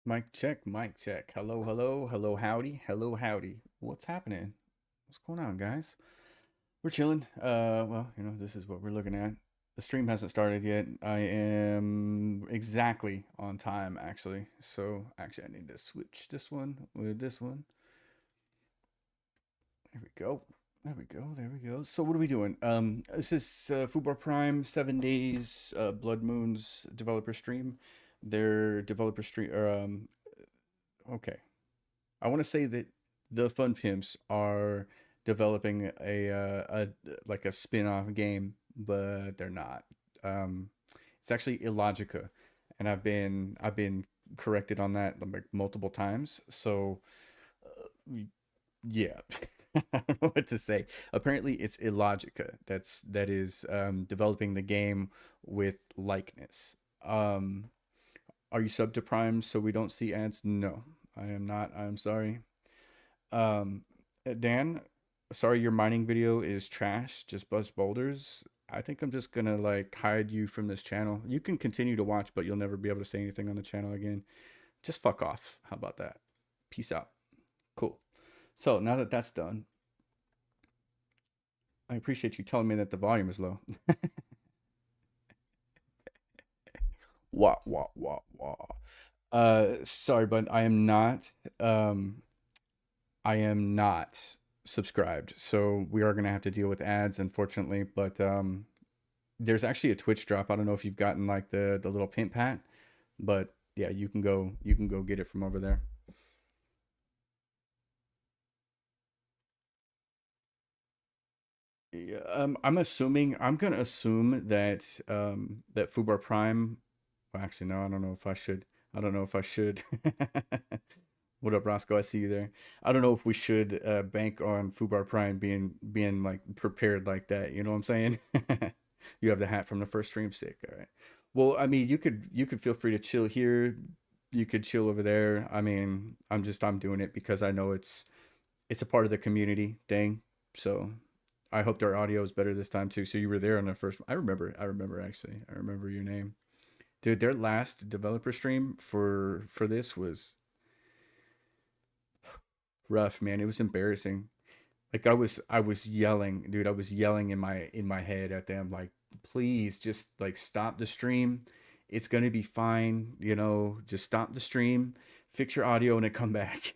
Mic check, mic check. Hello, hello, hello, howdy, hello, howdy. What's happening? What's going on, guys? We're chilling. Well, this is what we're looking at. The stream hasn't started yet. I am exactly on time, actually. So, actually, I need to switch this one with this one. There we go. There we go. There we go. So, what are we doing? This is Fubar Prime 7 days Blood Moon's developer stream. Their developer stream, or okay. I want to say that the Fun Pimps are developing a like a spin-off game, but they're not. Um, it's actually Illogica, and I've been corrected on that like multiple times. So yeah, I don't know what to say. Apparently, it's Illogica that is developing the game with likeness. Are you sub to Prime so we don't see ads? No, I am not. I'm sorry. Dan, sorry your mining video is trash. Just bust boulders. I think I'm just gonna like hide you from this channel. You can continue to watch, but you'll never be able to say anything on the channel again. Just fuck off. How about that? Peace out. Cool. So now that that's done, I appreciate you telling me that the volume is low. Wah wah wah wah. Sorry, but I am not subscribed. So we are gonna have to deal with ads, unfortunately. But there's actually a Twitch drop. I don't know if you've gotten like the little pimp hat, but yeah, you can go get it from over there. Yeah, I'm gonna assume that that Fubar Prime. Well, actually, no, I don't know if I should. I don't know if I should. What up, Roscoe? I see you there. I don't know if we should bank on Fubar Prime being like prepared like that. You know what I'm saying? You have the hat from the first stream stick. All right. Well, I mean, you could feel free to chill here. You could chill over there. I mean, I'm doing it because I know it's a part of the community. Dang. So I hope their audio is better this time too. So you were there on the first. I remember actually. I remember your name, dude. Their last developer stream for this was rough, man. It was embarrassing. Like I was yelling, dude. I was yelling in my head at them, like, please just like stop the stream. It's gonna be fine, just stop the stream, fix your audio, and then come back.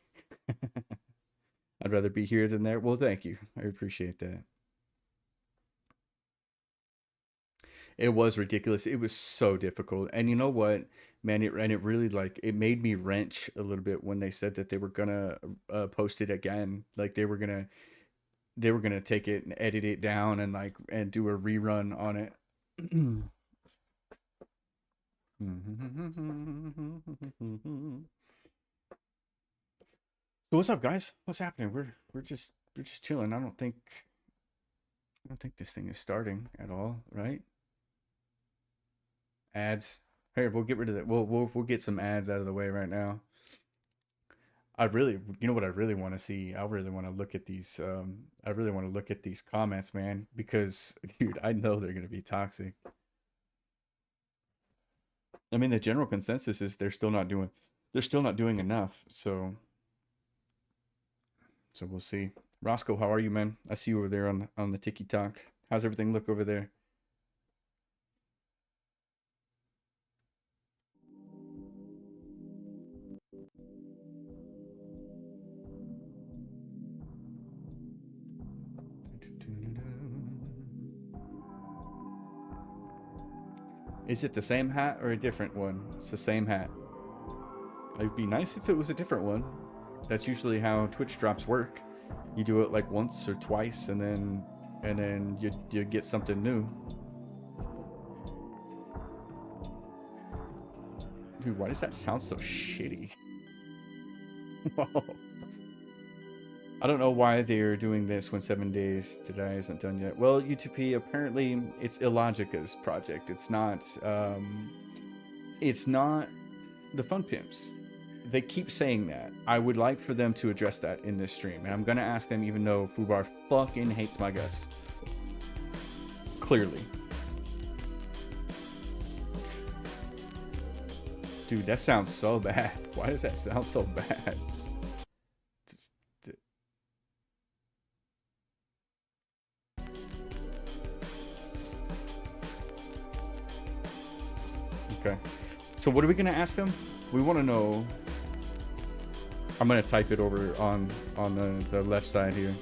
I'd rather be here than there. Well, thank you. I appreciate that. It was ridiculous. It was so difficult. And you know what? Man, it really like it made me wrench a little bit when they said that they were gonna post it again. Like they were gonna take it and edit it down and like and do a rerun on it. So what's up, guys? What's happening? We're just chilling. I don't think this thing is starting at all, right? Ads. Here, we'll get rid of that. We'll get some ads out of the way right now. You know what I really want to see? I really want to look at these. I really want to look at these comments, man, because dude, I know they're gonna be toxic. I mean, the general consensus is they're still not doing enough. So we'll see. Roscoe, how are you, man? I see you over there on the TikTok. How's everything look over there? Is it the same hat or a different one? It's the same hat. It'd be nice if it was a different one. That's usually how Twitch drops work. You do it like once or twice, and then you get something new. Dude, why does that sound so shitty? Whoa. I don't know why they're doing this when 7 Days to Die isn't done yet. Well, U2P, apparently it's Illogica's project. It's not the Fun Pimps. They keep saying that. I would like for them to address that in this stream. And I'm going to ask them even though Fubar fucking hates my guts. Clearly. Dude, that sounds so bad. Why does that sound so bad? Okay. So what are we going to ask them? We want to know. I'm going to type it over on the left side here.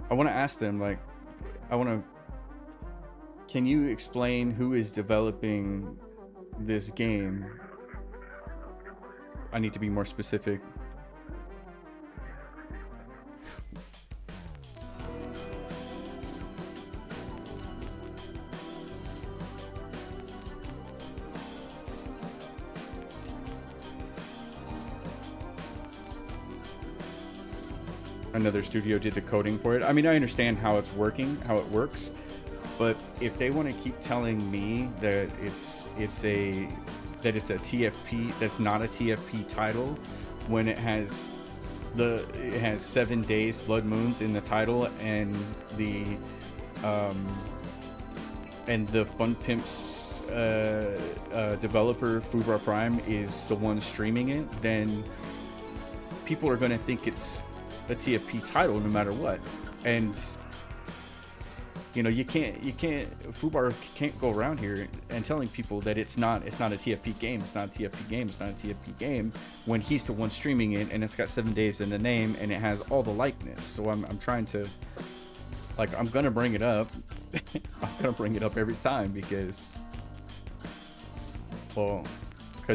I want to ask them, like, can you explain who is developing this game? I need to be more specific. Another studio did the coding for it. I mean, I understand how it's working, how it works, but if they want to keep telling me that it's a TFP, that's not a TFP title, when it has 7 Days Blood Moons in the title and the Fun Pimps developer Fubar Prime is the one streaming it, then people are going to think it's a TFP title no matter what. And you know, you can't Fubar can't go around here and telling people that it's not a TFP game, it's not a TFP game, it's not a TFP game, when he's the one streaming it and it's got 7 days in the name and it has all the likeness. So I'm trying to, like, I'm gonna bring it up. I'm gonna bring it up every time because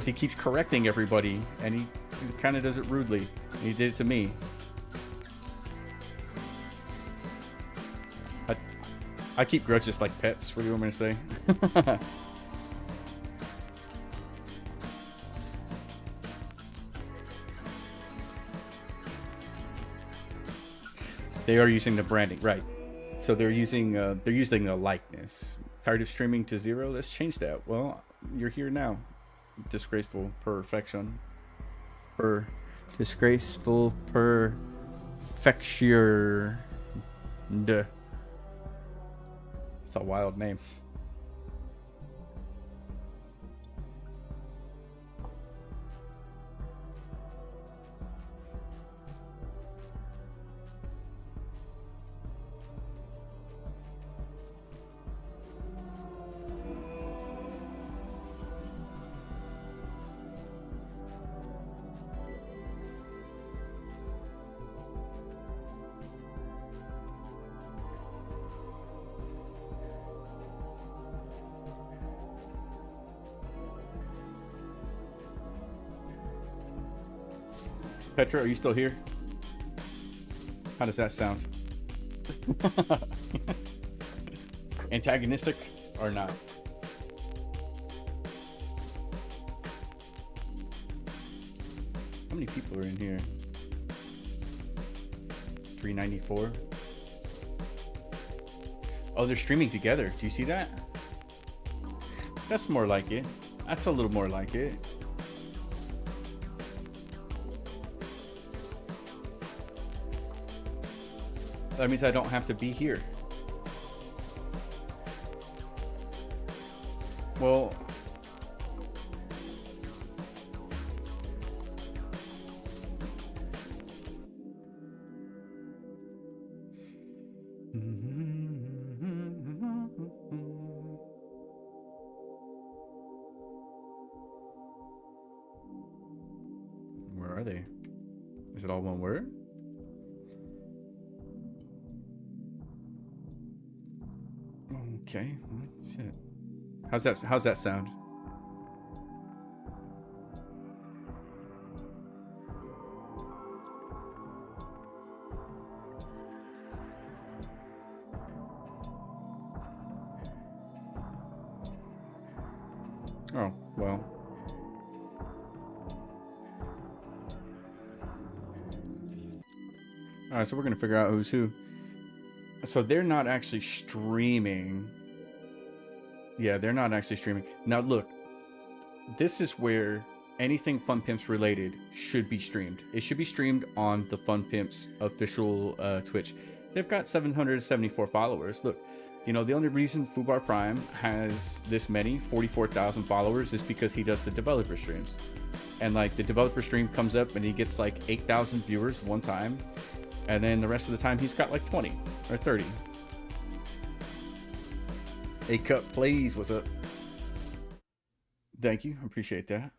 he keeps correcting everybody and he kind of does it rudely. And he did it to me. I keep grudges like pets. What do you want me to say? They are using the branding, right? So they're using the likeness. Tired of streaming to 0? Let's change that. Well, you're here now. Disgraceful perfection. Disgraceful perfection. Duh. It's a wild name. Petra, are you still here? How does that sound? Antagonistic or not? How many people are in here? 394. Oh, they're streaming together. Do you see that? That's more like it. That's a little more like it. That means I don't have to be here. Well, where are they? Is it all one word? Okay. Well, shit. How's that sound? Oh, well. All right, so we're going to figure out who's who. So they're not actually streaming. Yeah, they're not actually streaming. Now, look, this is where anything Fun Pimps related should be streamed. It should be streamed on the Fun Pimps official Twitch. They've got 774 followers. Look, you know, the only reason Fubar Prime has this many, 44,000 followers, is because he does the developer streams. And like the developer stream comes up and he gets like 8,000 viewers one time. And then the rest of the time he's got like 20 or 30. A cup, please. What's up? Thank you. Appreciate that.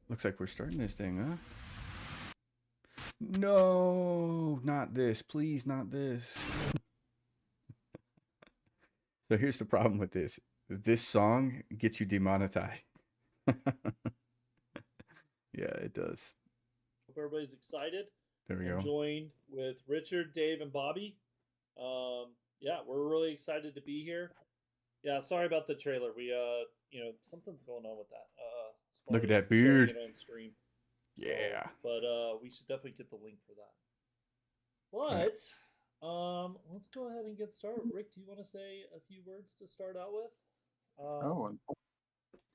Looks like we're starting this thing, huh? No, not this. Please, not this. So here's the problem with this. This song gets you demonetized. Yeah, it does. Hope everybody's excited. There we go. Joined with Richard, Dave, and Bobby. Yeah, we're really excited to be here. Yeah, sorry about the trailer. We you know, something's going on with that. Look at that beard. On stream. Yeah. So, but we should definitely get the link for that. But let's go ahead and get started. Rick, do you want to say a few words to start out with?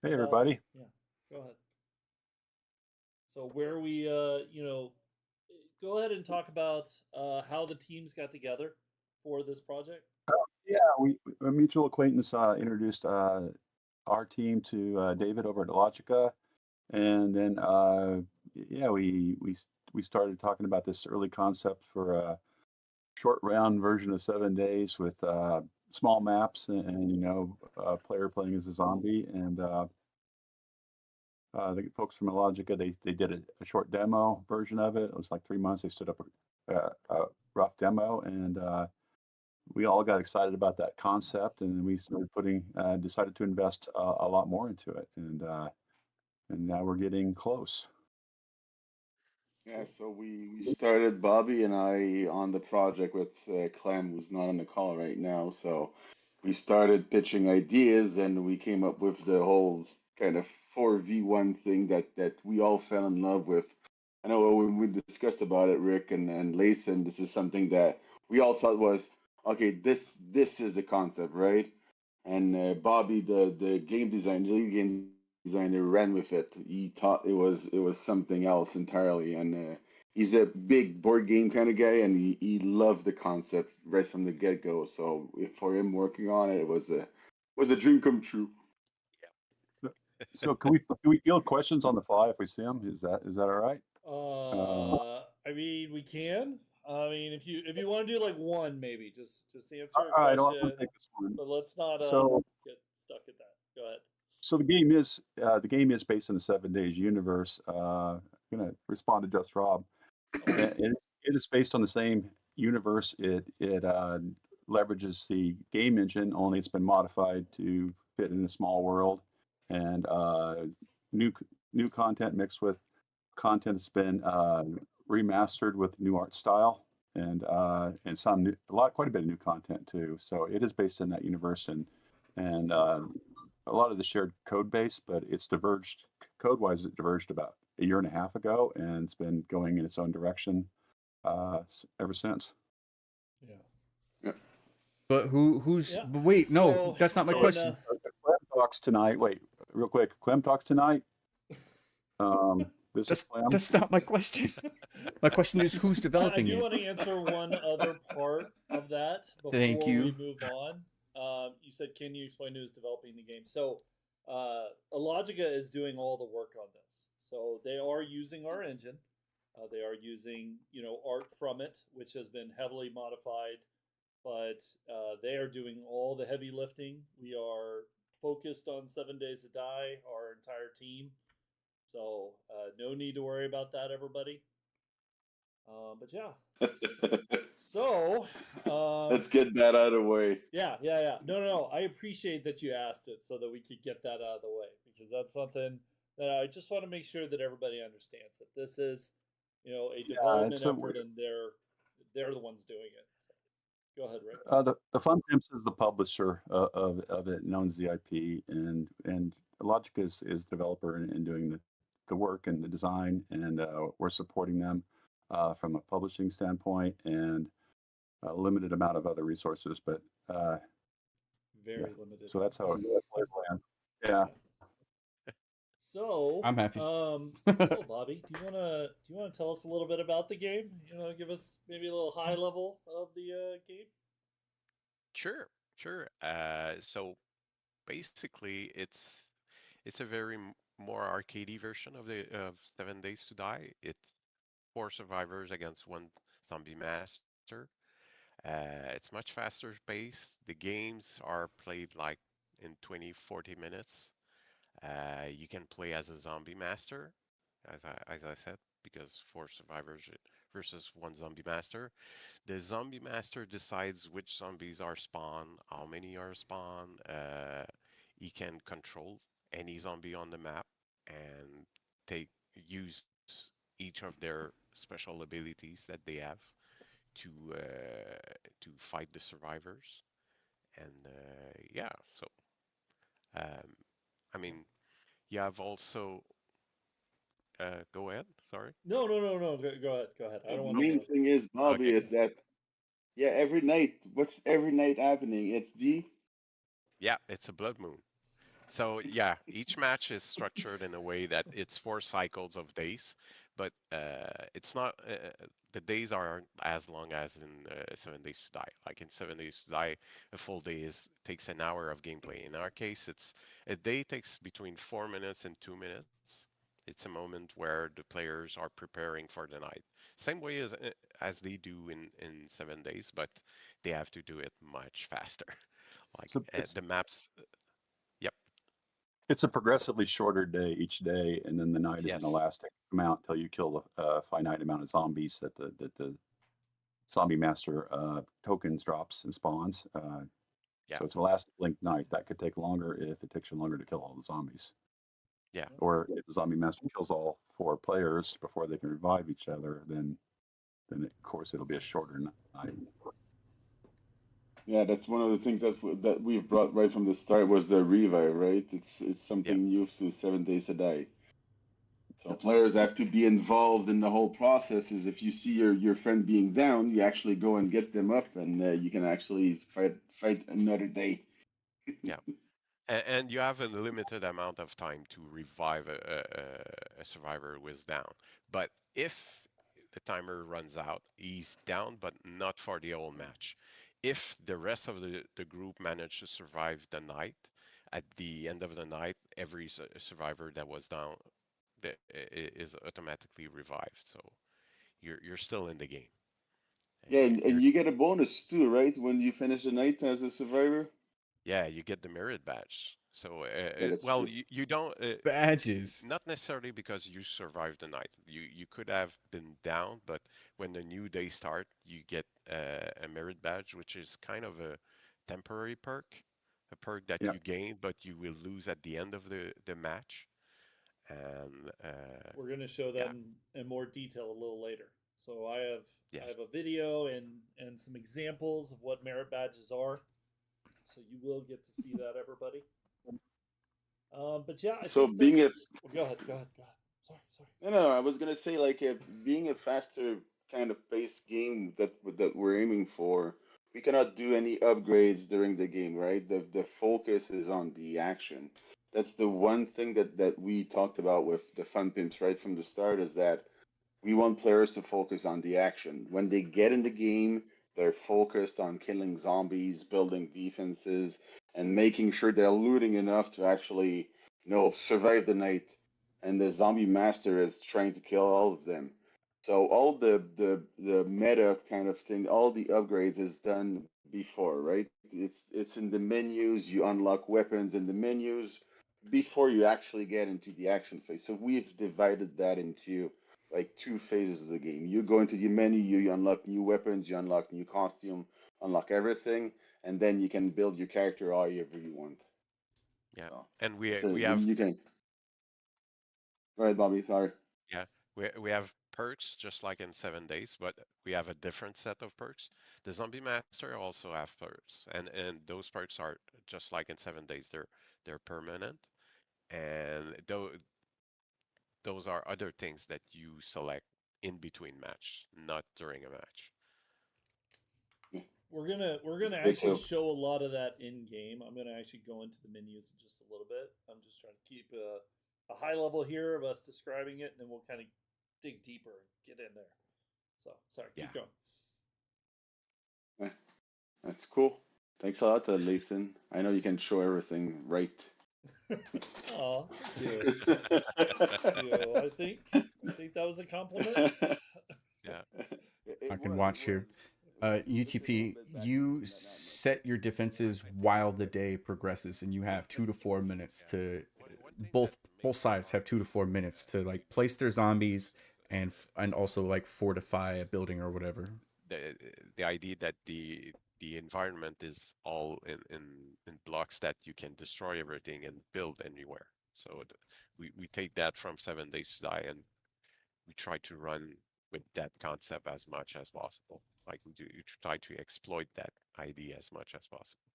Hey everybody. Yeah, go ahead. So where we you know, go ahead and talk about how the teams got together for this project. Yeah, a mutual acquaintance introduced our team to David over at Logica, and then yeah, we started talking about this early concept for a short round version of 7 days with small maps and you know, player playing as a zombie, and the folks from Logica, they did a short demo version of it. It was like 3 months. They stood up a rough demo, and we all got excited about that concept, and we started decided to invest a lot more into it, and now we're getting close. Yeah, so we started, Bobby and I, on the project with Clem, who's not on the call right now. So we started pitching ideas, and we came up with the whole kind of 4v1 thing that we all fell in love with. I know when we discussed about it, Rick and Lathan, this is something that we all thought was, okay, this is the concept, right? And Bobby, the lead game designer, ran with it. He thought it was something else entirely, and he's a big board game kind of guy, and he loved the concept right from the get go. So for him working on it, it was a dream come true. So can we field questions on the fly if we see them? Is that all right? I mean, we can. I mean, if you want to do like one, maybe just answer a question. I don't want to take this one. But let's not get stuck at that. Go ahead. So the game is based in the 7 Days universe. I'm gonna respond to Just Rob. It is based on the same universe. It leverages the game engine, only it's been modified to fit in a small world, and new content mixed with content that's been remastered with new art style and some quite a bit of new content too. So it is based in that universe and a lot of the shared code base, but it's diverged code wise. It diverged about a year and a half ago, and it's been going in its own direction ever since. Yeah. Yeah. But who's? Yeah. But wait, no, So that's not my So question. Clem talks tonight. Wait, real quick. Clem talks tonight. This is Clem. That's not my question. My question is who's I developing do it. want to answer one other part of that Thank before we you. move on. You said, can you explain who's developing the game? So, Logica is doing all the work on this. So they are using our engine. They are using, art from it, which has been heavily modified, but they are doing all the heavy lifting. We are focused on 7 Days to Die, our entire team. So no need to worry about that, everybody. But yeah, so Let's get that out of the way. yeah. No. I appreciate that you asked it so that we could get that out of the way because that's something that I just want to make sure that everybody understands that this is, a Yeah, development effort, and they're the ones doing it. So, go ahead, Rick. the Fun Pimps is the publisher of it and owns the IP, and Logic is the developer and doing the work and the design, and we're supporting them from a publishing standpoint and a limited amount of other resources, but yeah. Very limited. So that's how it lands. Yeah. So, I'm happy. so Bobby, do you wanna tell us a little bit about the game? Give us maybe a little high level of the game. Sure, sure. So basically, it's a very more arcadey version of the of 7 Days to Die. It's four survivors against one zombie master. It's much faster paced. The games are played like in 20, 40 minutes. You can play as a zombie master, as I said, because four survivors versus one zombie master. The zombie master decides which zombies are spawned, how many are spawned. He can control any zombie on the map and take use each of their special abilities that they have to fight the survivors. And yeah, so um, I mean, you have also go ahead. Sorry. No. Go ahead. I The don't want to main interrupt. thing is, Bobby, Okay. is that yeah, every night. What's every night happening? It's the Yeah, it's a blood moon. So yeah, each match is structured in a way that it's four cycles of days, but it's not the days aren't as long as in 7 Days to Die. Like in 7 Days to Die, a full day is takes an hour of gameplay. In our case, it's a day takes between 4 minutes and 2 minutes. It's a moment where the players are preparing for the night, same way as they do in 7 days, but they have to do it much faster. Like So it's the maps. Yep. it's a progressively shorter day each day, and then the night is an Yes. elastic amount until you kill a finite amount of zombies that the zombie master tokens drops and spawns. Yeah. So it's an elastic length night. That could take longer if it takes you longer to kill all the zombies. Yeah. Or if the zombie master kills all four players before they can revive each other, then of course it'll be a shorter night. yeah. That's one of the things that we've brought right from the start was the revive, right? It's Yeah. something new to 7 Days to Die. So players have to be involved in the whole process. Is if you see your friend being down, you actually go and get them up, and you can actually fight another day. Yeah. And you have a limited amount of time to revive a survivor who is down. But if the timer runs out, he's down, but not for the whole match. If the rest of the group managed to survive the night, at the end of the night, every survivor that was down is automatically revived. So you're still in the game. Yeah, You're and you get a bonus too, right? When you finish the night as a survivor. Yeah, you get the merit badge. So, Yeah, that's well, true. you don't Badges. not necessarily because you survived the night. You could have been down, but when the new day start, you get a merit badge, which is kind of a temporary perk, a perk that Yeah. you gain, but you will lose at the end of the match. And We're gonna show that yeah, in more detail a little later. So I Yes. have a video and some examples of what merit badges are. So you will get to see that, everybody. But yeah, I So think being a that's. Well, go ahead. Go ahead. Go ahead. Sorry. Sorry. no, I was gonna say like if being a faster kind of paced game that we're aiming for, we cannot do any upgrades during the game, right? The focus is on the action. That's the one thing that we talked about with the fun pimps right from the start is that we want players to focus on the action. When they get in the game, they're focused on killing zombies, building defenses, and making sure they're looting enough to actually, survive the night. And the zombie master is trying to kill all of them. So all the meta kind of thing, all the upgrades is done before, right? It's in the menus. You unlock weapons in the menus before you actually get into the action phase. So we've divided that into like two phases of the game. You go into the menu, you unlock new weapons, you unlock new costume, unlock everything, and then you can build your character however you want. Yeah. So And it's a, we have you can. Go ahead, Bobby. Sorry. yeah, we have perks just like in 7 days, but we have a different set of perks. The Zombie Master also have perks, and those perks are just like in 7 days. They're permanent, and those are other things that you select in between match, not during a match. We're gonna Good. actually So show a lot of that in game. I'm gonna actually go into the menus in just a little bit. I'm just trying to keep a high level here of us describing it, and then we'll kind of dig deeper and get in there. So sorry, Yeah. keep going. eh, that's cool. Thanks a lot, Lathan. I know you can show everything right. Oh, thank you. Thank you. I think that was a compliment. Yeah. I It can was. It watch was. here. Let's take a little UTP, bit back you in that now. set your defenses while the day progresses, and you have 2 to 4 minutes to both sides have 2 to 4 minutes to like place their zombies and also like fortify a building or whatever. the the idea that the environment is all in blocks that you can destroy everything and build anywhere. So we take that from 7 days to die and we try to run with that concept as much as possible. Like we try to exploit that idea as much as possible.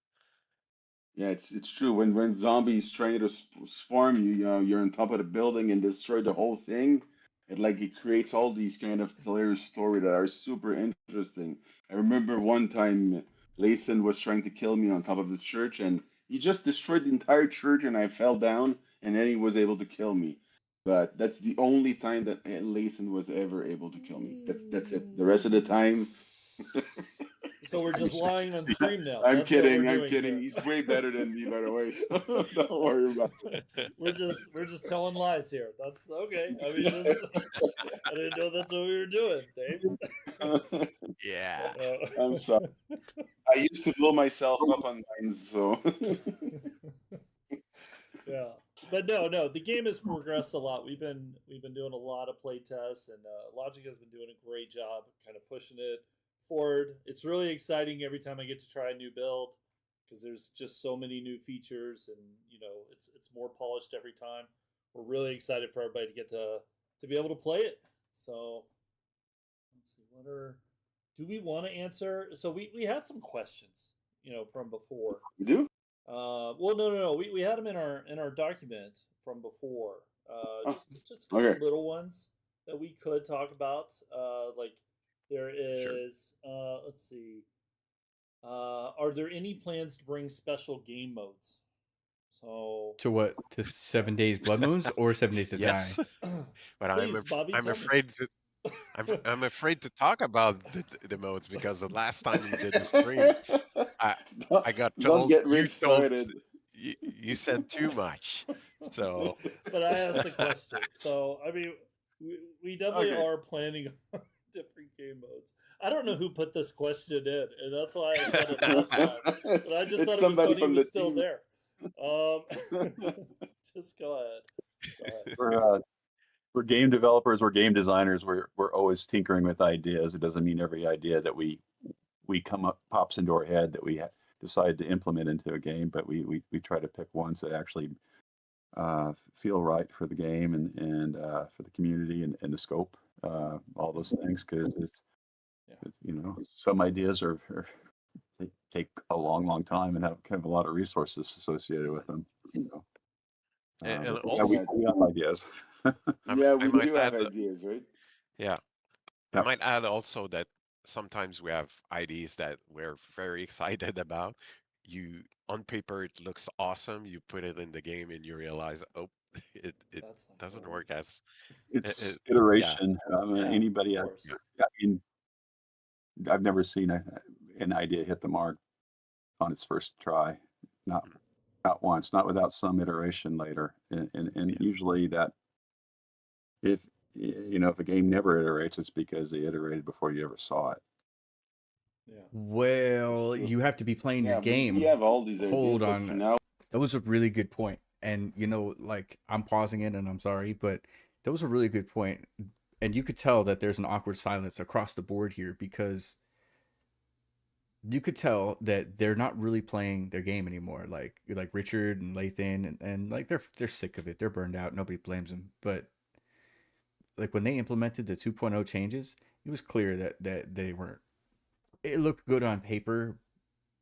Yeah, it's true. When zombies trying to swarm you, you're on top of the building and destroy the whole thing. It creates all these kind of hilarious story that are super interesting. I remember one time Lathan was trying to kill me on top of the church, and he just destroyed the entire church, and I fell down, and then he was able to kill me. But that's the only time that Lathan was ever able to kill me. That's it. The rest of the time, So we're I'm just lying on stream now. I'm That's what we're kidding. I'm doing kidding. here. He's way better than me, by the way. So don't worry about we're just telling lies here. That's okay. I mean, this I didn't know that's what we were doing, Dave. it. Yeah. I'm sorry. I used to blow myself up on mines, so. Yeah, but no, the game has progressed a lot. We've been doing a lot of play tests, and Logic has been doing a great job, kind of pushing it forward. It's really exciting every time I get to try a new build because there's just so many new features, and it's more polished every time. We're really excited for everybody to get to be able to play it. So let's see, what are do we want to answer? So we had some questions, from before. You do? Well, no. We had them in our document from before. Oh, Just a couple okay. little ones that we could talk about. Like there Sure. is. Let's see. Are there any plans to bring special game modes? So To what? To 7 days blood moons or 7 days to die? Yes. But please, Bobby, I'm tell me. afraid to I'm afraid to talk about the modes because the last time we did the stream, I don't, I got don't told get Rick started. you said too much. So But I asked the question. So I mean, we definitely Okay. are planning on different game modes. I don't know who put this question in, and that's why I said it last time. But I just It's thought it was somebody funny he from the was still team. there. Just go ahead. Go ahead. We're game developers, we're game designers, we're always tinkering with ideas. It doesn't mean every idea that we come up pops into our head that we decide to implement into a game, but we try to pick ones that actually feel right for the game and for the community and the scope. all those things, because Yeah. some ideas they take a long time and have a lot of resources associated with them. So, And but yeah, also, Yeah, we have ideas. yeah, I we might do have add, ideas, right? yeah, I Yep. might add also that sometimes we have ideas that we're very excited about. You on paper it looks awesome. You put it in the game and you realize, oh, it That's not gonna doesn't work. work as It's yeah, iteration. Yeah, Anybody, of course. yeah, I mean, I've never seen an idea hit the mark on its first try. Not mm, not once. Not without some iteration later. And yeah, usually that if if a game never iterates, it's because they iterated before you ever saw it. Yeah. That's Well, true. you have to be playing your Yeah, we game. have all these Hold ideas, but for on. now, That was a really good point. And like I'm pausing it and I'm sorry, but that was a really good point. And you could tell that there's an awkward silence across the board here because you could tell that they're not really playing their game anymore. Like Richard and Lathan and like they're sick of it. They're burned out. Nobody blames them. But like when they implemented the 2.0 changes, it was clear that they weren't. It looked good on paper,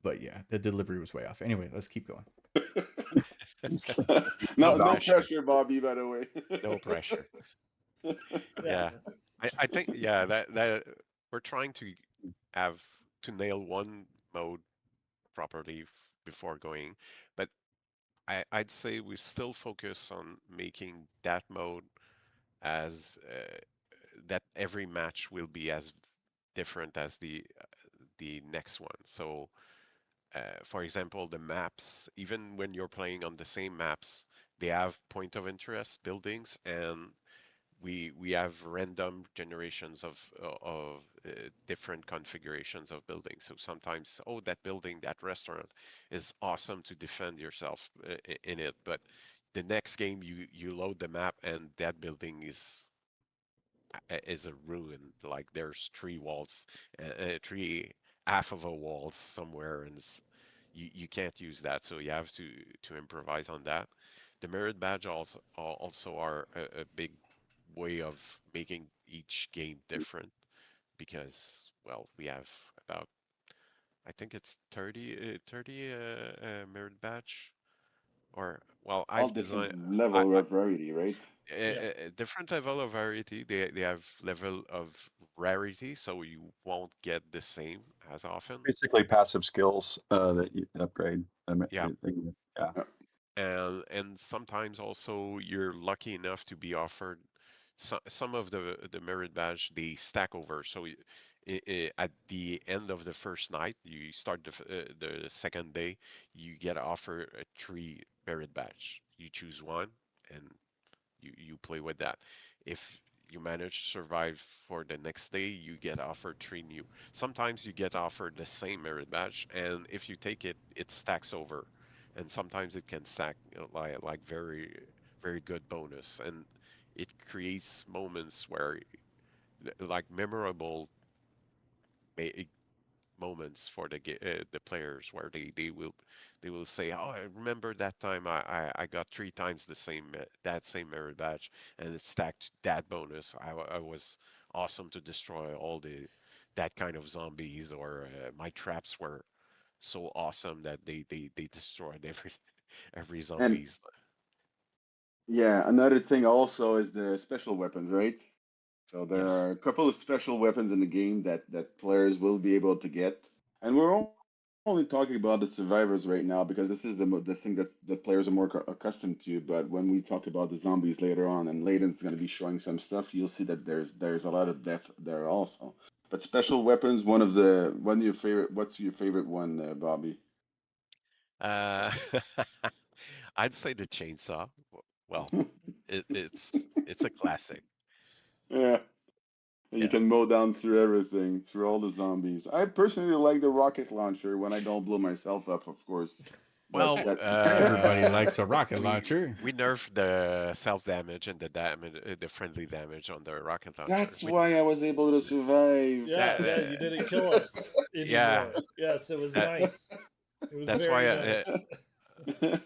but yeah, the delivery was way off. Anyway, let's keep going. no no pressure, pressure, Bobby. By the way. no pressure. Yeah. Yeah, I think yeah that we're trying to have to nail one mode properly before going, but I'd say we still focus on making that mode as that every match will be as different as the next one. So, for example, the maps, even when you're playing on the same maps, they have point of interest buildings, and we have random generations of different configurations of buildings. So sometimes, oh, that building, that restaurant is awesome to defend yourself in it, but the next game you load the map and that building is a ruin. Like there's three walls, three half of a wall somewhere, and you can't use that. So you have to improvise on that. The merit badge also are a big way of making each game different because well we have about I think it's 30 merit badge or well all I've designed different level of variety, right? Yeah. a different level of variety. They have level of rarity, so you won't get the same as often. Basically, passive skills that you upgrade. Yeah, Yeah. Yeah. and sometimes also you're lucky enough to be offered some of the merit badge they stack over. So at the end of the first night, you start the second day, you get offered a three merit badge. You choose one, and you play with that. If you manage to survive for the next day, you get offered three new. Sometimes you get offered the same merit badge, and if you take it, it stacks over, and sometimes it can stack like very good bonus, and it creates moments where like memorable moments for the players where they will say, "Oh, I remember that time I got three times the same that same merit badge, and it stacked that bonus. I was awesome to destroy all the that kind of zombies, or my traps were so awesome that they destroyed every And zombies." yeah, another thing also is the special weapons, right? So there Yes. are a couple of special weapons in the game that players will be able to get, and we're only talking about the survivors right now because this is the thing that the players are more accustomed to. But when we talk about the zombies later on, and Layden's going to be showing some stuff, you'll see that there's a lot of death there also. But special weapons, one of your favorite. What's your favorite one, Bobby? Uh, I'd say the chainsaw. Well, it's a classic. Yeah. You Yeah. can mow down through everything, through all the zombies. I personally like the rocket launcher when I don't blow myself up, of course. But Well, that Everybody likes a rocket launcher. we nerfed the self damage and the friendly damage on the rocket launcher. that's why I was able to survive. Yeah, yeah, That you didn't kill us yeah, anymore. Yes, it was that nice. It was that's why very nice.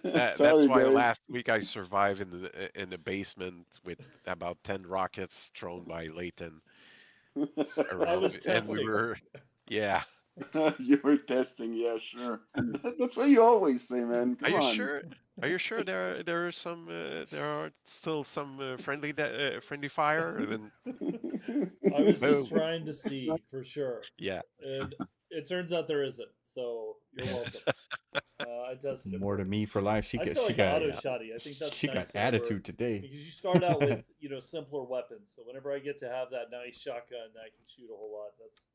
That's Sorry, why Dave. last week I survived in the basement with about 10 rockets thrown by Leighton I around was me, and we testing. were, yeah. You were testing, yeah, sure. That's what you always say, man. Are Come you on. sure? Are you sure there are still some friendly fire? And then I was just boom. trying to see for sure, Yeah. and it turns out there isn't. So you're welcome. I tested it More for to you. me for life. I still like the auto shotty. I think that's She got nice whenever attitude today. because you start out with simpler weapons. So whenever I get to have that nice shotgun, I can shoot a whole lot. That's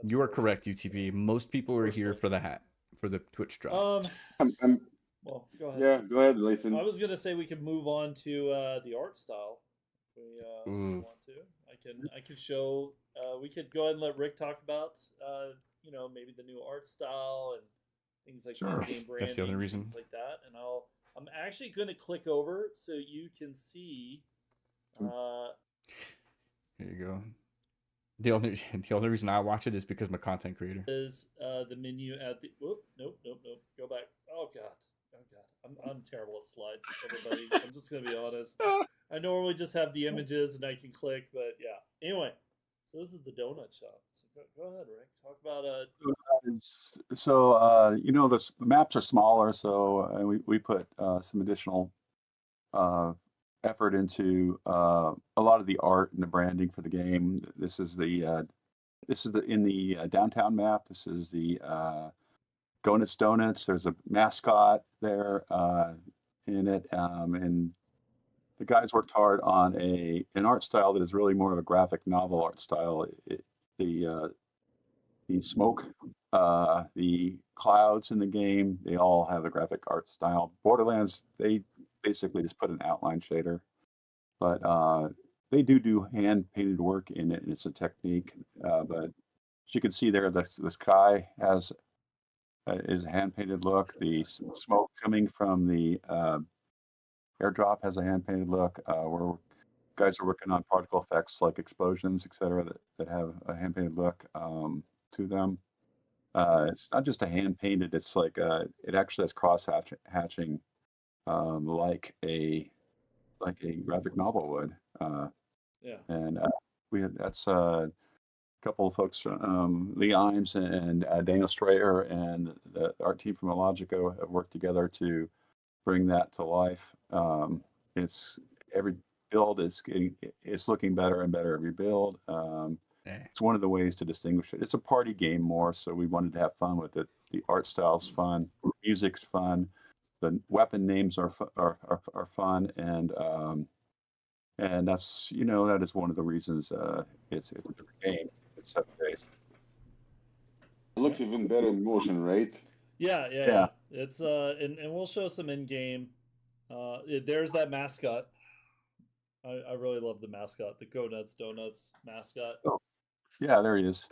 You are perfect. correct, UTB. Most people are here Personally, for the hat, for the Twitch drop. I'm well, go ahead. yeah, go ahead, I Lathan. was gonna say we could move on to the art style if we Ooh. want to. I can show. We could go ahead and let Rick talk about maybe the new art style and things like Sure. in-game branding, That's the other reason. things like that. And I'm actually going to click over so you can see. There you go. The only reason I watch it is because I'm a content creator. Is the menu at the nope. Go back. Oh god. I'm terrible at slides, everybody. I'm just gonna be honest. I normally just have the images and I can click, but yeah. Anyway, so this is the donut shop. So go ahead, Rick. Talk about The maps are smaller, so we put some additional effort into a lot of the art and the branding for the game. This is in the downtown map. This is the Go Nuts Donuts. There's a mascot there in it, and the guys worked hard on an art style that is really more of a graphic novel art style. The smoke, the clouds in the game, they all have a graphic art style. Borderlands, they basically just put an outline shader, but they do hand painted work in it, and it's a technique. But as you can see there, the sky is a hand painted look. The smoke coming from the airdrop has a hand painted look. Where guys are working on particle effects like explosions, etc., that have a hand painted look to them. It's not just a hand painted; it's like it actually has cross hatching, like a graphic novel would. yeah. And that's a couple of folks, Lee Imes and Daniel Strayer, and the art team from Illogica have worked together to bring that to life. It's every build it's looking better and better every build. It's one of the ways to distinguish it. It's a party game more, so we wanted to have fun with it. The art style's fun, music's fun, the weapon names are fun, and that's that is one of the reasons it's a different game. It's 7 days. It looks even better in motion, right? Yeah. It's and we'll show some in game. There's that mascot. I really love the mascot, the Go Nuts Donuts mascot. Oh, yeah, there he is.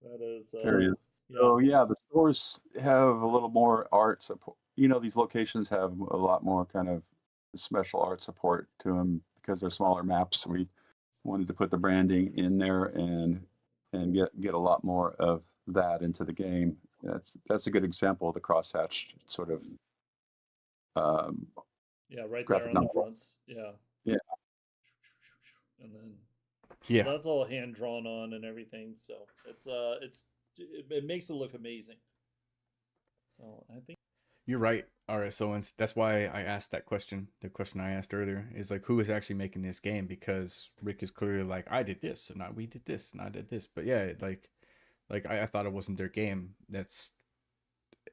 That is There he is. yeah. So yeah, the stores have a little more art support. These locations have a lot more kind of special art support to them because they're smaller maps. We wanted to put the branding in there and get a lot more of that into the game. That's a good example of the crosshatch sort of Yeah, right there graphic on the novel. fronts. Yeah. Yeah. And then Yeah. so that's all hand drawn on and everything. So it makes it look amazing. So I think You're right, RSOans. That's why I asked that question. The question I asked earlier is like, who is actually making this game? Because Rick is clearly like, I did this, and we did this, and I did this. But yeah, I thought it wasn't their game.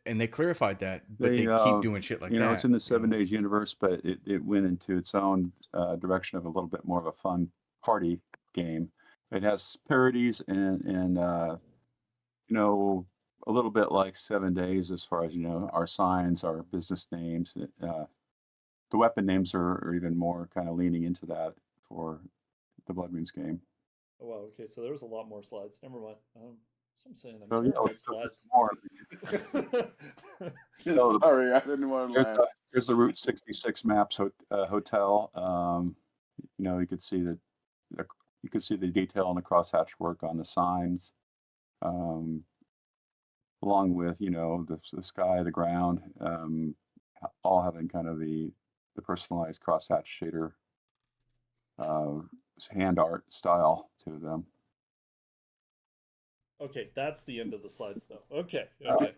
And they clarified that, but they keep doing shit like that. It's in the 7 Days universe, but it went into its own direction of a little bit more of a fun party game. It has parodies and a little bit like 7 Days as far as our signs, our business names. The weapon names are even more kind of leaning into that for the Blood Moons game. oh wow, okay, so there was a lot more slides. Never mind. That's what I'm saying. I'm So terrible at slides. more. Sorry, I didn't want to laugh. Here's the Route 66 Maps hotel. You could see the detail on the crosshatch work on the signs, along with the sky, the ground. all having kind of the personalized crosshatch shader uh, hand art style to them. Okay, that's the end of the slides, though. Okay, Uh, okay.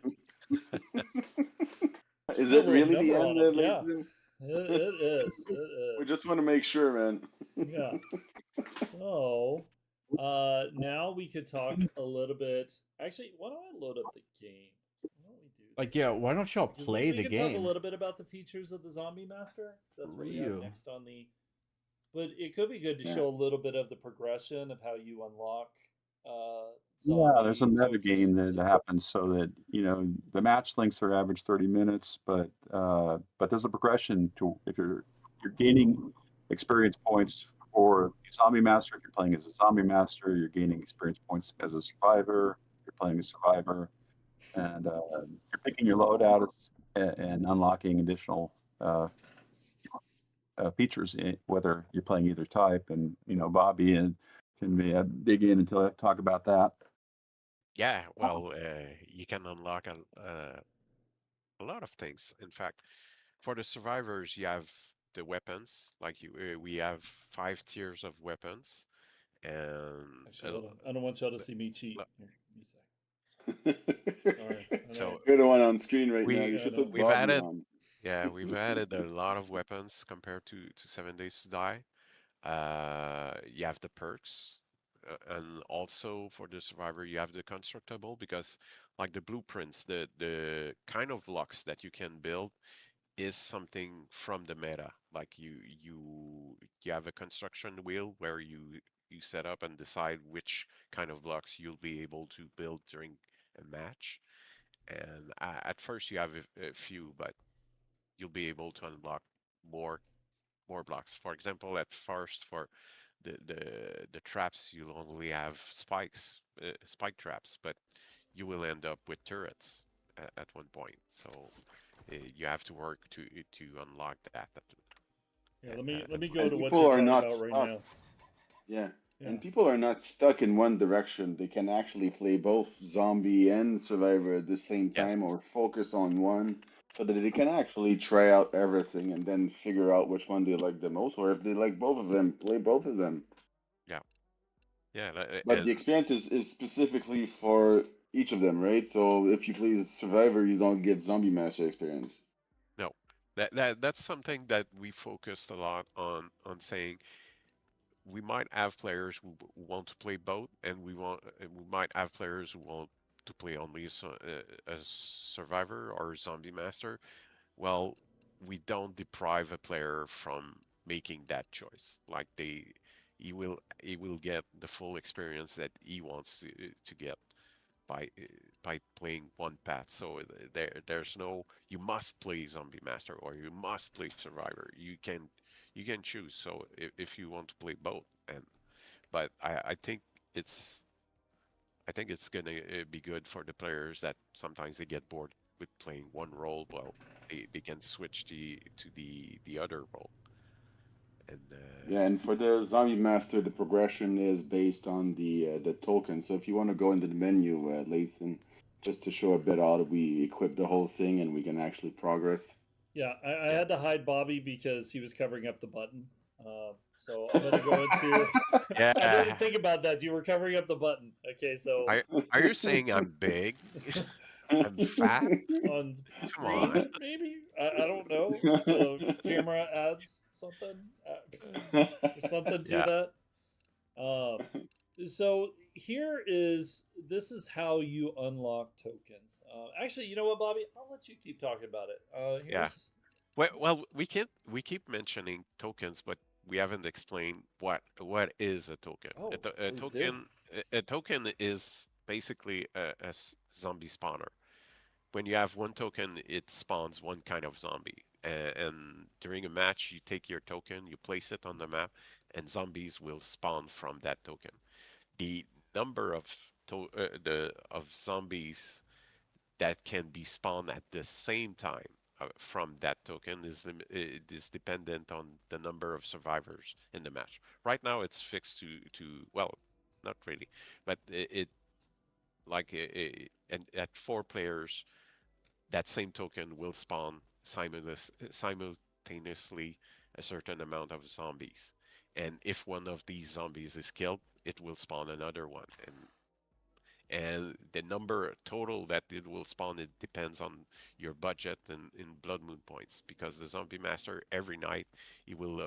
Should Is put a it little really the number on end, them. Yeah, Lathan? it is. We It just is. want to make sure, man. Yeah. So, now we could talk a little bit. Actually, why don't I load up the game? Why don't we do Like, that? yeah, why don't y'all Because play we the could talk a game? little bit about the features of the Zombie Master. For That's what we have real. next on the. But it could be good to Yeah. show a little bit of the progression of how you unlock uh, Yeah, there's a zombie meta game tokens that and happens so that the match lengths are average 30 minutes, but there's a progression to if you're gaining experience points for zombie master. If you're playing as a zombie master, you're gaining experience points as a survivor. You're playing a survivor, and you're picking your loadout and unlocking additional features, whether you're playing either type. And Bobby and can dig in and talk about that. Yeah, well, you can unlock a lot of things. In fact, for the survivors, you have the weapons. Like we have 5 tiers of weapons, and actually, I don't want y'all to the- see me cheat. lo- Here, give me a sec. Sorry, I so know. You're the one on screen right now. we You Yeah, I should know. put we've Bobby added on. yeah we've added a lot of weapons compared to 7 Days to Die. You have the perks, and also for the survivor, you have the constructible because, like the blueprints, the kind of blocks that you can build is something from the meta. Like you have a construction wheel where you set up and decide which kind of blocks you'll be able to build during a match. And at first you have a few, but you'll be able to unlock more more blocks. For example, at first for the traps, you'll only have spike traps, but you will end up with turrets at one point. So you have to work to unlock that Yeah, let at me one go And to point. what people you're are talking not about right stuck. now. Yeah. Yeah. And people are not stuck in one direction. They can actually play both zombie and survivor at the same Yes. time or focus on one so that they can actually try out everything and then figure out which one they like the most. Or if they like both of them, play both of them. Yeah. Yeah. But the And experience is specifically for each of them, right? So if you play survivor, you don't get zombie master experience. no, that's something that we focused a lot on saying we might have players who want to play both, and we might have players who want to play only as survivor or zombie master. Well, we don't deprive a player from making that choice. Like he will get the full experience that he wants to get by uh, by playing one path. So there's no you must play zombie master or you must play survivor. You can choose. So if you want to play both, and but it's I think it's gonna be good for the players that sometimes they get bored with playing one role. Well, they can switch to the other role. And Yeah, and for the zombie master, the progression is based on the token. So if you want to go into the menu, Lathan, just to show a bit how we equip the whole thing and we can actually progress. Yeah, I yeah, had to hide Bobby because he was covering up the button. So I'm gonna go into. I didn't yeah. think about that. You were covering up the button. Okay, so Are are you saying I'm big? I'm fat? on Come on. screen, maybe I don't know. Camera adds something, there's something to Yeah, that. Um, so this is how you unlock tokens. Actually, you know what, Bobby? I'll let you keep talking about it. yeah. Here's Well, we keep mentioning tokens, but we haven't explained what is a token. oh, A please do. a token is basically a zombie spawner. When you have one token, it spawns one kind of zombie. And during a match, you take your token, you place it on the map, and zombies will spawn from that token. The number of the of zombies that can be spawned at the same time from that token it is dependent on the number of survivors in the match. Right now, it's fixed to well, not really, but it like and at 4 players, that same token will spawn simultaneously a certain amount of zombies. And if one of these zombies is killed, it will spawn another one. And the number total that it will spawn, it depends on your budget and in blood moon points, because the zombie master every night he will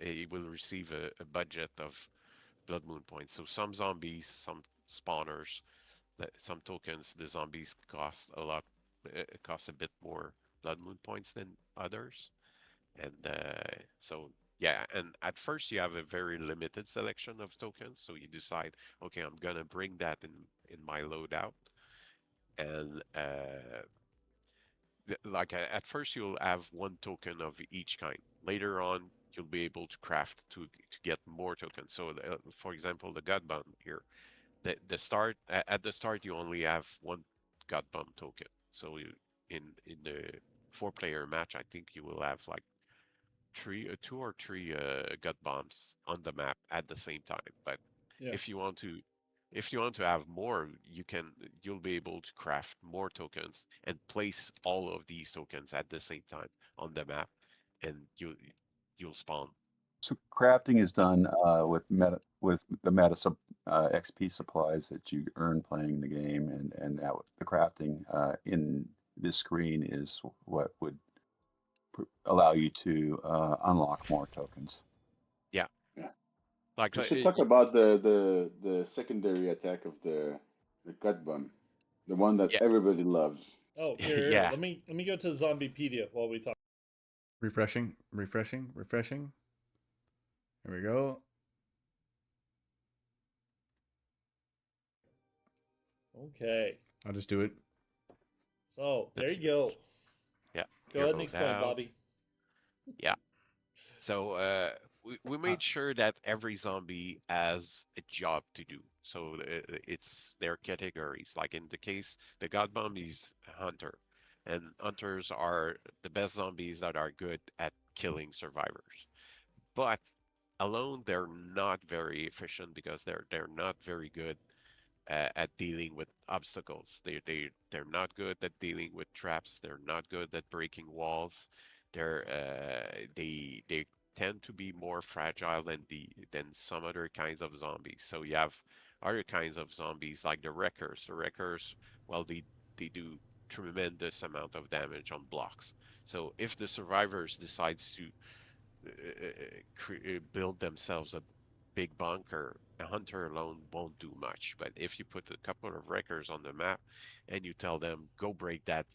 receive a budget of blood moon points. So some zombies, some spawners, some tokens, the zombies cost a lot, cost a bit more blood moon points than others. And so yeah, and at first you have a very limited selection of tokens, so you decide, okay, I'm gonna bring that in my loadout, and like at first you'll have one token of each kind. Later on, you'll be able to craft to get more tokens. So, for example, the God Bomb here, at the start you only have one God Bomb token. So in the four-player match, I think you will have like two or three gut bombs on the map at the same time. But Yeah. if you want to, if you want to have more, you'll be able to craft more tokens and place all of these tokens at the same time on the map, and you'll spawn. So crafting is done with the meta XP supplies that you earn playing the game, and that, the crafting in this screen is what would allow you to unlock more tokens. Yeah, Yeah. like We should talk about the secondary attack of the gut bum, the one that yeah, everybody loves. Oh, here. yeah. Let me go to Zombiepedia while we talk. Refreshing, refreshing, refreshing. Here we go. Okay. I'll just do it. So there That's you go. yeah. Go Your ahead and explain, loadout. Bobby. Yeah. So we Uh, made sure that every zombie has a job to do. So it's their categories. Like in the case, the God Bomb is a hunter, and hunters are the best zombies that are good at killing survivors. But alone, they're not very efficient because they're not very good at dealing with obstacles. They're not good at dealing with traps. They're not good at breaking walls. They tend to be more fragile than some other kinds of zombies. So you have other kinds of zombies like the wreckers. The wreckers, well, they do tremendous amount of damage on blocks. So if the survivors decides to build themselves a big bunker, a hunter alone won't do much. But if you put a couple of wreckers on the map and you tell them go break that,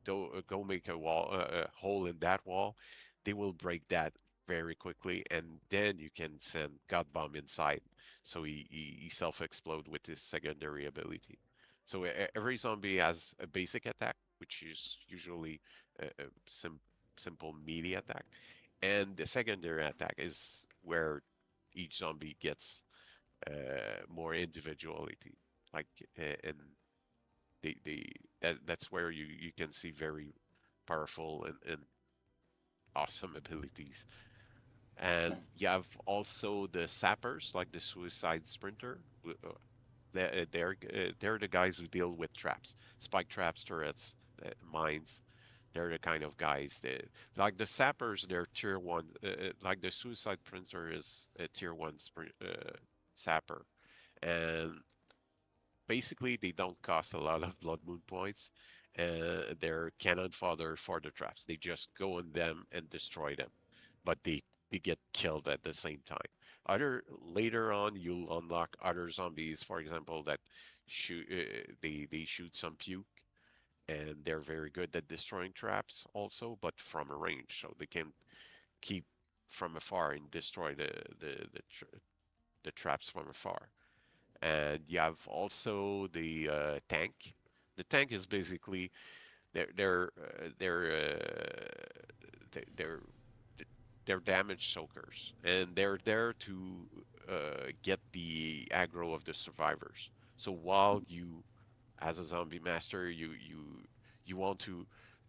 go make a hole in that wall, they will break that very quickly, and then you can send God Bomb inside, so he self explode with his secondary ability. So every zombie has a basic attack, which is usually a simple melee attack, and the secondary attack is where each zombie gets more individuality. Like and they that's where you can see very powerful and awesome abilities. And you have also the sappers, like the suicide sprinter. They're the guys who deal with traps, spike traps, turrets, mines. They're the kind of guys that, like the sappers, they're tier one. Like the suicide sprinter is a tier one sapper, and basically they don't cost a lot of blood moon points. They're cannon fodder for the traps. They just go on them and destroy them, but they get killed at the same time. Other later on, you'll unlock other zombies, for example, that shoot. They shoot some puke, and they're very good at destroying traps also, but from a range, so they can keep from afar and destroy the traps from afar. And you have also the tank. The tank is basically they're they're uh, they're uh, they- they're they're damage soakers, and they're there to get the aggro of the survivors. So while you, as a zombie master, you want to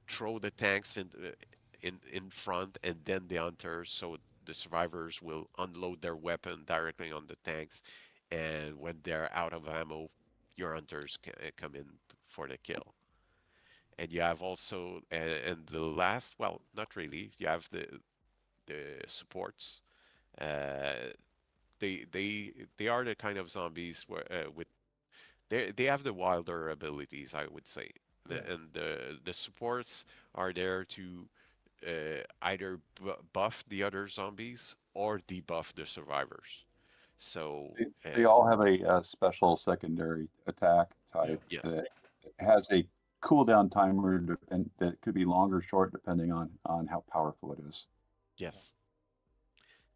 throw the tanks in front, and then the hunters, so the survivors will unload their weapon directly on the tanks, and when they're out of ammo, your hunters come in for the kill. and you have also and the last, well, not really. You have the supports. Uh, they are the kind of zombies where with they have the wilder abilities, I would say. Yeah. And the supports are there to either buff the other zombies or debuff the survivors. So, They all have a, special secondary attack Yeah. type yes, that has a cooldown timer that could be long or short depending on how powerful it is. Yeah. yes,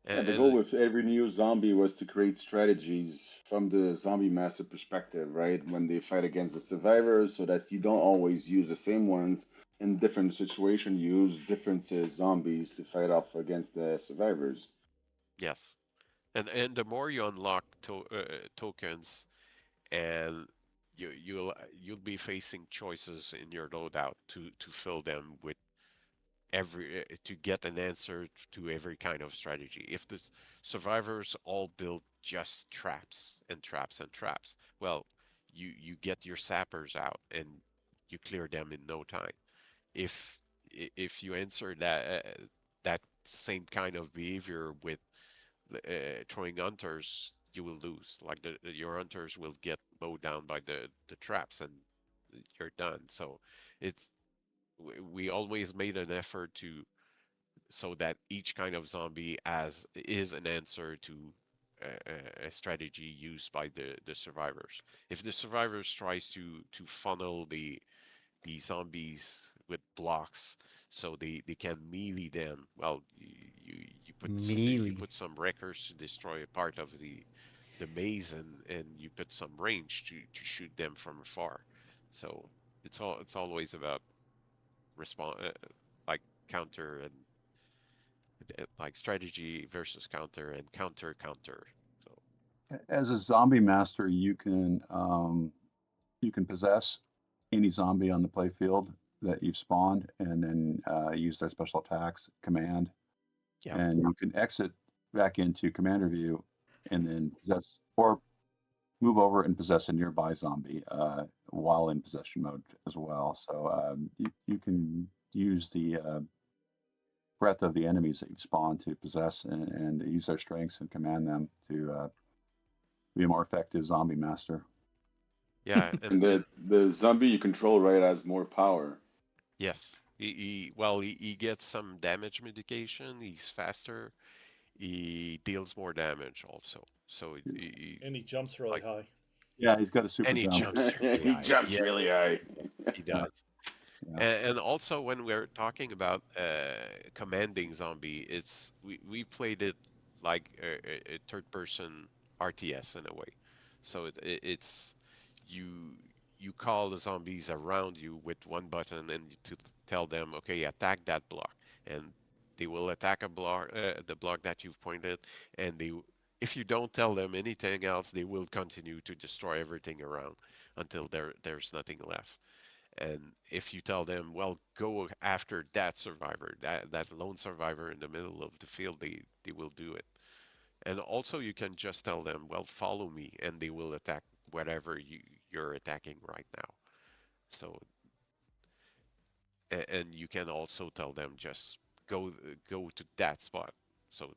Yeah, the goal and with every new zombie was to create strategies from the zombie master perspective, right? When they fight against the survivors, so that you don't always use the same ones in different situations. You use different zombies to fight off against the survivors. yes, and the more you unlock tokens, and you'll be facing choices in your loadout to fill them with every to get an answer to every kind of strategy. If the survivors all build just traps and traps and traps, well, you get your sappers out and you clear them in no time. If if you answer that same kind of behavior with throwing hunters, you will lose. Like your hunters will get mowed down by the traps and you're done. So it's we always made an effort to so that each kind of zombie as is an answer to a strategy used by the survivors. If the survivors tries to funnel the zombies with blocks so they can melee them, well, you Melee. put some wreckers to destroy a part of the maze and you put some range to shoot them from afar. So it's always about respond like counter and like strategy versus counter and counter. So As a zombie master, you can possess any zombie on the playfield that you've spawned, and then use their special attacks command, yeah, and you can exit back into commander view, and then possess or move over and possess a nearby zombie while in possession mode as well. So you can use the breadth of the enemies that you've spawned to possess and use their strengths and command them to be a more effective zombie master. yeah, And the zombie you control, right, has more power. yes, well he gets some damage mitigation. He's faster. He deals more damage also. So And he jumps really like high. Yeah, he's got a super and he jump. jumps really He high. jumps Yeah, really high. he Yeah, does. yeah. And also when we're talking about commanding zombie, it's we played it like a third person RTS in a way. So it's you you call the zombies around you with one button and to tell them, okay, attack that block, and they will attack a block, the block that you've pointed, and if you don't tell them anything else, they will continue to destroy everything around until there's nothing left. And if you tell them, well, go after that survivor, that lone survivor in the middle of the field, they will do it. And also you can just tell them, well, follow me, and they will attack whatever you're attacking right now. So and you can also tell them just go to that spot, so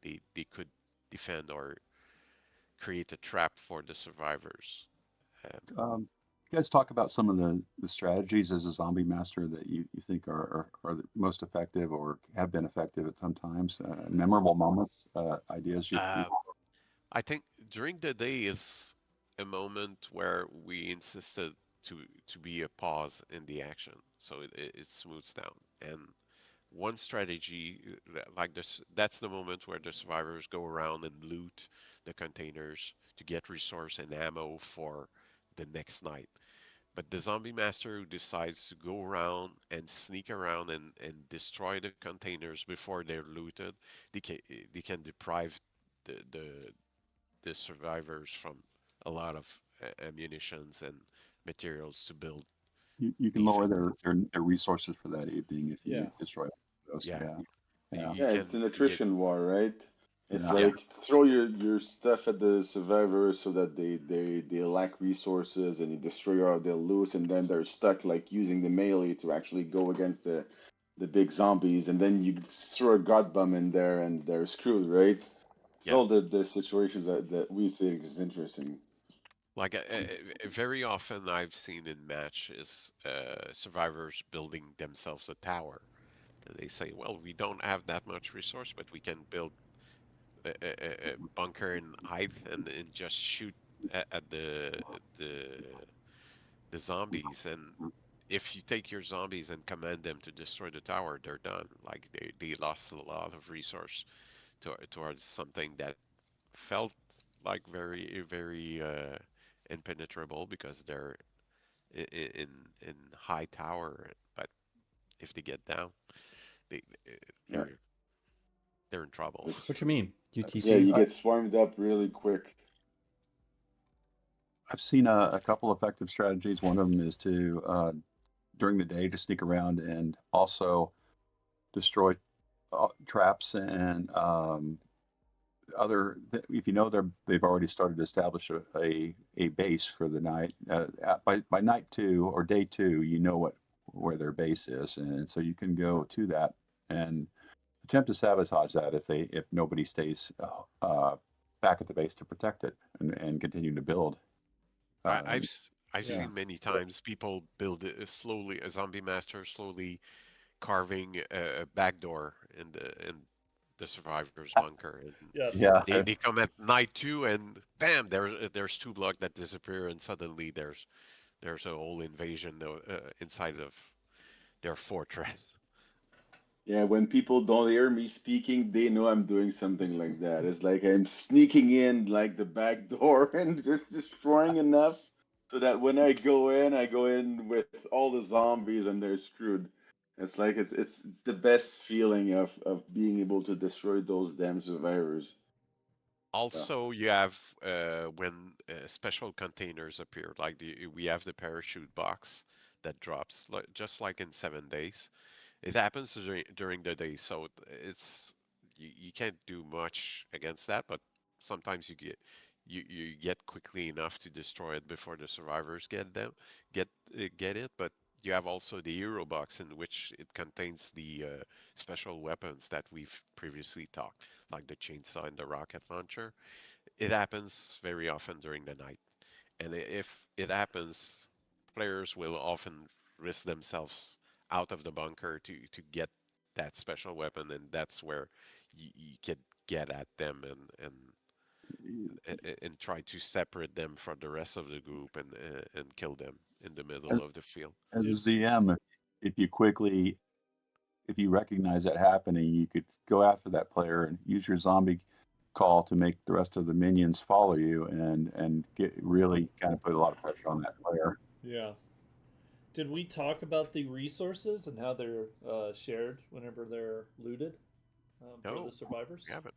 they could defend or create a trap for the survivors. Um, You guys talk about some of the strategies as a zombie master that you think are the most effective or have been effective at some times, memorable moments, ideas you uh, I think during the day is a moment where we insisted to be a pause in the action, so it smooths down. And one strategy, like this, that's the moment where the survivors go around and loot the containers to get resource and ammo for the next night. But the zombie master who decides to go around and sneak around and destroy the containers before they're looted, they can they can deprive the the survivors from a lot of ammunitions and materials to build you can lower defenses. their resources for that evening if you Yeah. destroy those. Yeah, Yeah, you, yeah. you Yeah, it's can an get attrition war, right? And It's Yeah. like throw your stuff at the survivors so that they lack resources and you destroy all their loot, and then they're stuck like using the melee to actually go against the big zombies, and then you throw a god bomb in there and they're screwed, right? It's Yeah. all the situations that we think is interesting. Like very often I've seen in matches survivors building themselves a tower. And they say, well, we don't have that much resource, but we can build a bunker in height and just shoot at the the zombies. And if you take your zombies and command them to destroy the tower, they're done. Like they lost a lot of resource towards something that felt like very impenetrable because they're in in high tower. But if they get down, they Yeah, they're they're in trouble. it's What you mean? yeah, UTC? you get swarmed up really quick. I've seen a couple effective strategies. One of them is to during the day to sneak around and also destroy traps and if you know they've already started to establish a base for the night. By night two or day two, you know where their base is, and so you can go to that and attempt to sabotage that if nobody stays back at the base to protect it and continue to build. Um, I've yeah, Yeah. seen many times people build it slowly, a zombie master slowly carving a back door in the survivor's bunker, and Yes. yeah. they come at night two, and bam, there's two blocks that disappear, and suddenly there's a whole invasion inside of their fortress. Yeah, when people don't hear me speaking, they know I'm doing something like that. It's like I'm sneaking in like the back door and just destroying enough so that when I go in with all the zombies and they're screwed. It's like it's the best feeling of being able to destroy those damn survivors. So, Also, you have when special containers appear, like we have the parachute box that drops, just like in 7 days. It happens during the day, so it's you can't do much against that, but sometimes you get quickly enough to destroy it before the survivors get it. But you have also the hero box in which it contains the special weapons that we've previously talked, like the chainsaw and the rocket launcher. It happens very often during the night, and if it happens, players will often risk themselves out of the bunker to get that special weapon, and that's where you can get at them and try to separate them from the rest of the group and kill them in the as, middle of the field. as a Do ZM, if you quickly if you recognize that happening, you could go after that player and use your zombie call to make the rest of the minions follow you and get really kind of put a lot of pressure on that player. yeah. Did we talk about the resources and how they're shared whenever they're looted for the No, we survivors? haven't.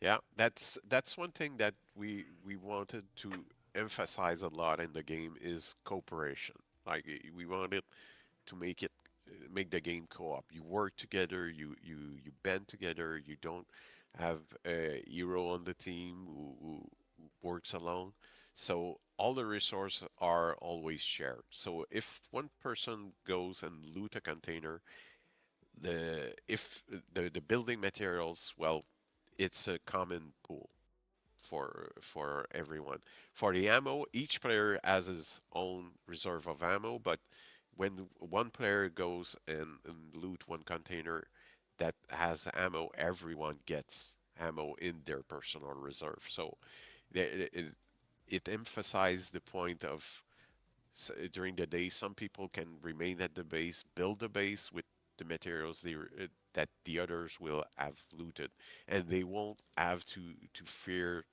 Yeah, that's one thing that we wanted to emphasize a lot in the game is cooperation. Like we wanted to make the game co-op. You work together, you band together. You don't have a hero on the team who works alone. So all the resources are always shared. So if one person goes and loot a container, the if the building materials, well, it's a common pool for everyone. For the ammo, each player has his own reserve of ammo, but when one player goes and loot one container that has ammo, everyone gets ammo in their personal reserve. So it emphasized the point of during the day, some people can remain at the base, build the base with the materials that the others will have looted, and they won't have to fear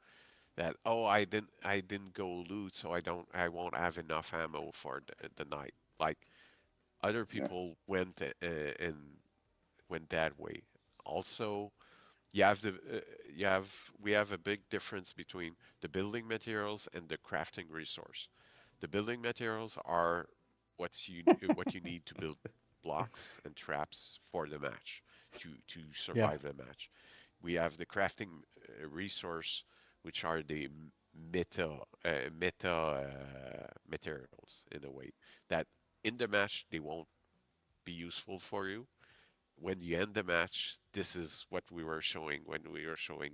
that, oh, I didn't go loot, so I won't have enough ammo for the night. Like other yeah. people and went that way. Also, you have the you have we have a big difference between the building materials and the crafting resource. The building materials are what you need to build blocks and traps for the match to Yeah. survive the match. We have the crafting resource, which are the meta materials in a way that in the match they won't be useful for you. When you end the match, this is what we were showing when we were showing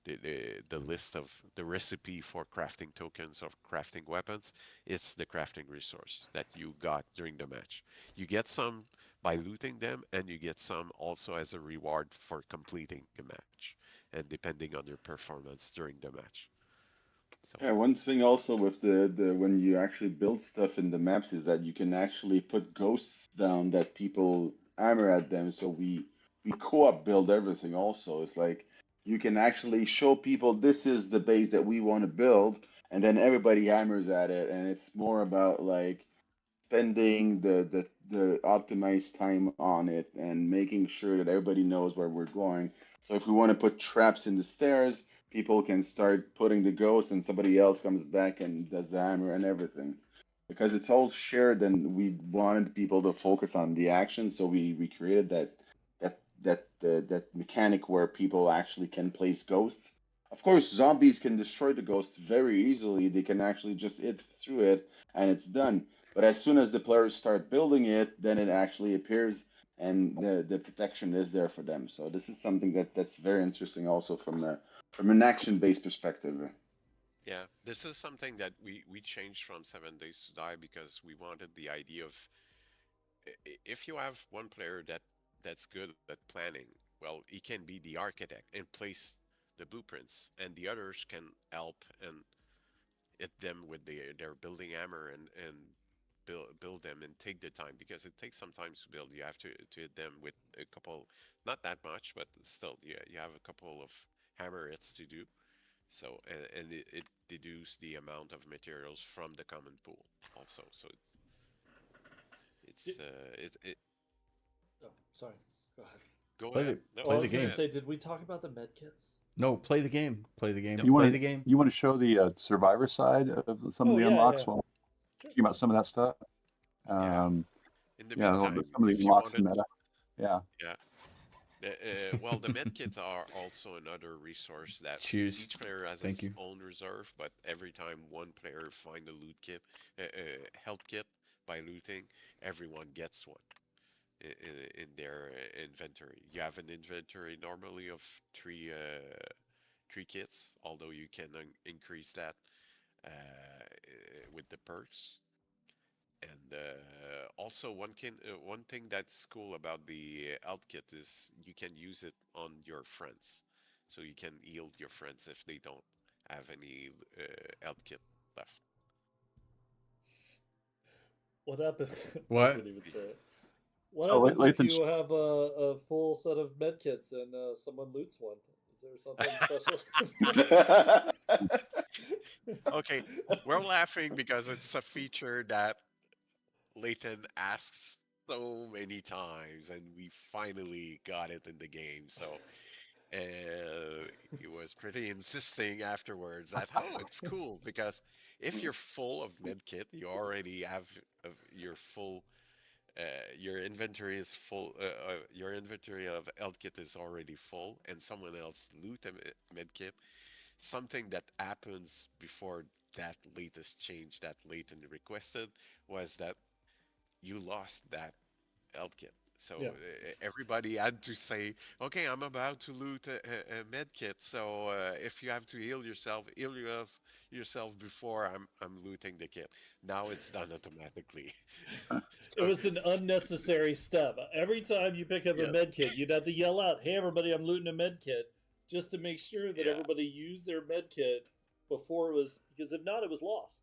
the list of the recipe for crafting tokens of crafting weapons. It's the crafting resource that you got during the match. You get some by looting them, and you get some also as a reward for completing the match, and depending on your performance during the match. So Yeah, one thing also with the when you actually build stuff in the maps is that you can actually put ghosts down that people hammer at them. So we co-op build everything also. It's like you can actually show people this is the base that we want to build, and then everybody hammers at it, and it's more about like spending the optimized time on it and making sure that everybody knows where we're going. So if we want to put traps in the stairs, people can start putting the ghost and somebody else comes back and does the hammer and everything. Because it's all shared and we wanted people to focus on the action, so we created that mechanic where people actually can place ghosts. Of course, zombies can destroy the ghosts very easily. They can actually just hit through it and it's done. But as soon as the players start building it, then it actually appears and the protection is there for them. So this is something that's very interesting also from an action based perspective. yeah, this is something that we changed from 7 Days to Die because we wanted the idea of if you have one player that's good at planning, well, he can be the architect and place the blueprints, and the others can help and hit them with their building hammer and build them and take the time because it takes some time to build. You have to hit them with a couple, not that much, but still, yeah, you have a couple of hammer hits to do. So and it deduce the amount of materials from the common pool also. So Did, it oh, sorry. Go ahead. go Play ahead. the No, Oh, I play the was go gonna game. ahead. say, did we talk about the med kits? No, play the game. Play the No, game. You Play want the to game. you want to show the survivor side of some of Oh the yeah, unlocks yeah, while sure. thinking about some of that stuff. yeah. Um, In the yeah, meantime, some of the if you unlocks in wanted, meta. Yeah. yeah. Well, the medkits are also another resource that Choose. each player has Thank his you. own reserve, but every time one player find a loot kit, health kit by looting, everyone gets one in their inventory. You have an inventory normally of three kits, although you can increase that with the perks. And also one thing that's cool about the alt kit is you can use it on your friends, so you can heal your friends if they don't have any alt kit left. What happened? I What? can't even say it. What So happens if Lathan, you have a full set of med kits and someone loots one? Is there something special? Okay, we're laughing because it's a feature that Layton asks so many times, and we finally got it in the game. So he was pretty insisting afterwards that oh it's cool because if you're full of medkit you already have your full your inventory is full your inventory of health kit is already full and someone else loot a medkit. Something that happens before that latest change that Leighton requested was that you lost that health kit. So Yeah. everybody had to say, "Okay, I'm about to loot a med kit. So if you have to heal yourself before I'm looting the kit." Now it's done automatically. It So was an unnecessary step. Every time you pick up a yes, med kit, you'd have to yell out, "Hey, everybody! I'm looting a med kit," just to make sure that yeah, everybody used their med kit before it was, because if not, it was lost.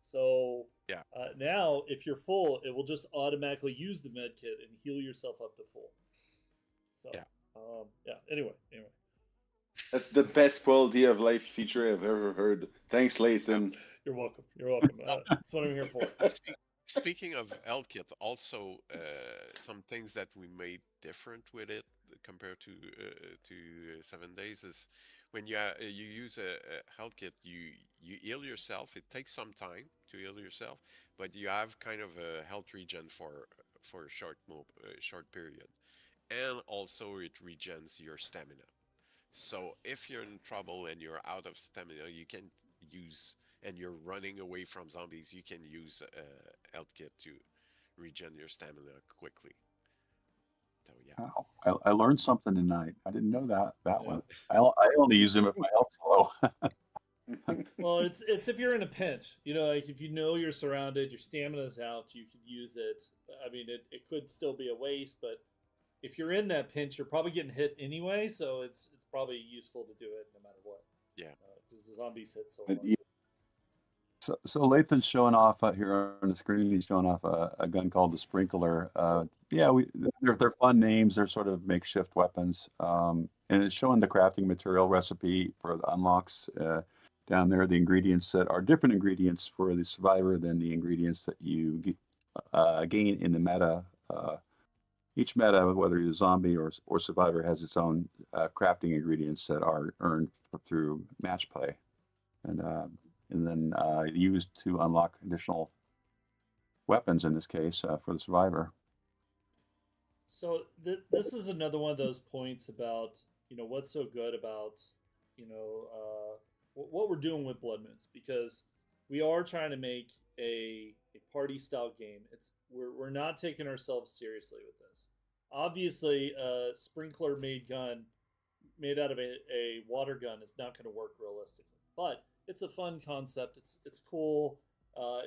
So yeah, now, if you're full, it will just automatically use the med kit and heal yourself up to full. So yeah. yeah. Anyway. That's the best quality of life feature I've ever heard. Thanks, Uh, Lathan. You're welcome. You're welcome. well, That's what I'm here for. speaking of health kit, also some things that we made different with it compared to 7 days is when you use a health kit, you heal yourself. It takes some time to heal yourself, but you have kind of a health regen for a short period, and also it regens your stamina. So if you're in trouble and you're out of stamina, you can use, and you're running away from zombies, you can use a health kit to regen your stamina quickly. So yeah. Wow. I learned something tonight. I didn't know that Yeah. one. I only use them if my health's low. Well, it's if you're in a pinch, like if you know you're surrounded, your stamina's out, you could use it. I mean, it could still be a waste, but if you're in that pinch, you're probably getting hit anyway, so it's probably useful to do it no matter what. Yeah. Because the zombies hit so But hard. yeah, so Lathan's showing off here on the screen. He's showing off a gun called the Sprinkler. Yeah, they're fun names. They're sort of makeshift weapons, and it's showing the crafting material recipe for the unlocks down there. The ingredients that are different ingredients for the survivor than the ingredients that you gain in the meta. Each meta, whether you're a zombie or survivor, has its own crafting ingredients that are earned through match play, and then used to unlock additional weapons. In this case, for the survivor. So this is another one of those points about what's so good about what we're doing with Blood Moons, because we are trying to make a party style game. We're not taking ourselves seriously with this. Obviously, a sprinkler made gun made out of a water gun is not going to work realistically, but it's a fun concept. It's cool.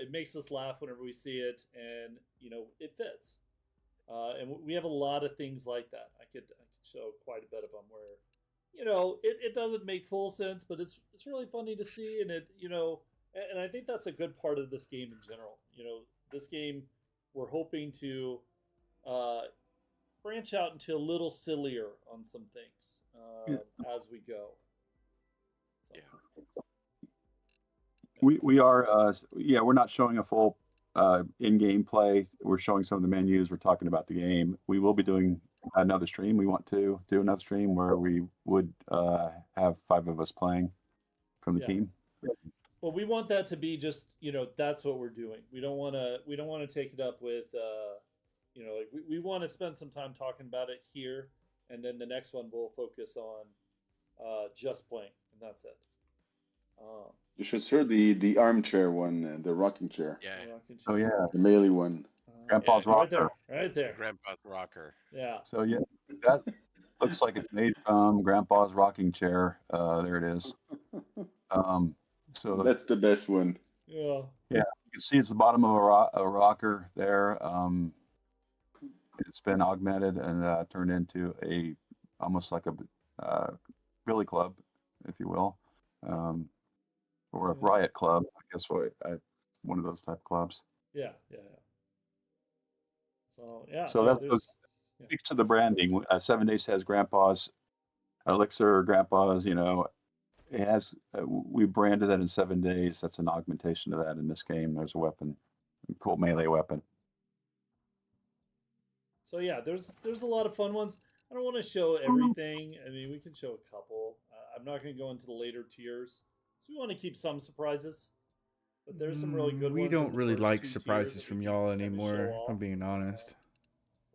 It makes us laugh whenever we see it, and it fits. And we have a lot of things like that. I could show quite a bit of them where, it doesn't make full sense, but it's really funny to see, and and I think that's a good part of this game in general. This game, we're hoping to branch out into a little sillier on some things as we go. So. Yeah. We are we're not showing a full in-game play. We're showing some of the menus. We're talking about the game. We will be doing another stream. We want to do another stream where we would have 5 of us playing from the team. Well, we want that to be just that's what we're doing. We don't want to take it up with we want to spend some time talking about it here, and then the next one we'll focus on just playing, and that's it. You should serve the armchair one, the rocking chair. Yeah. Oh yeah, the melee one. Grandpa's rocker. Right there. Grandpa's rocker. Yeah. So yeah, that looks like it's made from Grandpa's rocking chair. There it is. So that's the best one. Yeah. Yeah, you can see it's the bottom of a rocker there. It's been augmented and turned into almost like a billy club, if you will, or a riot club. I guess one of those type clubs. Yeah. So yeah. So that speaks to the branding. 7 Days has Grandpa's Elixir, Grandpa's. It has. We branded that in 7 Days. That's an augmentation of that in this game. There's a weapon, a cool melee weapon. So yeah, there's a lot of fun ones. I don't want to show everything. I mean, we can show a couple. I'm not going to go into the later tiers, so we want to keep some surprises. But there's some really good ones. We don't really like 2 surprises from y'all anymore. If I'm being honest.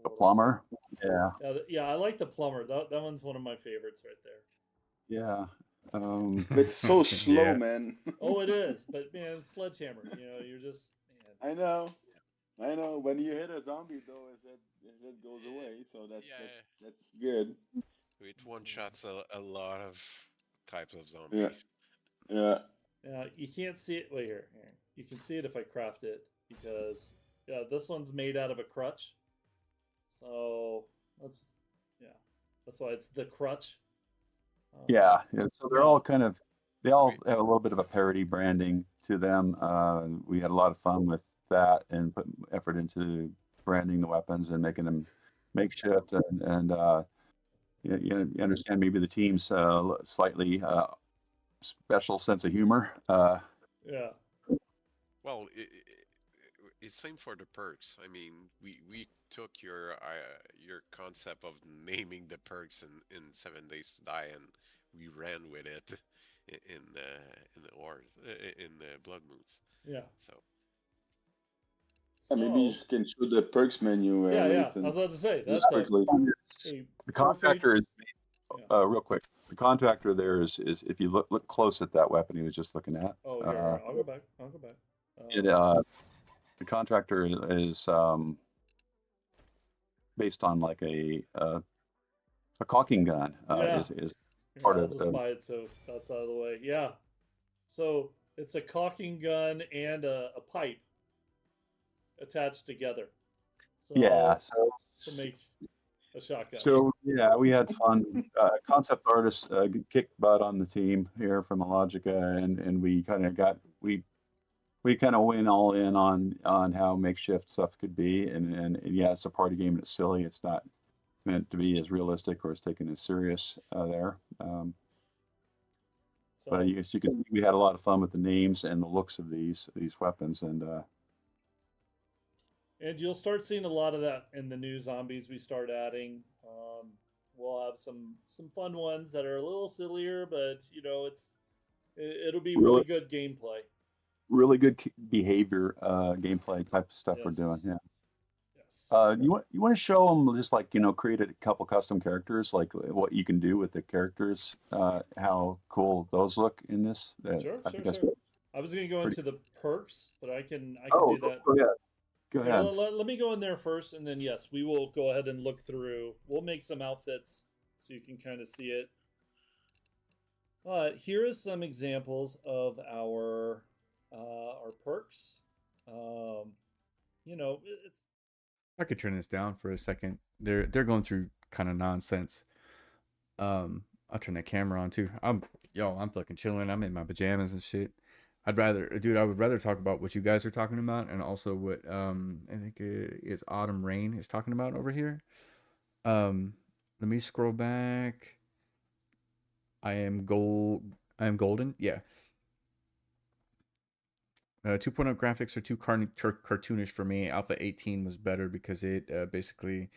The plumber. Yeah. Yeah, I like the plumber. That one's one of my favorites right there. Yeah. It's so slow, man. Oh, it is. But man, Sledgehammer. You're just. Man. I know. When you hit a zombie, though, his head goes away. So that's good. It one-shots a lot of types of zombies. Yeah. Yeah, you can't see it. Wait here. You can see it if I craft it, because this one's made out of a crutch. So that's why it's the crutch. Yeah. So they're all they all have a little bit of a parody branding to them. We had a lot of fun with that and put effort into branding the weapons and making them makeshift, and you understand maybe the team's slightly special sense of humor. Yeah. Well, it's same for the perks. I mean, we took your concept of naming the perks in 7 Days to Die, and we ran with it in the Blood Moons. Yeah. So maybe you can show the perks menu. Yeah. I was about to say that's the contractor is real quick. the contractor there is if you look close at that weapon he was just looking at. Oh, here. I'll go back. I'll go back. It the contractor is based on like a caulking gun. Yeah. Is Here, part I'll of just buy it so that's out of the way. Yeah. So it's a caulking gun and a pipe attached together. So yeah. to make a shotgun. So yeah, we had fun. Concept artists kicked butt on the team here from Logica, and we kind of we kind of went all in on how makeshift stuff could be, and yeah, it's a party game and it's silly. It's not meant to be as realistic or as taken as serious there. So But you can we had a lot of fun with the names and the looks of these weapons, and you'll start seeing a lot of that in the new zombies we start adding. We'll have some fun ones that are a little sillier, but you know it'll be really good gameplay. really good behavior, gameplay type of stuff we're doing. Yes. Yeah. Yes. You want to show them just like create a couple custom characters, like what you can do with the characters, how cool those look in this. Sure. I was going to go pretty- into the perks, but I can Oh, do that. go ahead. Go Here, ahead. let me go in there first, and then yes, we will go ahead and look through. We'll make some outfits so you can kind of see it. But here is some examples of our perks. You know, it's I could turn this down for a second. They're going through kind of nonsense. I'll turn that camera on too. I'm fucking chilling. I'm in my pajamas and shit. I would rather talk about what you guys are talking about, and also what I think is Autumn Rain is talking about over here. Let me scroll back. I am golden. Yeah. 2.0 graphics are too cartoonish for me. Alpha 18 was better because it basically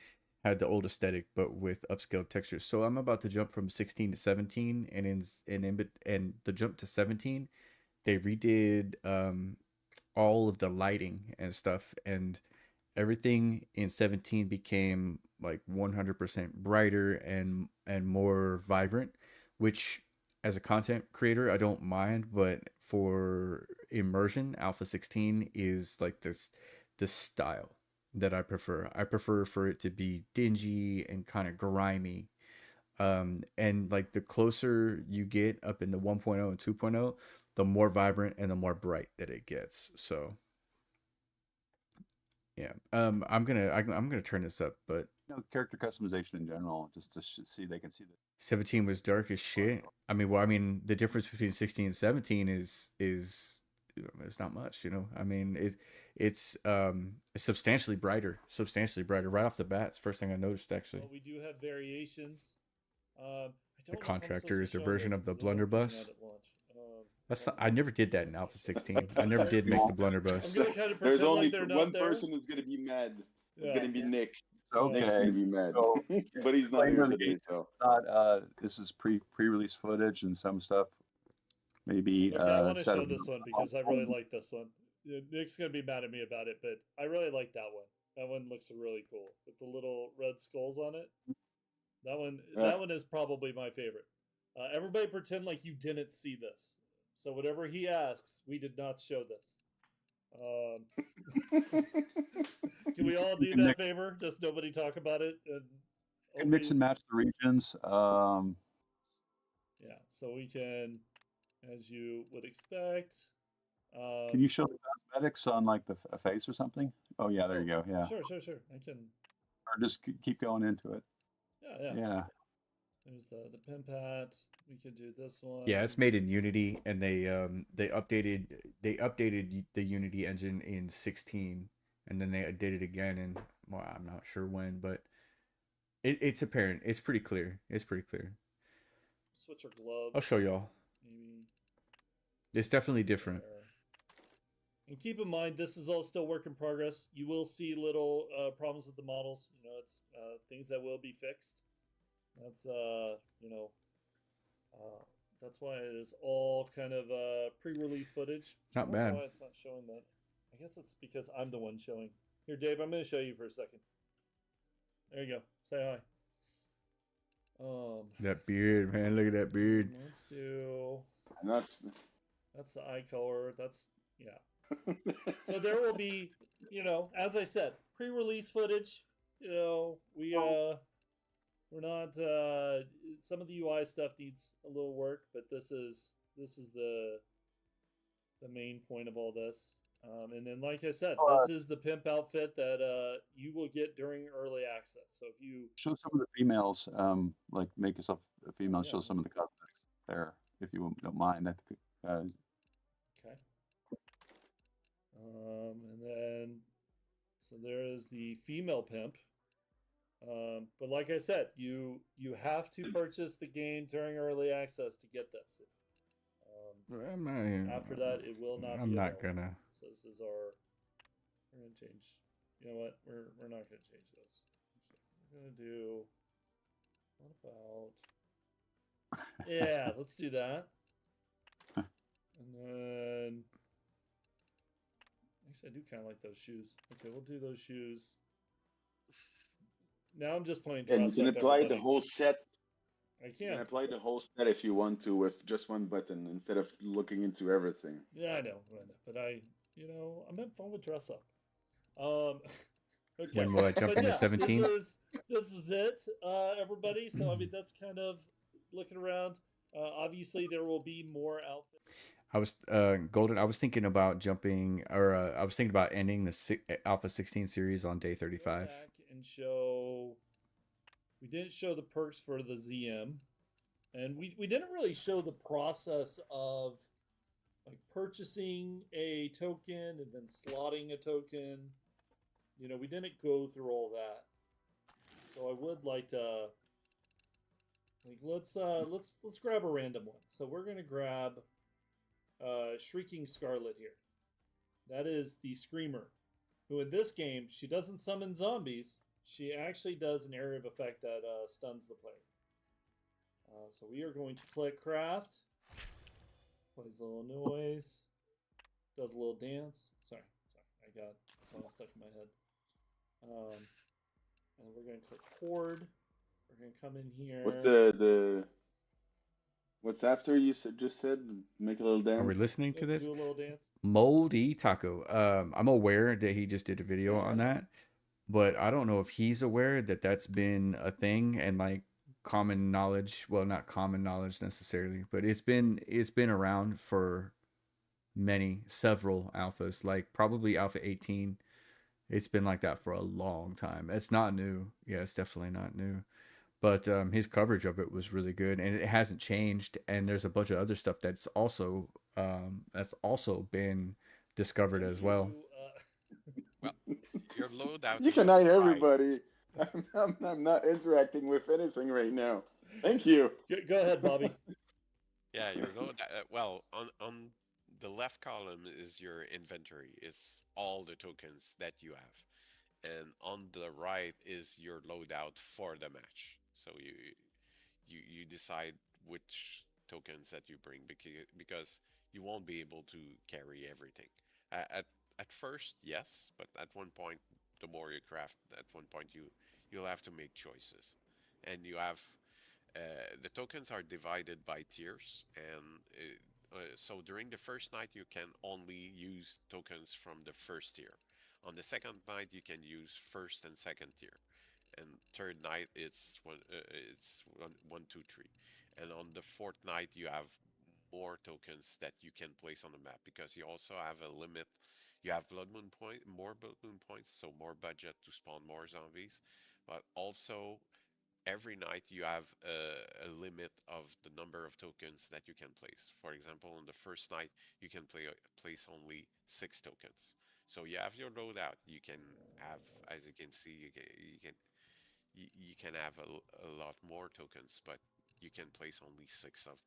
had the old aesthetic but with upscaled textures. So I'm about to jump from 16 to 17, and the jump to 17, they redid all of the lighting and stuff, and everything in 17 became like 100% brighter and more vibrant, which as a content creator I don't mind, but for immersion, Alpha 16 is like this style that I prefer. I prefer for it to be dingy and kind of grimy. And like the closer you get up into 1.0 and 2.0, the more vibrant and the more bright that it gets. So yeah, I'm gonna turn this up, but Character customization in general, just to see they can see the 17 was dark as shit. I mean, the difference between 16 and 17 is it's not much, you know. I mean, it's substantially brighter right off the bat. It's the first thing I noticed actually. well, we do have variations. I The don't know if I'm contractor supposed to is a show version this of the because it's opening blunderbuss. out at launch. I never did that in Alpha 16. I never did make the I'm blunderbuss. gonna kind of There's pretend only like they're one not there. person who's gonna be mad. It's Yeah. gonna be Nick. Okay. Nick's gonna be mad, So, but he's not here disclaimer, today. So not this is pre-release footage and some stuff maybe Okay, I want to set show of- this one because I really like this one. Nick's gonna be mad at me about it, but I really like that one. That one looks really cool with the little red skulls on it. That one is probably my favorite. Everybody pretend like you didn't see this. So whatever he asks, we did not show this. Can we all do that favor? Just nobody talk about it. You can mix and match the regions. Yeah, so we can, as you would expect. Can you show the cosmetics on like a face or something? Oh yeah, there you go. Yeah. Sure. I can. Or just keep going into it. Yeah. Yeah. There's the pen pat. We could do this one. Yeah, it's made in Unity, and they updated the Unity engine in 16, and then they did it again in, well, I'm not sure when, but it's apparent. It's pretty clear. Switch our gloves. I'll show y'all. Maybe. It's definitely different. There. And keep in mind, this is all still work in progress. You will see little problems with the models. You know, it's things that will be fixed. That's that's why it is all kind of pre-release footage. Not I don't bad. know why it's not showing that. I guess it's because I'm the one showing. Here, Dave, I'm going to show you for a second. There you go. Say hi. That beard, man. Look at that beard. Let's do. And that's That's the eye color. That's yeah. So there will be, as I said, pre-release footage. We're not. Some of the UI stuff needs a little work, but this is the main point of all this. And then, like I said, this is the pimp outfit that you will get during early access. So if you, Show some of the females, like make yourself a female. yeah, Show some of the cosmetics there, if you don't mind. okay, and then so there is the female pimp. But like I said, you have to purchase the game during early access to get this. I'm not, After that, it will not I'm be not available. gonna. So this is our. We're gonna change. You know what? We're not gonna change this. We're gonna do. What about? Yeah, let's do that. And then. Actually, I do kind of like those shoes. Okay, we'll do those shoes. Now I'm just playing and you dress can up. apply the Everybody. whole set. I You can can. apply the whole set if you want to with just one button instead of looking into everything. Yeah, I know, but I'm having fun with dress up. Um, okay, When will I jump but into yeah, 17? this is it, everybody. So I mean, that's kind of looking around. Obviously, there will be more outfits. I was Golden. I was thinking about jumping, or I was thinking about ending the Alpha 16 series on day Go 35. back and show. We didn't show the perks for the ZM, and we didn't really show the process of like purchasing a token and then slotting a token. We didn't go through all that. So I would like to let's grab a random one. So we're gonna grab Shrieking Scarlet here. That is the Screamer, who in this game she doesn't summon zombies. She actually does an area of effect that stuns the player. So we are going to click craft. Plays a little noise. Does a little dance. Sorry. I got a song stuck in my head. And we're going to click Horde. We're going to come in here. What's the what's after you just said? Make a little Are we dance. listening to this? Do a little dance. Moldy Taco. I'm aware that he just did a video on that, but I don't know if he's aware that that's been a thing and like common knowledge. Well, not common knowledge necessarily, but it's been around for several alphas, like probably Alpha 18. It's been like that for a long time. It's not new. Yeah, it's definitely not new. But his coverage of it was really good, and it hasn't changed. And there's a bunch of other stuff that's also been discovered Thank as well. Well, your loadout You is can your hide pride. everybody. I'm not interacting with anything right now. Thank you. Go ahead, Bobby. Yeah, your loadout. Well, on the left column is your inventory. It's all the tokens that you have, and on the right is your loadout for the match. So you decide which tokens that you bring because you won't be able to carry everything. At first, yes, but at one point, the more you craft, at one point you'll have to make choices, and you have the tokens are divided by tiers, and so during the first night you can only use tokens from the first tier. On the second night you can use first and second tier, and third night it's one, two, three, and on the fourth night you have more tokens that you can place on the map because you also have a limit. You have more blood moon points, so more budget to spawn more zombies, but also every night you have a limit of the number of tokens that you can place. For example, on the first night, you can place only 6 tokens. So you have your loadout. You can have, as you can see, you can have a lot more tokens, but you can place only 6 of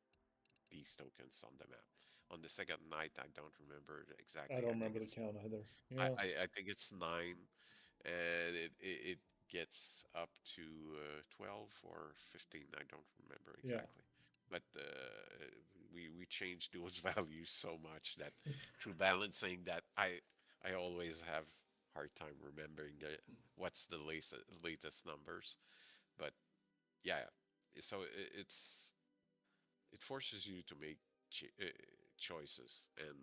these tokens on the map. On the second night, I don't remember I exactly. don't I think remember the it's count either. I, Yeah. I, I think it's 9, and it gets up to 12 or 15. I don't remember Yeah. exactly. But we changed those values so much that through balancing that I always have hard time remembering what's the latest numbers. But yeah, so it forces you to make choices and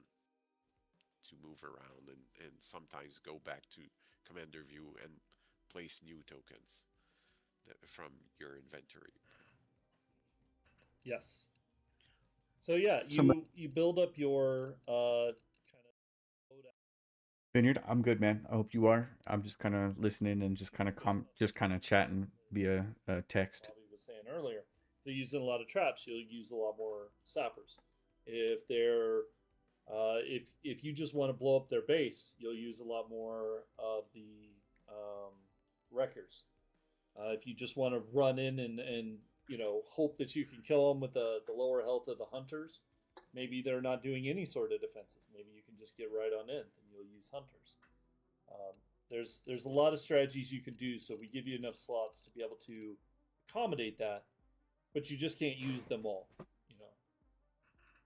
to move around and sometimes go back to commander view and place new tokens from your inventory. Yes. So yeah, Some you build up your kind of loadout. Vineyard, I'm good, man. I hope you are. I'm just kind of listening and just kind of just kind of chatting via text. Bobby was saying earlier. If they're using a lot of traps, you'll use a lot more sappers. If they're if you just want to blow up their base, you'll use a lot more of the wreckers. If you just want to run in and hope that you can kill them with the lower health of the hunters, maybe they're not doing any sort of defenses. Maybe you can just get right on in, and you'll use hunters. Um, there's a lot of strategies you can do, so we give you enough slots to be able to accommodate that, but you just can't use them all. You know,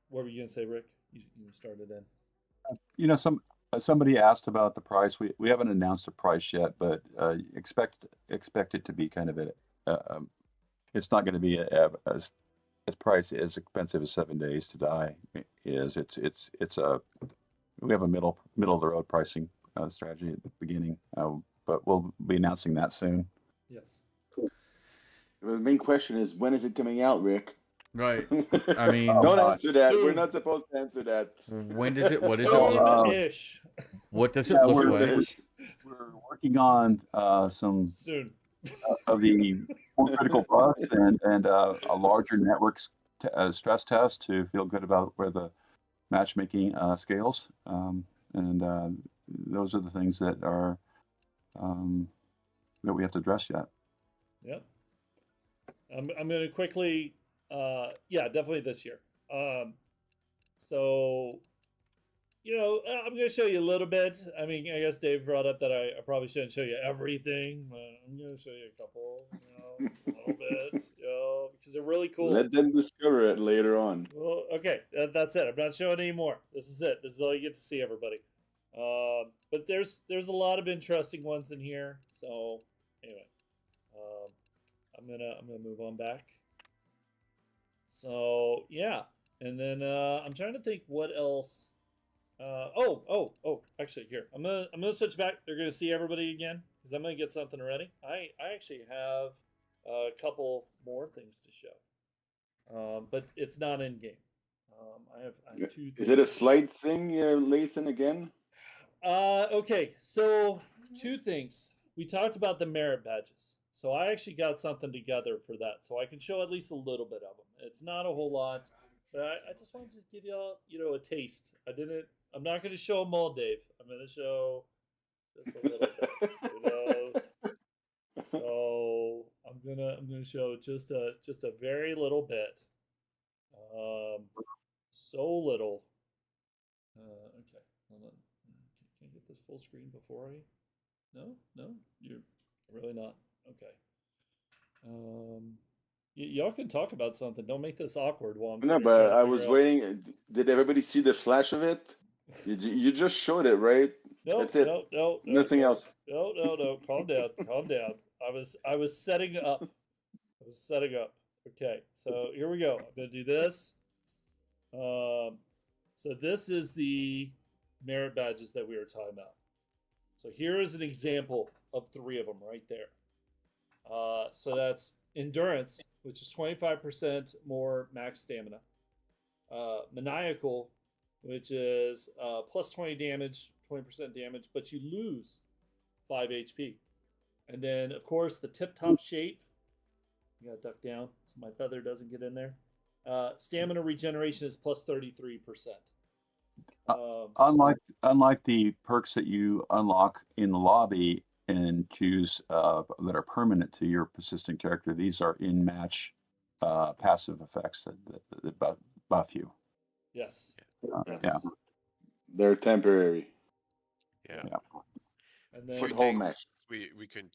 what were you gonna say, Rick? You started in. somebody asked about the price. We haven't announced a price yet, but expect it to be kind of it's not going to be as price as expensive as 7 days to die is. It's a we have a middle of the road pricing strategy at the beginning, but we'll be announcing that soon. Yes. The main question is, when is it coming out, Rick? Right. I mean, Don't God. answer that. We're Soon. not supposed to answer that. when does it? What is it Soon look? ish. What does it Yeah, look we're like? we're working on some Soon. of the more critical bugs and a larger network stress test to feel good about where the matchmaking scales. And those are the things that are that we have to address yet. Yep. I'm going to quickly, yeah, definitely this year. So, I'm going to show you a little bit. I mean, I guess Dave brought up that I probably shouldn't show you everything, but I'm going to show you a couple, a little bit, because they're really cool. Let them discover it later on. Well, okay, that's it. I'm not showing any more. This is it. This is all you get to see, everybody. But there's a lot of interesting ones in here. So anyway, I'm gonna move on back. So yeah, and then I'm trying to think what else. Actually, here I'm gonna switch back. They're gonna see everybody again because I'm gonna get something ready. I actually have a couple more things to show, but it's not in game. I have two things. Is it a slide thing, Lathan, again? Okay, so two things. We talked about the merit badges. So I actually got something together for that, so I can show at least a little bit of them. It's not a whole lot, but I just wanted to give y'all, a taste. I'm not going to show them all, Dave. I'm going to show just a little bit. So I'm gonna show just a very little bit. So little. Okay, hold on. Can I get this full screen before I? No, you're really not. Okay. Y'all can talk about something. Don't make this awkward while I'm No, sitting here trying but to I figure was out. waiting. Did everybody see the flash of it? You just showed it, right? No, That's it. no. Nothing else. No. Calm down. Calm down. I was setting up. I was setting up. Okay, so here we go. I'm gonna do this. So this is the merit badges that we were talking about. So here is an example of three of them right there. So that's endurance, which is 25% more max stamina. Maniacal, which is plus 20 damage, 20% damage, but you lose 5 HP. And then, of course, the tip top shape. You gotta duck down so my feather doesn't get in there. Stamina regeneration is plus 33%. Unlike the perks that you unlock in the lobby and choose that are permanent to your persistent character, these are in match passive effects that buff you. Yes. Yeah. Yes. They're temporary. Yeah. And Few then whole things match. we can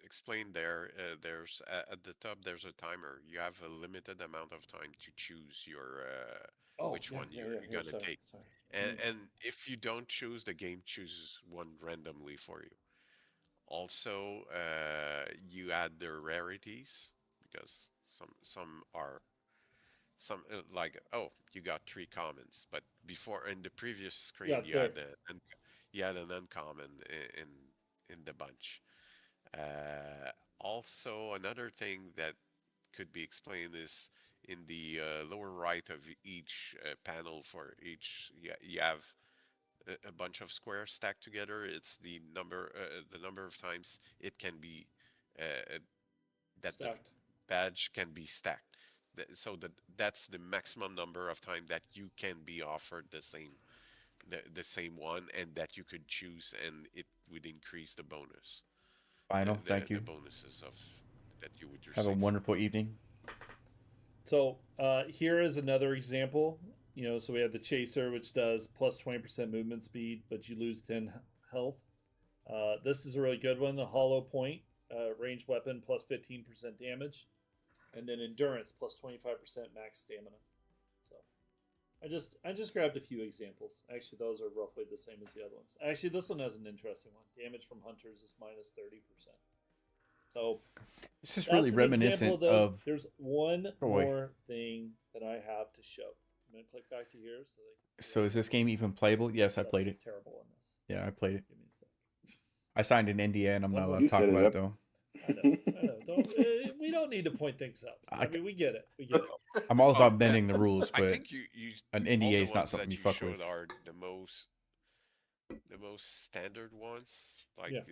explain there. There's at the top. There's a timer. You have a limited amount of time to choose your which one you're Here, gonna take. sorry. And if you don't choose, the game chooses one randomly for you. Also, you add the rarities because Some are some like, oh, you got three commons, but before in the previous Yeah, screen there. you had an uncommon in the bunch. Also, another thing that could be explained is in the lower right of each panel for each, you have a bunch of squares stacked together. It's the number of times it can be uh, that the Stacked. badge can be stacked. So that's the maximum number of time that you can be offered the same one, and that you could choose, and it would increase the bonus, Final. Thank the you. bonuses of that you would Have a receive. wonderful evening. So here is another example. So we have the Chaser, which does plus 20% movement speed, but you lose 10 health. This is a really good one. The Hollow Point, ranged weapon plus 15% damage, and then Endurance plus 25% max stamina. So I just grabbed a few examples. Actually, those are roughly the same as the other ones. Actually, this one has an interesting one. Damage from hunters is minus 30%. So This is that's really an example reminiscent of those. of. There's one Oh, wait. more thing that I have to show. I'm gonna click back to here so they can see. So is this game even playable? Yes, I played it. Terrible on this. Yeah, I played it. Give me a sec. I signed an NDA, and I'm not allowed to You talk set it about it up. though. I know. We don't need to point things out. I mean, we get it. We get it. I'm all Oh, about bending the rules, I but think an all NDA the is not ones something that you fuck showed with. are the most standard ones. Like Yeah.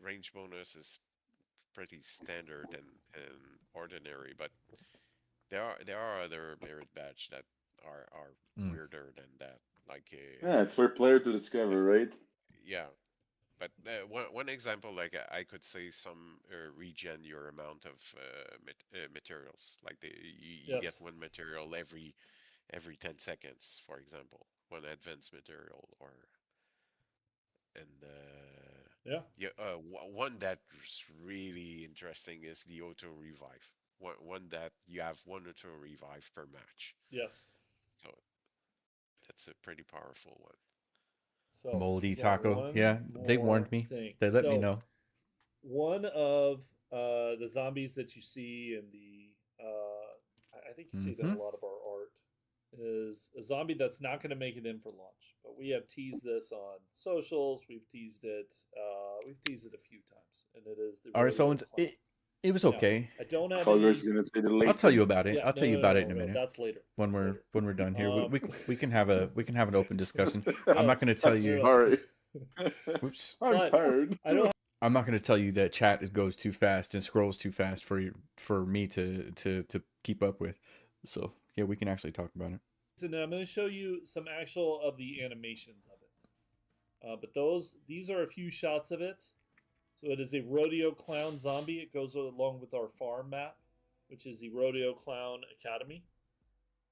range bonus is pretty standard and ordinary, but there are other merit badge that are weirder than that. Like Yeah, it's for player to discover, right? yeah, but one example, like I could say some regen your amount of materials. Like you get Yes. one material every 10 seconds, for example, one advanced material, or and Yeah. yeah, one that's really interesting is the auto revive. One that you have one auto revive per match. Yes. So that's a pretty powerful one. So Moldy we got taco. one Yeah, they warned more me. thing. They let me So know. one of the zombies that you see in the I think you see it in a lot of our art is a zombie that's not going to make it in for launch, but we have teased this on socials. We've teased it a few times, and it is the All right, so rodeo clown. it was Now, okay. I don't have Culver's any. gonna say the I'll latest. tell you about it. Yeah, I'll tell you about it in a no, minute that's later. when That's we're done here. We can have an open discussion. No, I'm not going to tell you. Sorry. Oops. I'm But tired. I don't. I'm not going to tell you that chat goes too fast and scrolls too fast for me to keep up with. So yeah, we can actually talk about it. And I'm going to show you some actual of the animations of it. But these are a few shots of it. So it is a rodeo clown zombie. It goes along with our farm map, which is the Rodeo Clown Academy.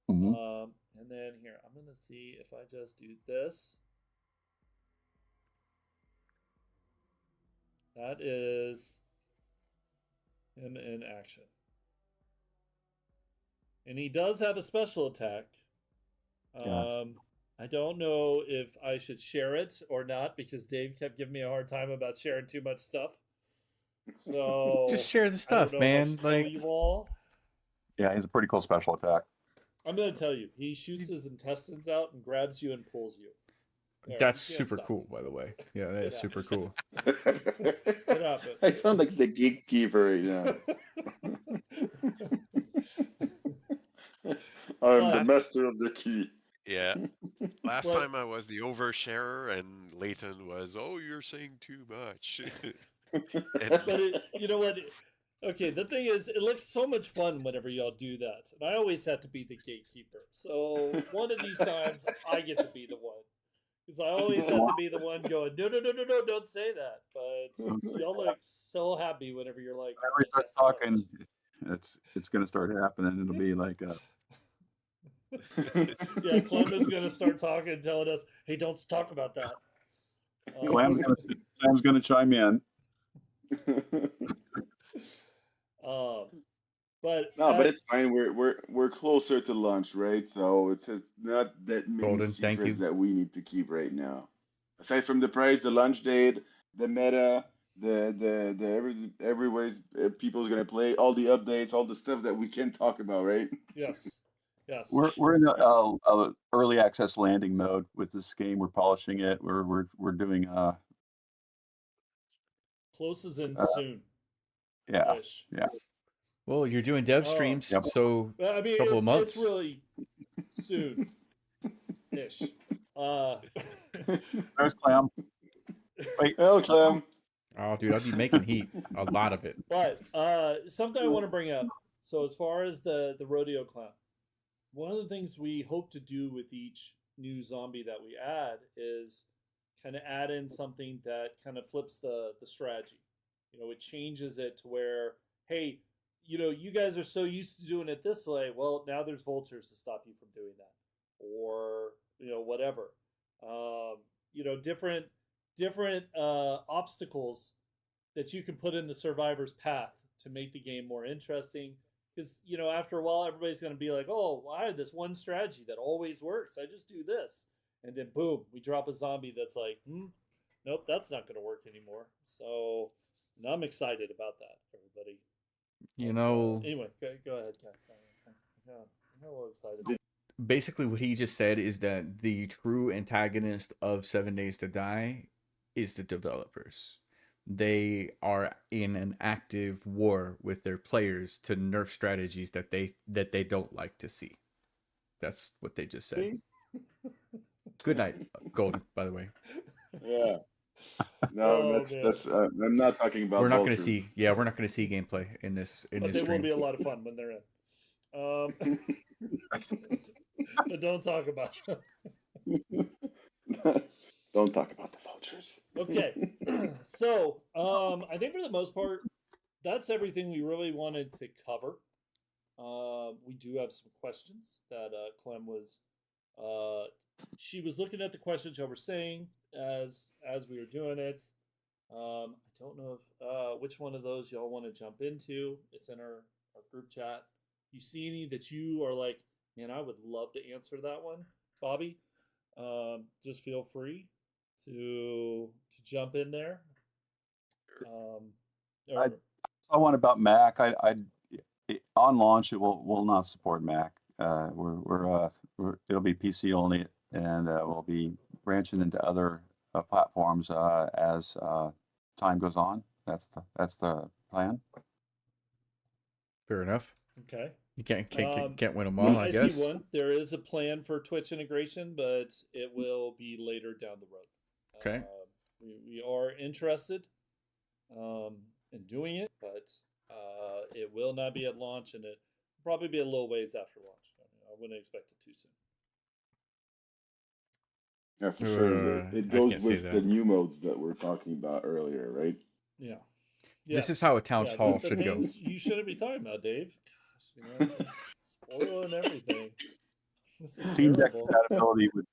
Mhm. And then here, I'm going to see if I just do this. That is him in action. And he does have a special attack. Yes. I don't know if I should share it or not because Dave kept giving me a hard time about sharing too much stuff. So Just share the I stuff, don't know if I man. should tell Like you all. Yeah, he's a pretty cool special attack. I'm gonna tell you. He shoots his intestines out and grabs you and pulls you. There, that's you can't super stop cool, me. by the way. Yeah, that is Yeah. super cool. I sound like the gatekeeper right now. I'm the But- master of the key. Yeah. Last But- time I was the oversharer, and Leighton was, "Oh, you're saying too much." But you know what? Okay, the thing is, it looks so much fun whenever y'all do that. And I always have to be the gatekeeper. So one of these times, I get to be the one. Because I always have to be the one going, no, don't say that. But y'all look so happy whenever you're like, Whenever we start talking, it's going to start happening. It'll be like Yeah, Clem is going to start talking and telling us, hey, don't talk about that. Sam's going to chime in. But it's fine. We're closer to lunch, right? So it's not that many Golden, thank you. secrets that we need to keep right now. Aside from the price, the lunch date, the meta, every ways people's gonna play all the updates, all the stuff that we can talk about, right? Yes. Yes. We're in a early access landing mode with this game. We're polishing it. We're doing Close as in uh soon yeah, ish. yeah. Well, you're doing dev Oh, streams, Yep. so I mean, a couple of it's months. really soon ish. Uh, There's Clam. Wait, Well, Clem. Oh, dude, I'll be making heat, a lot of it. but something I want to bring up. So as far as the rodeo clown, one of the things we hope to do with each new zombie that we add is kind of add in something that kind of flips the strategy. It changes it to where, hey, you guys are so used to doing it this way. Well, now there's vultures to stop you from doing that, or whatever. Um, different obstacles that you can put in the survivor's path to make the game more interesting. Because after a while, everybody's going to be like, "Oh, well, I have this one strategy that always works. I just do this," and then boom, we drop a zombie that's like, "Nope, that's not going to work anymore." So, I'm excited about that, everybody. You That's know, anyway. Go ahead, guys. I'm a little excited. basically what he just said is that the true antagonist of 7 Days to Die is the developers. They are in an active war with their players to nerf strategies that they don't like to see. That's what they just said. See? Good night, Golden, by the way. Yeah. No, Oh that's man, that's. I'm not talking We're about not going to vultures. see we're not going to see gameplay in this but they will stream. be a lot of fun when they're in. But don't talk about it. Don't talk about the vultures. Okay. So, I think for the most part, that's everything we really wanted to cover. We do have some questions that Clem was. Uh, she was looking at the questions y'all were saying as we were doing it. I don't know if which one of those y'all want to jump into. It's in our group chat. You see any that you are like, man, I would love to answer that one, Bobby? Just feel free to jump in there. Um, I or saw one about Mac. On launch it will not support Mac. It'll be PC only, and we'll be branching into other platforms as time goes on. That's the plan. Fair enough. okay. You can't can't Um, can't win them all, I I see guess. one. There is a plan for Twitch integration, but it will be later down the road. Okay. We are interested in doing it, but it will not be at launch, and it will probably be a little ways after launch. I wouldn't expect it too soon. Yeah, for sure. It I goes can't say with the that. new modes that we're talking about earlier, right? Yeah, yeah, This is how a town yeah. hall The should go. things you shouldn't be talking about, Dave. Gosh, just spoiling everything. This is Steam Deck terrible. compatibility would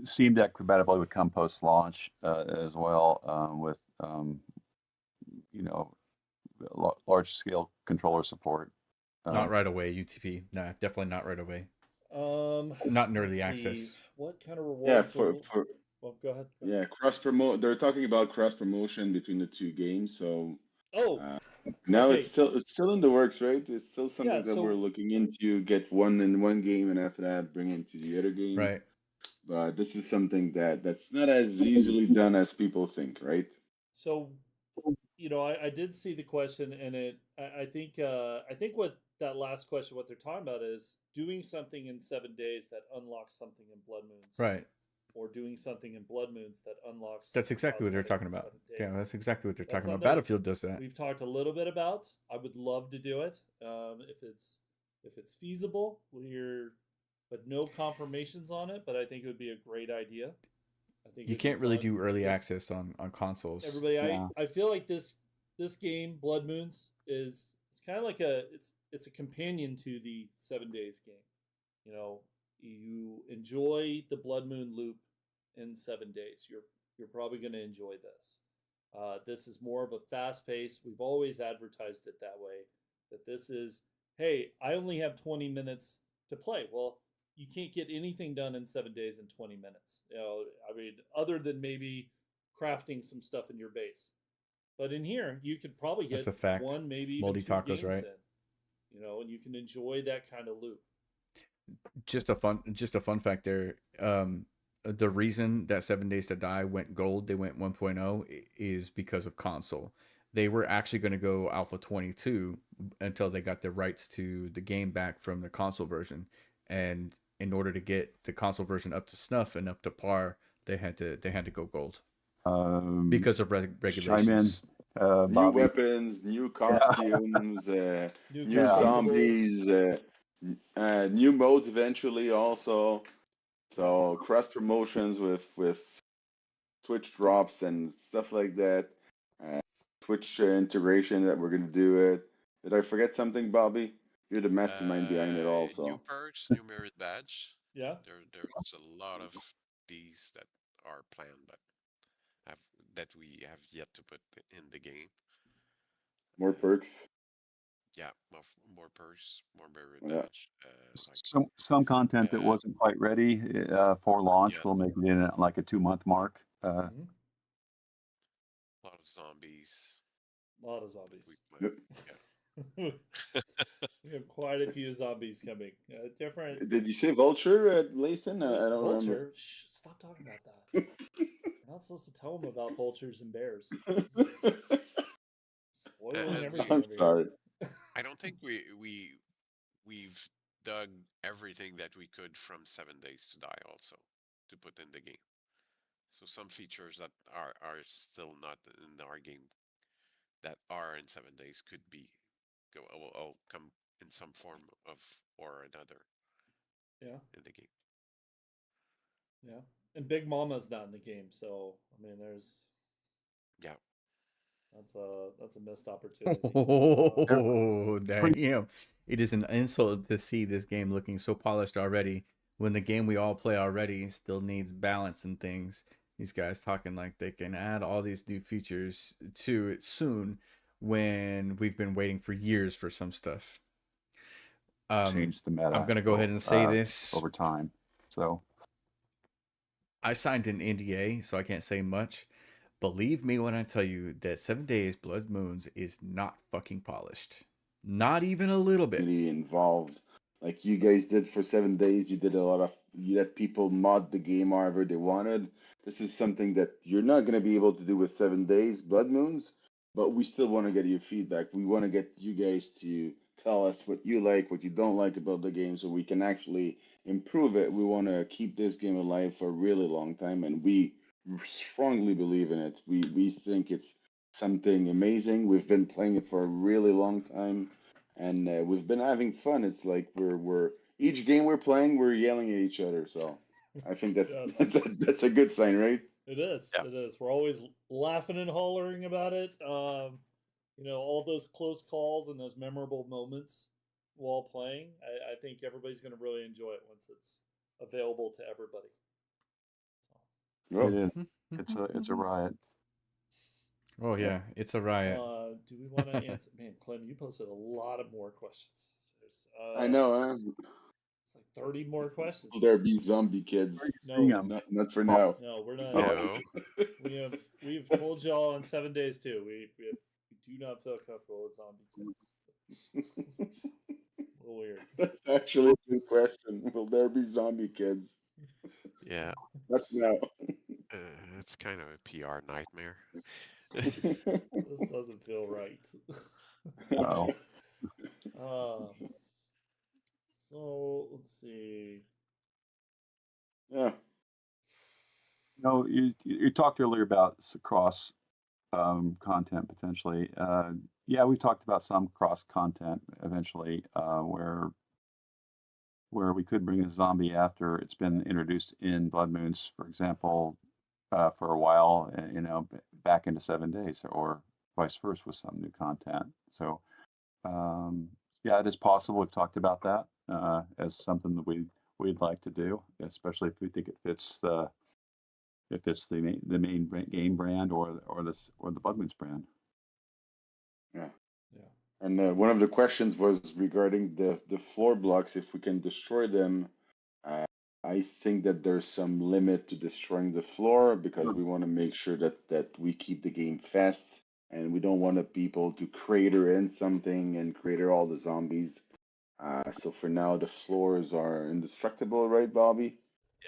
Steam Deck compatibility would come post launch as well, with you know large scale controller support. Not right away, UTP. Nah, definitely not right away. Not in Let's early see. access. What kind of Yeah, rewards for will? for Well, go ahead. yeah, cross promote. They're talking about cross promotion between the two games. So Oh, uh, now okay. it's still in the works, right? It's still Yeah. something that we're So, looking into. Get one in one game, and after that, bring it to the other game. Right. But this is something that's not as easily done as people think, right? so I did see the question, and I think what that last question, what they're talking about, is doing something in 7 days that unlocks something in Blood Moons, Right. or doing something in Blood Moons that unlocks That's exactly what they're cosmetic talking in about. 7 days. Yeah, that's exactly what they're That's talking about. something Battlefield does that. we've talked a little bit about. I would love to do it if it's feasible. But no confirmations on it. But I think it would be a great idea. I think You it'd be can't really fun do early because access on consoles. everybody, Yeah. I feel like this game, Blood Moons, is it's kind of like it's a companion to the 7 Days game. You enjoy the Blood Moon loop in 7 days. You're probably going to enjoy this. This is more of a fast pace. We've always advertised it that way. That this is, hey, I only have 20 minutes to play. Well, you can't get anything done in 7 days in 20 minutes. I mean, other than maybe crafting some stuff in your base. But in here, you could probably That's get a fact. one, maybe even Moldy two tacos, games right? in, and you can enjoy that kind of loop. Just a fun fact there. The reason that 7 Days to Die went gold, they went 1.0, is because of console. They were actually going to go Alpha 22 until they got the rights to the game back from the console version, and in order to get the console version up to snuff and up to par, they had to go gold Um, because of Chime in, regulations. New Bobby. weapons, new Yeah, costumes, New new yeah. collectibles. zombies, new modes eventually also. So cross promotions with Twitch drops and stuff like that. Uh, Twitch integration that we're gonna do it. Did I forget something, Bobby? You're the mastermind behind it New also. perks, new merit badge. Yeah. There's a lot of these that are planned, but have that we have yet to put in the game. More Uh, perks. yeah, more perks, more merit Yeah. badge. Like Some content that uh, wasn't quite ready for launch, yeah, we'll make it in at like a 2 month mark. Mm-hmm. a lot of zombies A lot of that zombies. we play. Yep. Yeah. We have quite a few zombies coming. Different. Did you say Vulture at Lathan? I don't remember. Vulture? Shh, stop talking about that. We're not supposed to tell them about vultures and bears. Spoiling And we everything I'm over here. sorry. I don't think we've dug everything that we could from 7 Days to Die also to put in the game. So some features that are still not in our game that are in 7 days could be will come in some form of or another Yeah, in the game. yeah. And Big Mama's not in the game, so I mean, Yeah. that's a missed opportunity. There- Oh, Pretty damn. It is an insult to see this game looking so polished already when the game we all play already still needs balance and things. These guys talking like they can add all these new features to it soon when we've been waiting for years for some stuff. changed the I'm meta going to go ahead and say this. over time. So I signed an NDA, so I can't say much. Believe me when I tell you that 7 Days Blood Moons is not fucking polished. Not even a little bit. Involved. Like you guys did for 7 days, you did a lot of you let people mod the game however they wanted. This is something that you're not gonna be able to do with 7 days, Blood Moons, but we still want to get your feedback. We want to get you guys to tell us what you like, what you don't like about the game, so we can actually improve it. We want to keep this game alive for a really long time, and we strongly believe in it. We think it's something amazing. We've been playing it for a really long time and we've been having fun. It's like we're each game we're playing, we're yelling at each other. So I think that's Yes, that's a good sign, right? it is. Yeah. It is. We're always laughing and hollering about it. All those close calls and those memorable moments while playing. I think everybody's going to really enjoy it once it's available to everybody. it Well, is. It's a riot. Oh yeah. yeah, it's a riot. Do we want to answer? Man, Clem, you posted a lot of more questions. I know, huh? It's like 30 more questions. Will there be zombie Where are kids? you seeing No, them? Not for now. no, we're not. Oh, No. We've told y'all in 7 days too. We do not feel comfortable with zombie kids. A little weird. That's actually a good question. Will there be zombie kids? Yeah. That's now. It's kind of a PR nightmare. This doesn't feel right. oh. um, so let's see. Yeah. No, you talked earlier about cross content potentially. Yeah, we talked about some cross content eventually, where we could bring a zombie after it's been introduced in Blood Moons, for example, for a while, back into 7 days, or vice versa with some new content. So, yeah, it is possible. We've talked about that as something that we'd like to do, especially if we think it fits the main game brand or the Blood Moons brand. Yeah. Yeah. And one of the questions was regarding the floor blocks. If we can destroy them, uh, I think that there's some limit to destroying the floor because we want to make sure that we keep the game fast and we don't want people to crater in something and crater all the zombies. So for now, the floors are indestructible, right, Bobby?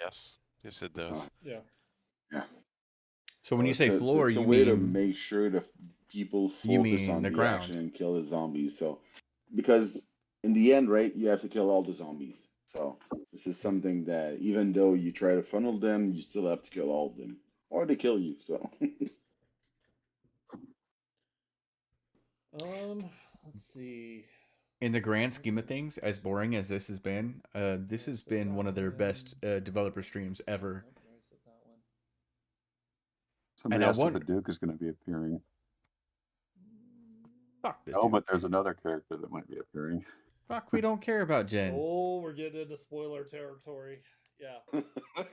Yes. Yes, it does. Yeah. Yeah. So when So you say floor, it's a way to make sure that people you focus mean on the the action ground. and kill the zombies. So because in the end, right, you have to kill all the zombies. So this is something that even though you try to funnel them, you still have to kill all of them, or they kill you. So Let's see. In the grand scheme of things, as boring as this has been one of their best developer streams ever. And Somebody I asked if the wonder, Duke is going to be appearing. fuck the No, Duke. but there's another character that might be appearing. Fuck, we don't care about Jen. Oh, we're getting into spoiler territory. Yeah.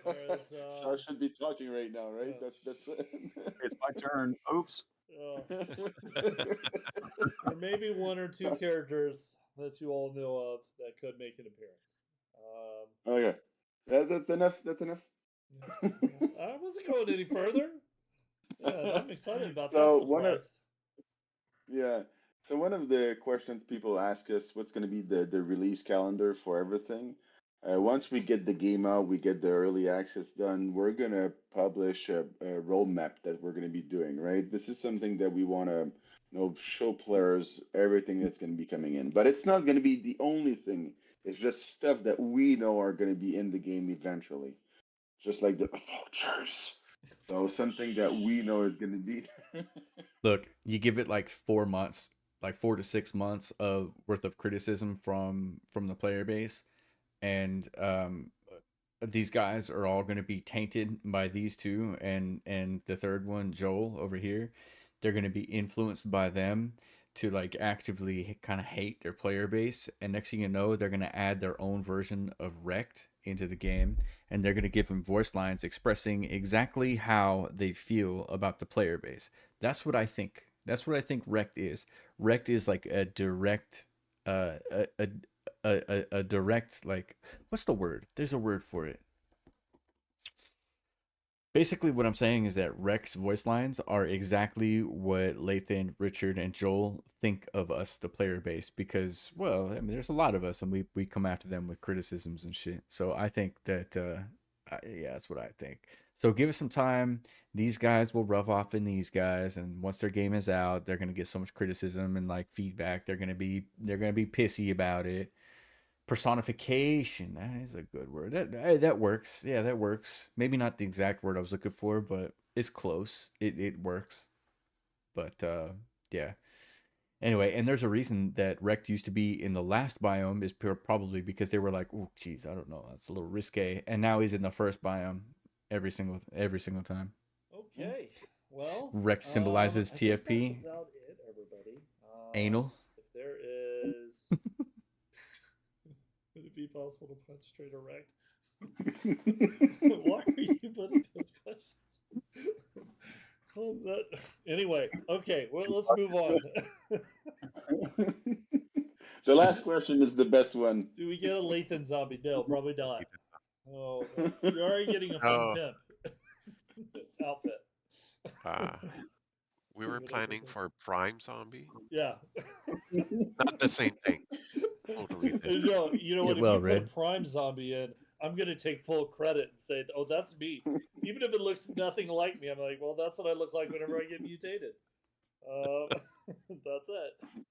Whereas, so I should be talking right now, right? yeah. That's It's my turn. Oops. There may be one or two characters that you all know of that could make an appearance. Okay, that's enough. That's enough. I wasn't going any further. Yeah, I'm excited about that So surprise. yeah. So one of the questions people ask us, what's going to be the release calendar for everything? Once we get the game out, we get the early access done, we're going to publish a roadmap that we're going to be doing, right? This is something that we want to, show players everything that's going to be coming in. But it's not going to be the only thing. It's just stuff that we know are going to be in the game eventually. Just like the vultures. So something that we know is going to be. Look, you give it like 4 months, like 4 to 6 months of worth of criticism from the player base, and these guys are all going to be tainted by these two, and the third one, Joel over here, they're going to be influenced by them to like actively kind of hate their player base, and next thing you know, they're going to add their own version of Wrecked into the game, and they're going to give them voice lines expressing exactly how they feel about the player base. That's what I think. That's what I think Wrecked is. Wrecked is like a direct uh a, a a direct, like, what's the word? There's a word for it. Basically, what I'm saying is that Rex voice lines are exactly what Lathan, Richard, and Joel think of us, the player base, because, well, I mean, there's a lot of us, and we come after them with criticisms and shit. So I think that, yeah, that's what I think. So give it some time. These guys will rub off in these guys, and once their game is out, they're gonna get so much criticism and like feedback. They're gonna be pissy about it. Personification, that is a good word. That works. Yeah, that works. Maybe not the exact word I was looking for, but it's close. It works. But yeah. Anyway, and there's a reason that Wrecked used to be in the last biome is probably because they were like, oh, geez, I don't know, that's a little risque, and now he's in the first biome every single time. Okay. Well, Wrecked symbolizes I think TFP, that's about it, everybody. anal. If there is, would it be possible to punch straight or right? Why are you putting those questions? Anyway, okay. Well, let's move on. The last question is the best one. Do we get a Lathan zombie? No, probably not. Oh, you're already getting a fun Oh, pimp outfit. we were planning for Prime Zombie. Yeah. Not the same thing. Totally different. You know what? Get If well, you put Red. a Prime zombie in, I'm gonna take full credit and say, "Oh, that's me." Even if it looks nothing like me, I'm like, "Well, that's what I look like whenever I get mutated." That's it.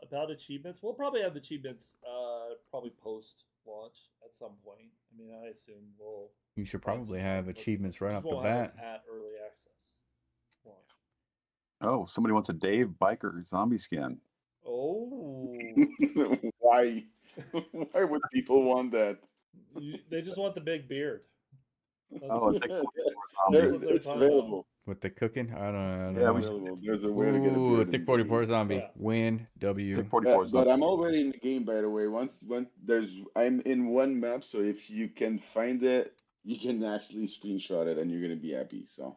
About achievements, we'll probably have achievements probably post launch at some point. I mean, I assume we'll. You should find some probably time, have but achievements right just off the won't have bat. them at early access launch. Oh, somebody wants a Dave Biker zombie skin. Oh. Why? Why would people want that? They just want the big beard. Oh, That's, a thick that's zombie. what they're It's talking about. available. With the cooking, I don't Yeah, know. we It's should available. There's a way to get a Ooh, beard thick in 44 the zombie. Yeah. Win. W. thick 44 but zombie. I'm already in the game, by the way. Once I'm in one map, so if you can find it, you can actually screenshot it, and you're gonna be happy. So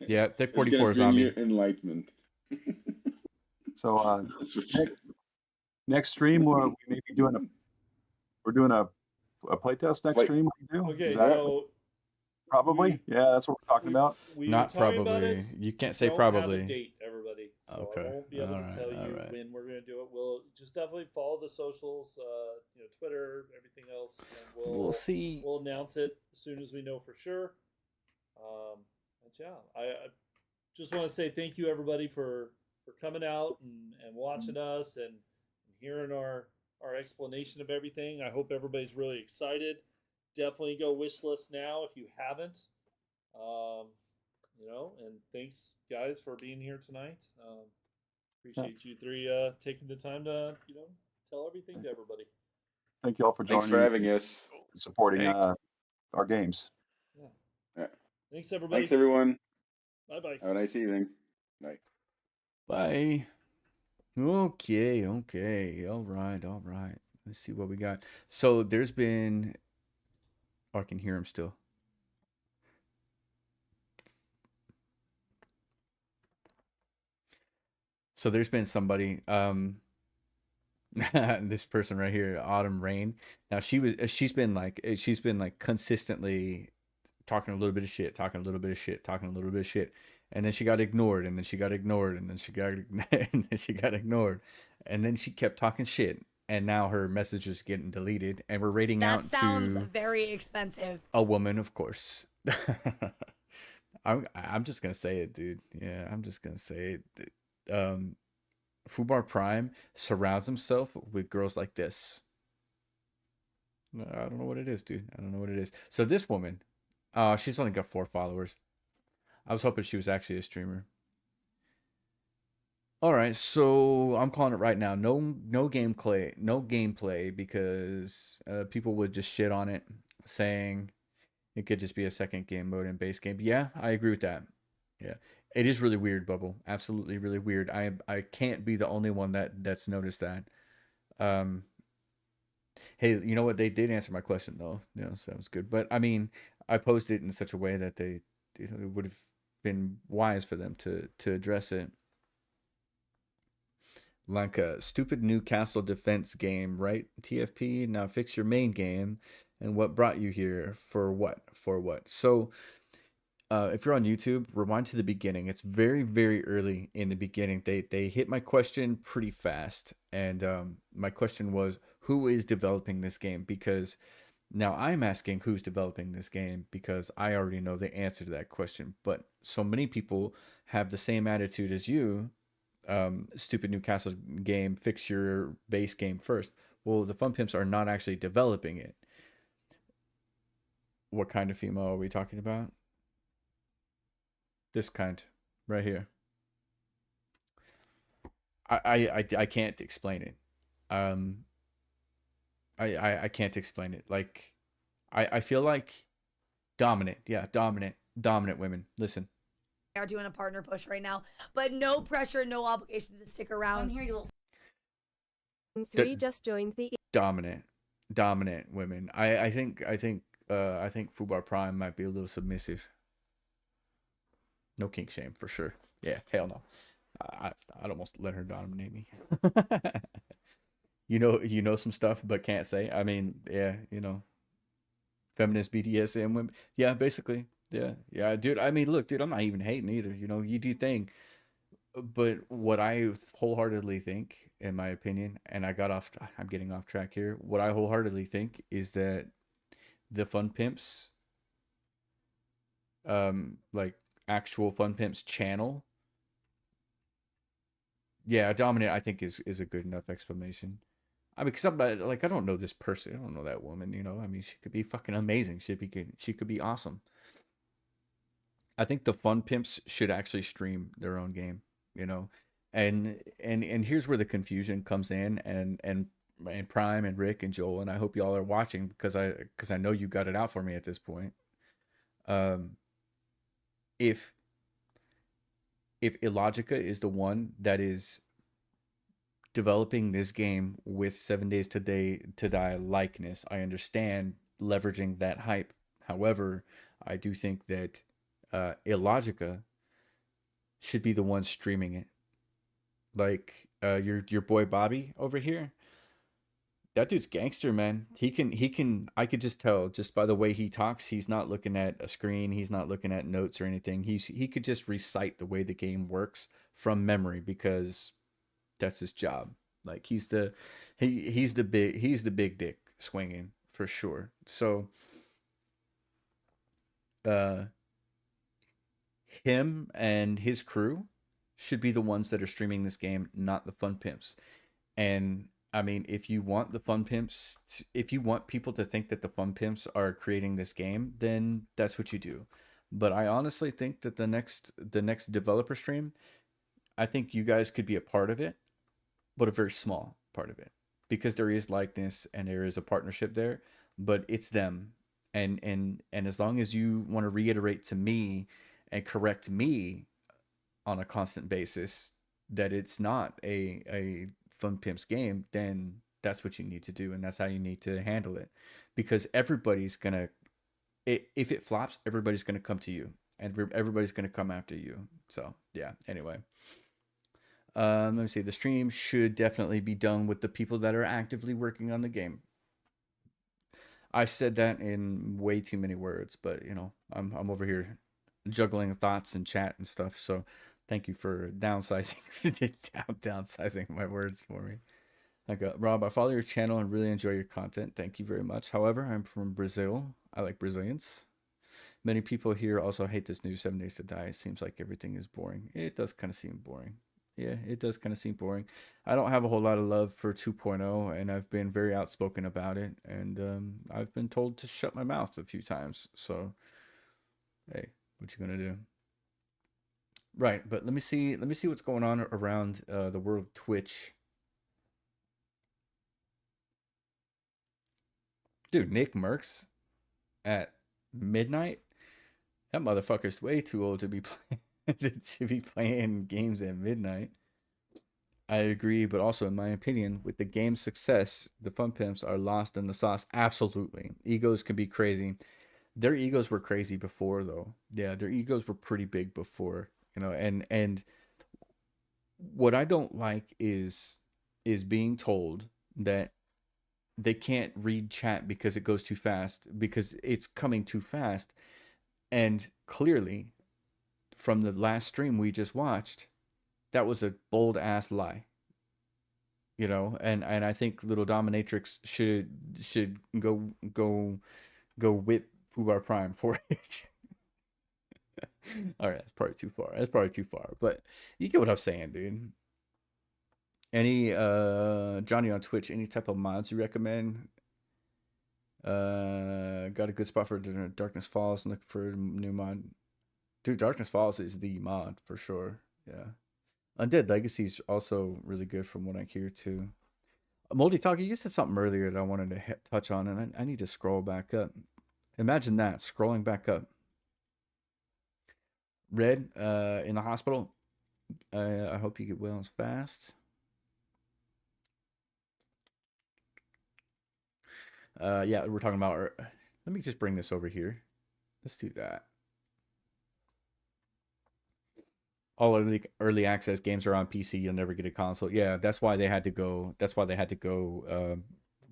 Yeah, thick it's gonna 44 bring you zombie. enlightenment. So That's for sure. next stream we may be doing a playtest next Wait. stream. We do. Okay, Is that- so Probably. we Yeah, that's what we're talking we about. we were Not talking about it. probably. You We can't say don't have a probably. date, everybody, so I Okay. won't be able All to right. tell All you right. when we're going to do it. We'll just definitely follow the socials, Twitter, everything else, and We'll see. we'll announce it as soon as we know for sure. But yeah, I just want to say thank you everybody for coming out and watching us and hearing our explanation of everything. I hope everybody's really excited. Definitely go wish list now if you haven't. Um, and thanks guys for being here tonight. Yeah. Appreciate you three taking the time to tell everything to everybody. Thank you all for Thanks for joining having us. and supporting Thanks. our games. Yeah. Yeah. Thanks everybody. Thanks, everyone. Bye bye. Have a nice evening. Bye. Bye. Okay. Okay. All right. All right. Let's see what we got. So there's been. Oh, I can hear him still. So there's been somebody. This person right here, Autumn Rain. Now she's been like consistently talking a little bit of shit, talking a little bit of shit, talking a little bit of shit, and then she got ignored, and then she got ignored, and then she got and then she got ignored, and then she kept talking shit, and now her message is getting deleted, and we're rating That out sounds to very expensive. a woman, of course. I'm just gonna say it, dude. Yeah, I'm just gonna say it. Fubar Prime surrounds himself with girls like this. I don't know what it is, dude. I don't know what it is. So this woman, she's only got 4 followers. I was hoping she was actually a streamer. All right, so I'm calling it right now. No gameplay, because people would just shit on it, saying it could just be a second game mode in base game. Yeah, I agree with that. Yeah, it is really weird, Bubble. Absolutely, really weird. I can't be the only one that's noticed that. Um, hey, you know what? They did answer my question though. So that was good. But I mean, I posed it in such a way that it would have been wise for them to address it. Like a stupid Newcastle defense game, right? TFP, now fix your main game. And what brought you here? For what? For what? So, if you're on YouTube, rewind to the beginning. It's very, very early in the beginning. They hit my question pretty fast. And my question was, who is developing this game? Because now I'm asking who's developing this game because I already know the answer to that question. But so many people have the same attitude as you. Stupid Newcastle game, fix your base game first. Well, the Fun Pimps are not actually developing it. What kind of female are we talking about? This kind, right here. I can't explain it. I can't explain it. Like, I feel like dominant. Yeah, dominant women. Listen. We are doing a partner push right now, but no pressure, no obligation to stick around. I'm here, you little. Three just joined the dominant women. I think Fubar Prime might be a little submissive. No kink shame for sure. Yeah, hell no. I'd almost let her dominate me. you know some stuff but can't say. I mean, yeah, feminist BDSM women. Yeah, basically. Yeah, dude. I mean, look, dude, I'm not even hating either. You do thing. But what I wholeheartedly think, in my opinion, and I'm getting off track here. What I wholeheartedly think is that the Fun Pimps, like actual Fun Pimps channel, yeah, dominant, I think is a good enough explanation. I mean, cause I don't know this person, I don't know that woman. I mean, she could be fucking amazing. She could be awesome. I think the Fun Pimps should actually stream their own game, and here's where the confusion comes in, and Prime and Rick and Joel, and I hope y'all are watching because I know you got it out for me at this point. If Illogica is the one that is developing this game with 7 Days to Die likeness, I understand leveraging that hype. However, I do think that Illogica should be the one streaming it. Like your boy Bobby over here. That dude's gangster, man. He can I could just tell just by the way he talks, he's not looking at a screen, he's not looking at notes or anything. He could just recite the way the game works from memory because that's his job. Like he's the big dick swinging for sure. So uh him and his crew should be the ones that are streaming this game, not the fun pimps. And I mean, if you want the fun pimps, if you want people to think that the fun pimps are creating this game, then that's what you do. But I honestly think that the next developer stream, I think you guys could be a part of it, but a very small part of it, because there is likeness and there is a partnership there, but it's them. And as long as you want to reiterate to me and correct me on a constant basis that it's not a Fun Pimps game, then that's what you need to do, and that's how you need to handle it, because everybody's gonna if it flops, everybody's gonna come to you, and everybody's gonna come after you. So yeah. Anyway, let me see. The stream should definitely be done with the people that are actively working on the game. I said that in way too many words, but I'm over here juggling thoughts and chat and stuff. So thank you for downsizing downsizing my words for me. Like Rob, I follow your channel and really enjoy your content. Thank you very much. However, I'm from Brazil. I like Brazilians. Many people here also hate this new 7 Days to Die. It seems like everything is boring. It does kind of seem boring. Yeah, it does kind of seem boring. I don't have a whole lot of love for 2.0, and I've been very outspoken about it, and I've been told to shut my mouth a few times. So, hey, what you gonna do? Right, but let me see what's going on around the world of Twitch. Dude, Nick Merckx at midnight? That motherfucker's way too old to be playing to be playing games at midnight. I agree, but also in my opinion, with the game's success, the Fun Pimps are lost in the sauce. Absolutely. Egos can be crazy. Their egos were crazy before though. Yeah, their egos were pretty big before, and what I don't like is being told that they can't read chat because it goes too fast, because it's coming too fast. And clearly, from the last stream we just watched, that was a bold ass lie. And I think little dominatrix should go whip Fubar Prime for it. All right, that's probably too far. But you get what I'm saying, dude. Any Johnny on Twitch, any type of mods you recommend? Got a good spot for Darkness Falls. Looking for a new mod. Dude, Darkness Falls is the mod for sure. Yeah. Undead Legacy is also really good from what I hear too. Moldy Talkie, you said something earlier that I wanted to touch on, and I need to scroll back up. Imagine that, scrolling back up. Red, in the hospital. I hope you get well and fast. Yeah, we're talking about. Let me just bring this over here. Let's do that. All early access games are on PC. You'll never get a console. Yeah, that's why they had to go. That's why they had to go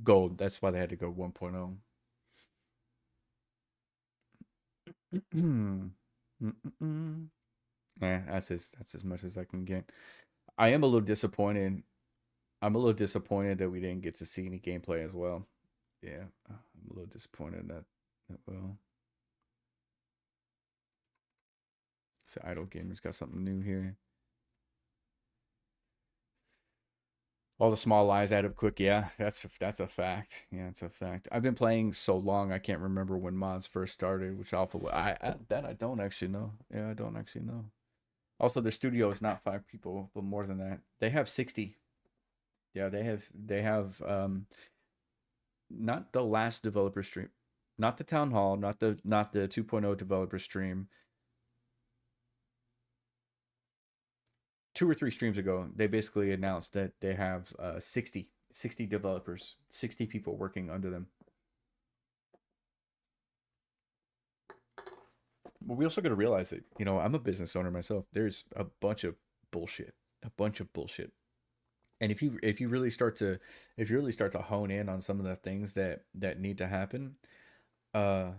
gold. That's why they had to go 1.0. Yeah, that's as much as I can get. I am a little disappointed. I'm a little disappointed that we didn't get to see any gameplay as well. Yeah, I'm a little disappointed that well. So Idle Gamers got something new here. All the small lies add up quick. Yeah, that's a fact. Yeah, it's a fact. I've been playing so long I can't remember when mods first started, which alpha. I don't actually know. Yeah, I don't actually know. Also, their studio is not 5 people, but more than that. They have 60. Yeah, they have not the last developer stream, not the town hall, not the 2.0 developer stream. 2 or 3 streams ago, they basically announced that they have 60 developers, 60 people working under them. But we also got to realize that, I'm a business owner myself. There's a bunch of bullshit. And if you really start to hone in on some of the things that need to happen, uh,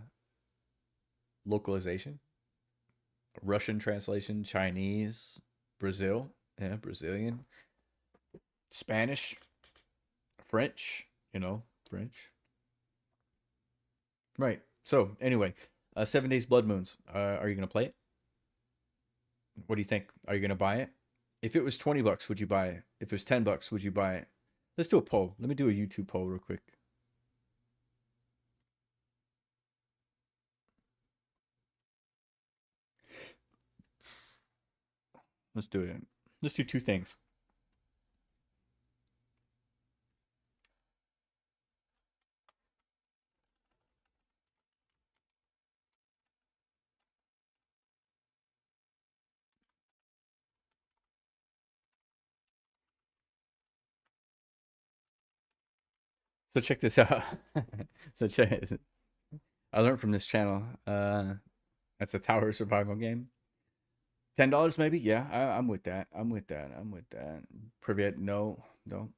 localization, Russian translation, Chinese, Brazil, yeah, Brazilian, Spanish, French, French. Right. So anyway, 7 Days Blood Moons. Are you gonna play it? What do you think? Are you gonna buy it? If it was $20, would you buy it? If it was $10, would you buy it? Let's do a poll. Let me do a YouTube poll real quick. Let's do it. Let's do two things. So check this out. so check. I learned from this channel. That's a tower survival game. $10 maybe? Yeah, I'm with that. I'm with that. I'm with that. Privet, no.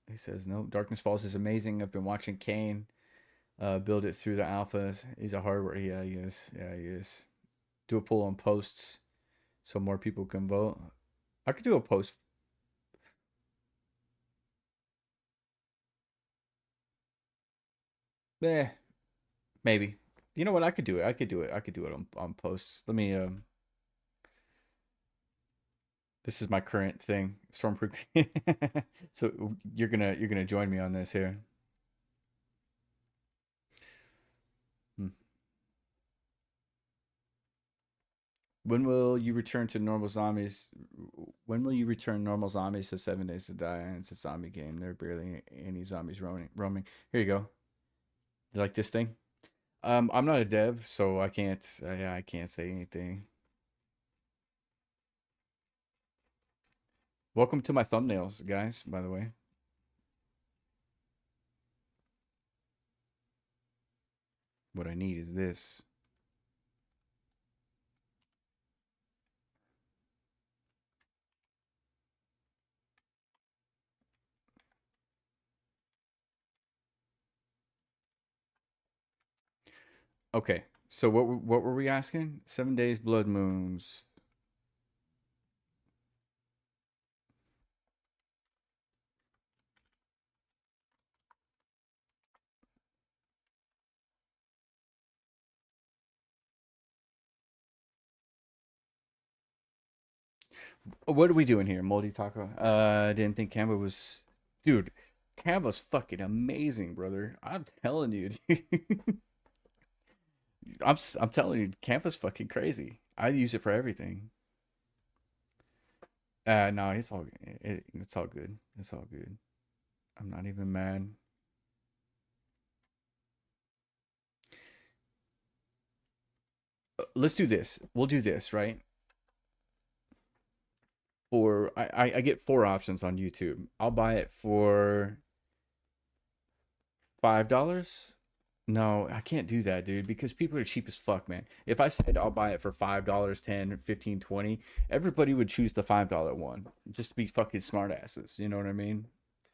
He says no. Darkness Falls is amazing. I've been watching Kane build it through the alphas. He's a hardware. Yeah, he is. Yeah, he is. Do a poll on posts so more people can vote. I could do a post. Eh, maybe. You know what? I could do it. I could do it. I could do it on posts. Let me this is my current thing, Stormproof. So you're gonna join me on this here. Hmm. When will you return to normal zombies? When will you return normal zombies to 7 Days to Die? It's a zombie game. There are barely any zombies roaming. Here you go. You like this thing? I'm not a dev, so I can't. Yeah, I can't say anything. Welcome to my thumbnails, guys. By the way. What I need is this. Okay. So what were we asking? 7 Days Blood Moons. What are we doing here, Moldy Taco? I didn't think Canva was, dude. Canva's fucking amazing, brother. I'm telling you, dude. I'm telling you, Canva's fucking crazy. I use it for everything. No, it's all good. It's all good. I'm not even mad. Let's do this. We'll do this, right? For I get 4 options on YouTube. I'll buy it for $5. No, I can't do that, dude, because people are cheap as fuck, man. If I said I'll buy it for $5, 10, 15, 20, everybody would choose the $5 one just to be fucking smartasses. You know what I mean?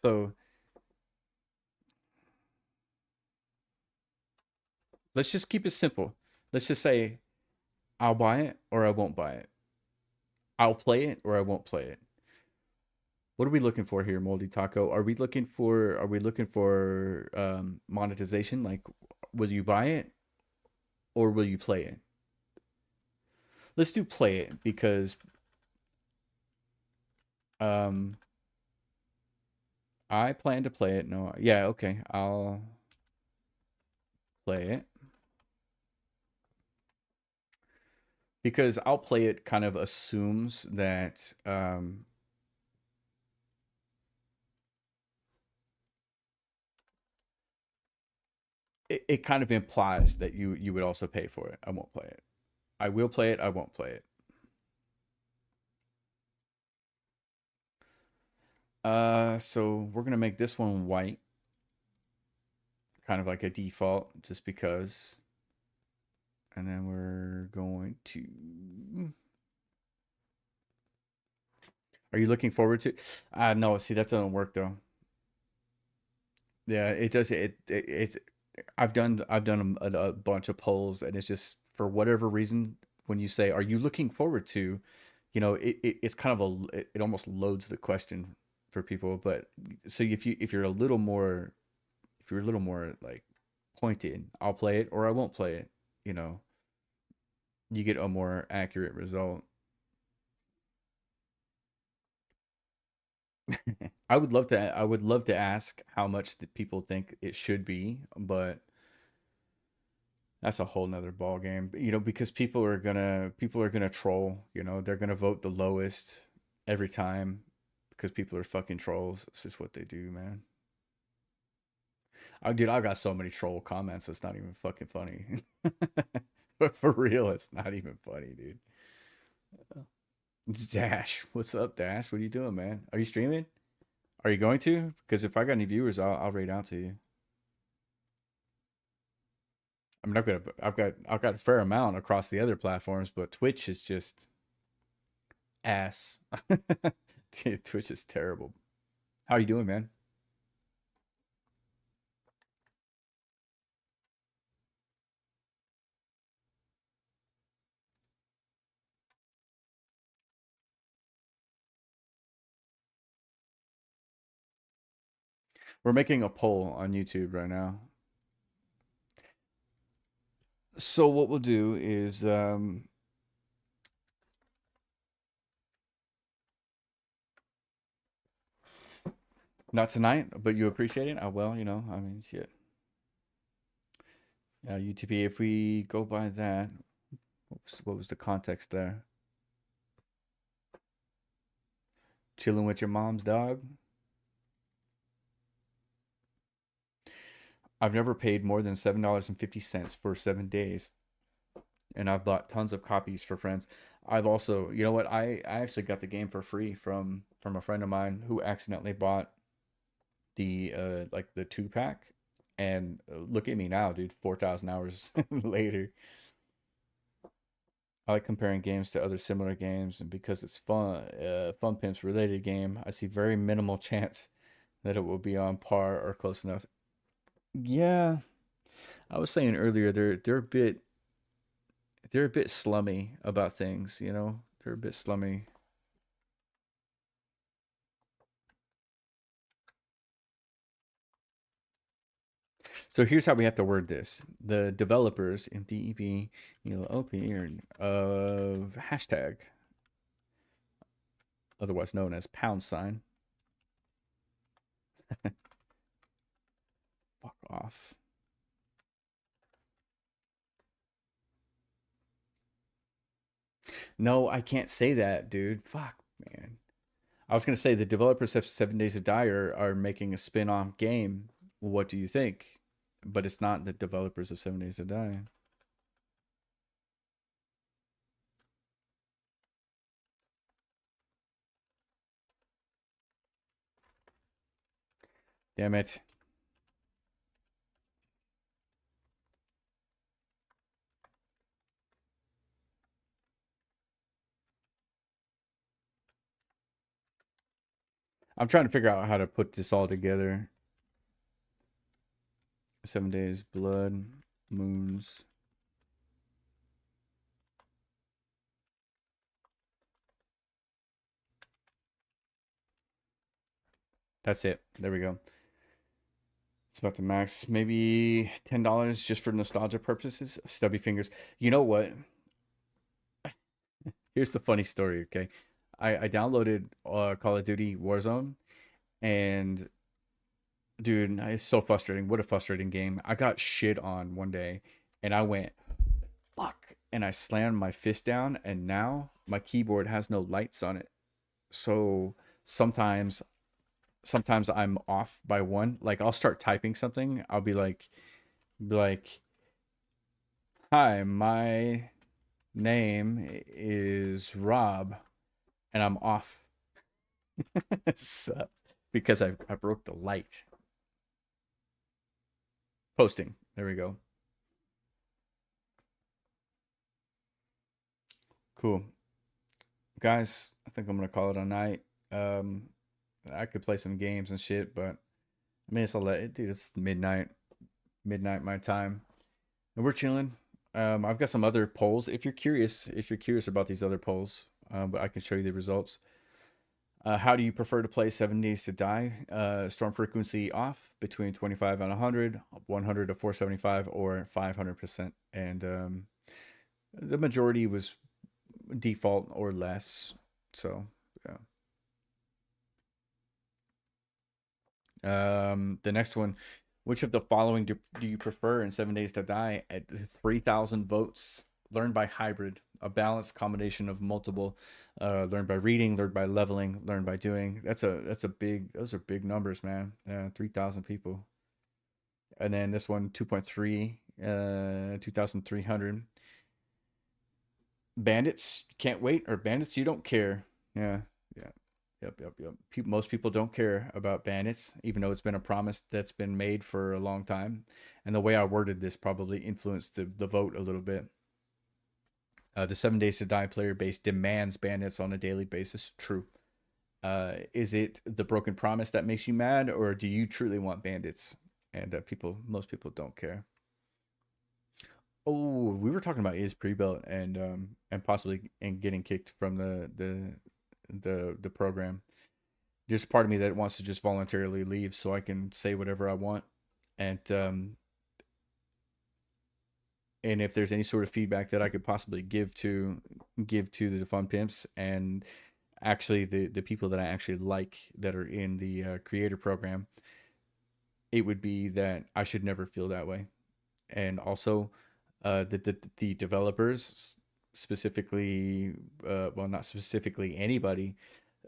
So let's just keep it simple. Let's just say I'll buy it or I won't buy it. I'll play it or I won't play it. What are we looking for here, Moldy Taco? Are we looking for monetization? Like, will you buy it or will you play it? Let's do play it because um I plan to play it. No, yeah, okay. I'll play it because I'll play it kind of assumes that it kind of implies that you would also pay for it. I won't play it. I will play it. I won't play it. So we're gonna make this one white, kind of like a default, just because. And then we're going to. Are you looking forward to? No. See, that doesn't work though. Yeah, it does. It's. I've done a bunch of polls, and it's just for whatever reason when you say, "Are you looking forward to?" It's kind of it almost loads the question for people. But so if you're a little more like pointed, I'll play it or I won't play it. You know, you get a more accurate result. I would love to ask how much the people think it should be, but that's a whole nother ball game. Because people are gonna troll. They're gonna vote the lowest every time because people are fucking trolls. It's just what they do, man. Dude, I got so many troll comments. It's not even fucking funny. But for real, it's not even funny, dude. It's Dash. What's up, Dash? What are you doing, man? Are you streaming? Are you going to? Because if I got any viewers, I'll raid out to you. I mean, I've got a fair amount across the other platforms, but Twitch is just ass. Dude, Twitch is terrible. How are you doing, man? We're making a poll on YouTube right now. So what we'll do is not tonight, but you appreciate it. Well, I mean, shit. Yeah, UTP. If we go by that, what was the context there? Chilling with your mom's dog. I've never paid more than $7.50 for 7 days, and I've bought tons of copies for friends. I've also, you know what? I actually got the game for free from a friend of mine who accidentally bought the like the 2 pack, and look at me now, dude. 4,000 hours later. I like comparing games to other similar games, and because it's Fun Pimp's related game, I see very minimal chance that it will be on par or close enough. Yeah, I was saying earlier they're a bit slummy about things, They're a bit slummy. So here's how we have to word this. The developers in DEV, OP of hashtag, otherwise known as #. Fuck off. No, I can't say that, dude. Fuck, man. I was gonna say the developers of 7 Days to Die are making a spin-off game. What do you think? But it's not the developers of 7 Days to Die. Damn it. I'm trying to figure out how to put this all together. 7 Days, Blood, Moons. That's it. There we go. It's about the max. Maybe $10 just for nostalgia purposes. Stubby fingers. You know what? Here's the funny story, okay? I downloaded Call of Duty Warzone, and dude, it's so frustrating. What a frustrating game. I got shit on one day, and I went, fuck. And I slammed my fist down, and now my keyboard has no lights on it. So sometimes I'm off by one. Like I'll start typing something. I'll be like, hi, my name is Rob, and I'm off. It sucks because I broke the light. Posting. There we go. Cool. Guys, I think I'm gonna call it a night. I could play some games and shit, but I mean, it's a late, dude. It's midnight my time, and we're chilling. I've got some other polls. If you're curious about these other polls, but I can show you the results. How do you prefer to play 7 Days to Die? Storm frequency off between 25 and 100, 100 to 475, or 500%. And the majority was default or less. So, yeah. The next one, which of the following do you prefer in 7 Days to Die? At 3,000 votes, learn by hybrid, a balanced combination of multiple, learn by reading, learn by leveling, learn by doing. Those are big numbers, man. 3,000 people. And then this one, 2.3, 2,300. Bandits can't wait, or bandits you don't care. Yeah. Yep. Most people don't care about bandits, even though it's been a promise that's been made for a long time. And the way I worded this probably influenced the vote a little bit. The 7 Days to Die player base demands bandits on a daily basis. True. Is it the broken promise that makes you mad, or do you truly want bandits? And most people don't care. Oh, we were talking about is pre-built and possibly getting kicked from the program. There's part of me that wants to just voluntarily leave so I can say whatever I want, and if there's any sort of feedback that I could possibly give to the fun pimps and actually the people that I actually like that are in the creator program, it would be that I should never feel that way. And also the developers, specifically, well, not specifically anybody,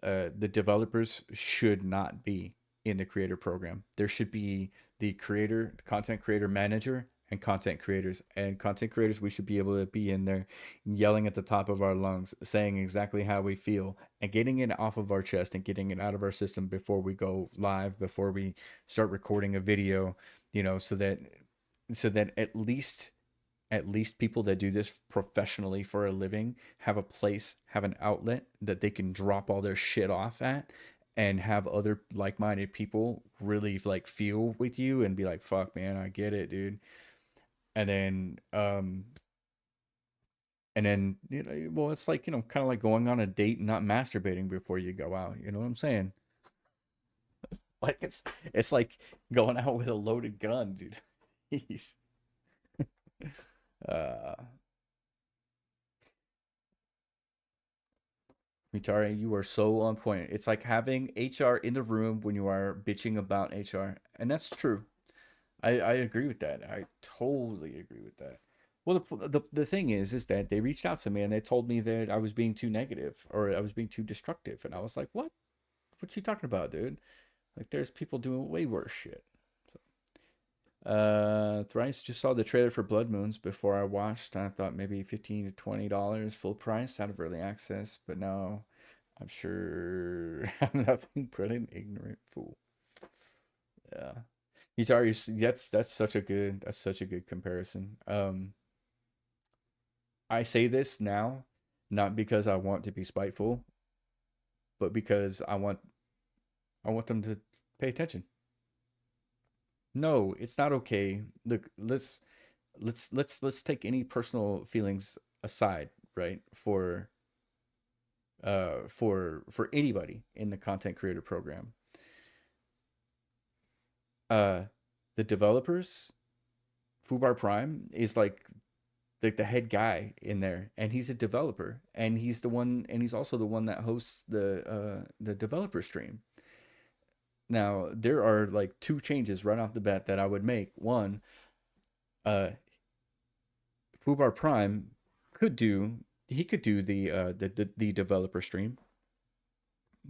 the developers should not be in the creator program. There should be the content creator manager, and content creators. And content creators, we should be able to be in there yelling at the top of our lungs, saying exactly how we feel, and getting it off of our chest and getting it out of our system before we go live, before we start recording a video, so that at least people that do this professionally for a living have a place, have an outlet that they can drop all their shit off at, and have other like-minded people really like feel with you and be like, fuck man, I get it, dude. And then well, it's like, kind of like going on a date and not masturbating before you go out, you know what I'm saying? Like it's like going out with a loaded gun, dude. Jeez. Mitari, you are so on point. It's like having HR in the room when you are bitching about HR, and that's true. I agree with that. I totally agree with that. Well, the thing is that they reached out to me and they told me that I was being too negative or I was being too destructive, and I was like, what? What you talking about, dude? Like, there's people doing way worse shit. Thrice just saw the trailer for Blood Moons before I watched. I thought maybe $15 to $20 full price out of early access, but now I'm sure I'm nothing but an ignorant fool. Yeah. That's such a good comparison. I say this now, not because I want to be spiteful, but because I want them to pay attention. No, it's not okay. Look, let's take any personal feelings aside, right? For anybody in the content creator program. The developers, Fubar Prime is like the head guy in there, and he's a developer, and he's also the one that hosts the developer stream. Now, there are like two changes right off the bat that I would make. One, Fubar Prime could do the developer stream,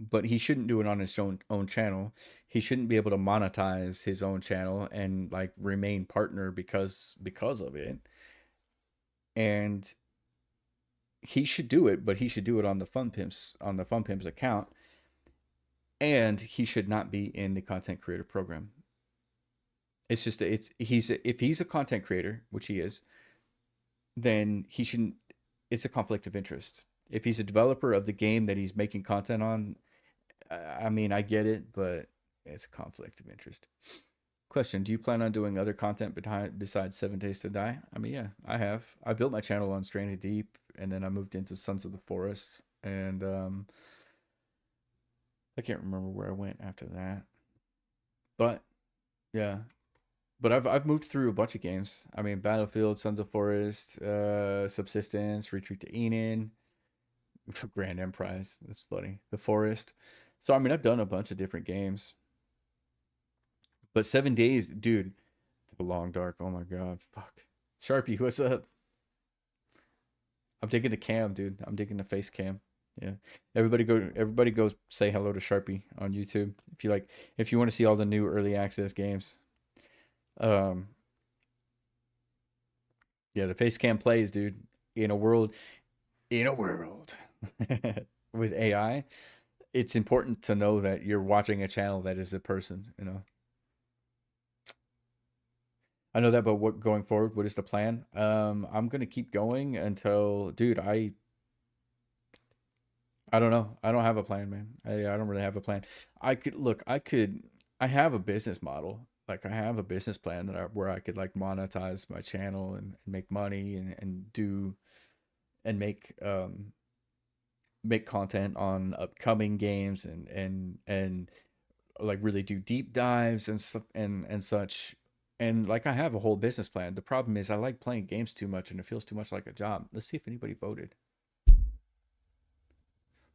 but he shouldn't do it on his own channel. He shouldn't be able to monetize his own channel and like remain partner because of it. And he should do it, but he should do it on the Fun Pimps account. And he should not be in the content creator program. It's just if he's a content creator, which he is, then he shouldn't. It's a conflict of interest. If he's a developer of the game that he's making content on, I mean, I get it, but it's a conflict of interest. Question: do you plan on doing other content besides 7 Days to Die? I mean, yeah, I have. I built my channel on Stranded Deep, and then I moved into Sons of the Forest, and I can't remember where I went after that. But yeah, but I've moved through a bunch of games. I mean, Battlefield, Sons of Forest, Subsistence, Retreat to Enon, Grand Emprise. That's funny. The Forest. So I mean, I've done a bunch of different games. But 7 days, dude. The Long Dark. Oh my god. Fuck. Sharpie, what's up? I'm digging the cam, dude. I'm digging the face cam. Yeah. Everybody go say hello to Sharpie on YouTube. If you want to see all the new early access games. Yeah, the face cam plays, dude. In a world with AI, it's important to know that you're watching a channel that is a person, you know. I know that, but what going forward? What is the plan? I'm gonna keep going until, dude. I don't know. I don't have a plan, man. I don't really have a plan. I could look. I have a business model. Like I have a business plan where I could like monetize my channel and make money and make content on upcoming games and like really do deep dives and such. And like I have a whole business plan. The problem is I like playing games too much and it feels too much like a job. Let's see if anybody voted.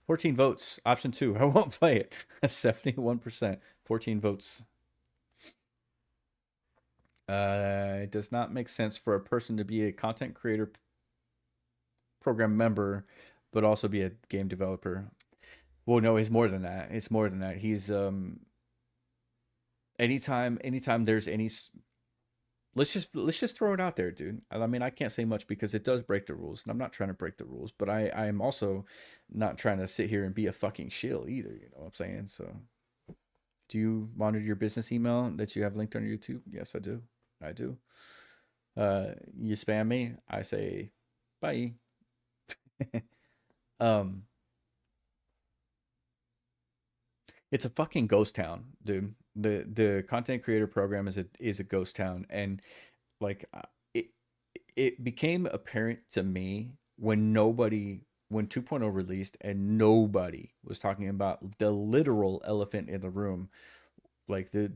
14 votes. Option 2. I won't play it. 71%. 14 votes. It does not make sense for a person to be a content creator program member, but also be a game developer. Well, no, he's more than that. It's more than that. He's anytime there's any let's just throw it out there, dude. I mean, I can't say much because it does break the rules, and I'm not trying to break the rules, but I am also not trying to sit here and be a fucking shill either. You know what I'm saying? So, do you monitor your business email that you have linked on YouTube? Yes, I do. I do. You spam me, I say bye. um, it's a fucking ghost town, dude. The content creator program is a ghost town, and like it became apparent to me when 2.0 released and nobody was talking about the literal elephant in the room, like the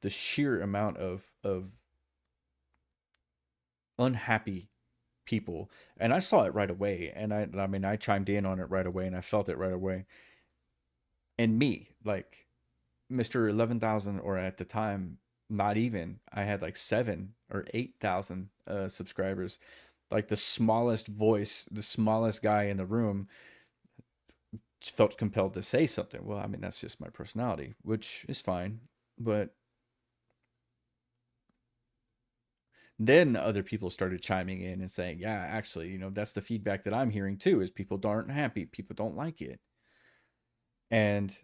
sheer amount of unhappy people. And I saw it right away, and I mean I chimed in on it right away, and I felt it right away. And me, like Mr. 11,000, or at the time, not even, I had like 7 or 8,000 subscribers. Like the smallest voice, the smallest guy in the room felt compelled to say something. Well, I mean, that's just my personality, which is fine. But then other people started chiming in and saying, yeah, actually, you know, that's the feedback that I'm hearing too, is people aren't happy. People don't like it. And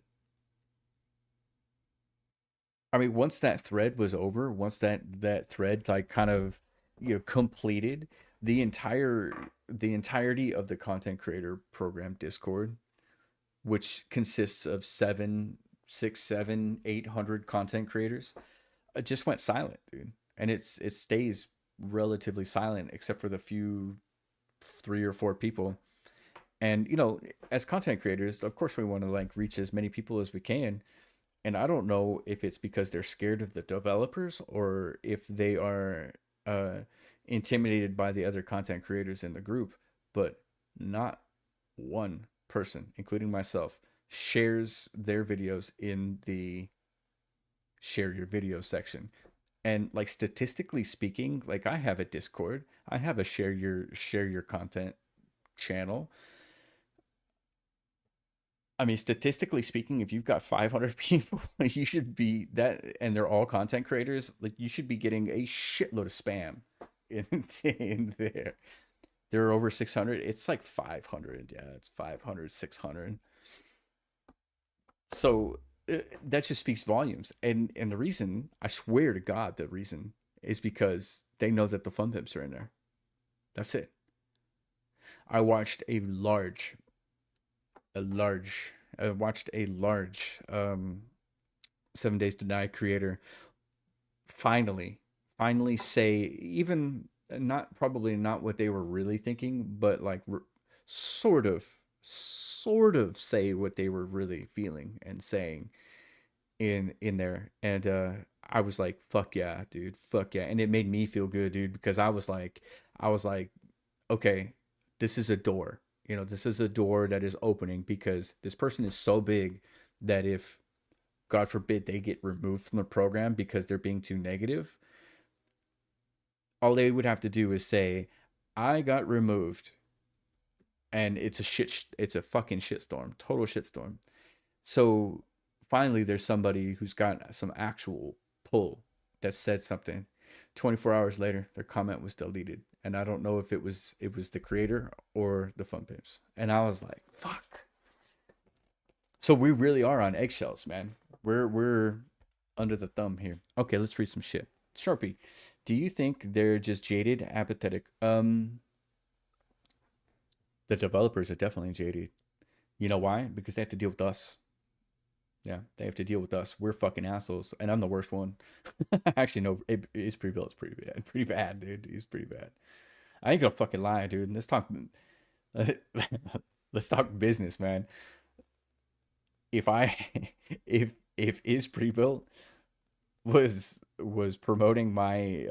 I mean, once that thread was over, once that thread like kind of, you know, completed, the entirety of the content creator program Discord, which consists of 800 content creators, just went silent, dude. And it stays relatively silent except for the few 3 or 4 people. And you know, as content creators, of course we want to like reach as many people as we can. And I don't know if it's because they're scared of the developers or if they are intimidated by the other content creators in the group, but not one person, including myself, shares their videos in the share your video section. And like statistically speaking, like I have a Discord, I have a share your content channel. I mean, statistically speaking, if you've got 500 people, you should be that, and they're all content creators, like you should be getting a shitload of spam in there. There are over 600. It's like 500. Yeah, it's 500, 600. So that just speaks volumes. And the reason, I swear to God, the reason is because they know that the fun pimps are in there. That's it. I watched a large watched a large 7 Days to Die creator finally say, even not probably not what they were really thinking, but like sort of say what they were really feeling and saying in there. And I was like, fuck yeah, dude, fuck yeah. And it made me feel good, dude, because I was like, okay, this is a door. This is a door that is opening, because this person is so big that if, God forbid, they get removed from the program because they're being too negative, all they would have to do is say, I got removed, and it's a fucking shitstorm, total shitstorm. So finally there's somebody who's got some actual pull that said something. 24 hours later, their comment was deleted, and I don't know if it was the creator or the Fun Pimps. And I was like, fuck. So we really are on eggshells, man. We're under the thumb here. Okay, let's read some shit. Sharpie, do you think they're just jaded, apathetic? The developers are definitely jaded. You know why? Because they have to deal with us. Yeah, they have to deal with us. We're fucking assholes, and I'm the worst one. Actually, no, it's pre-built. It's pretty bad, dude. It's pretty bad. I ain't gonna fucking lie, dude. Let's talk. Let's talk business, man. If I, if is pre-built was promoting my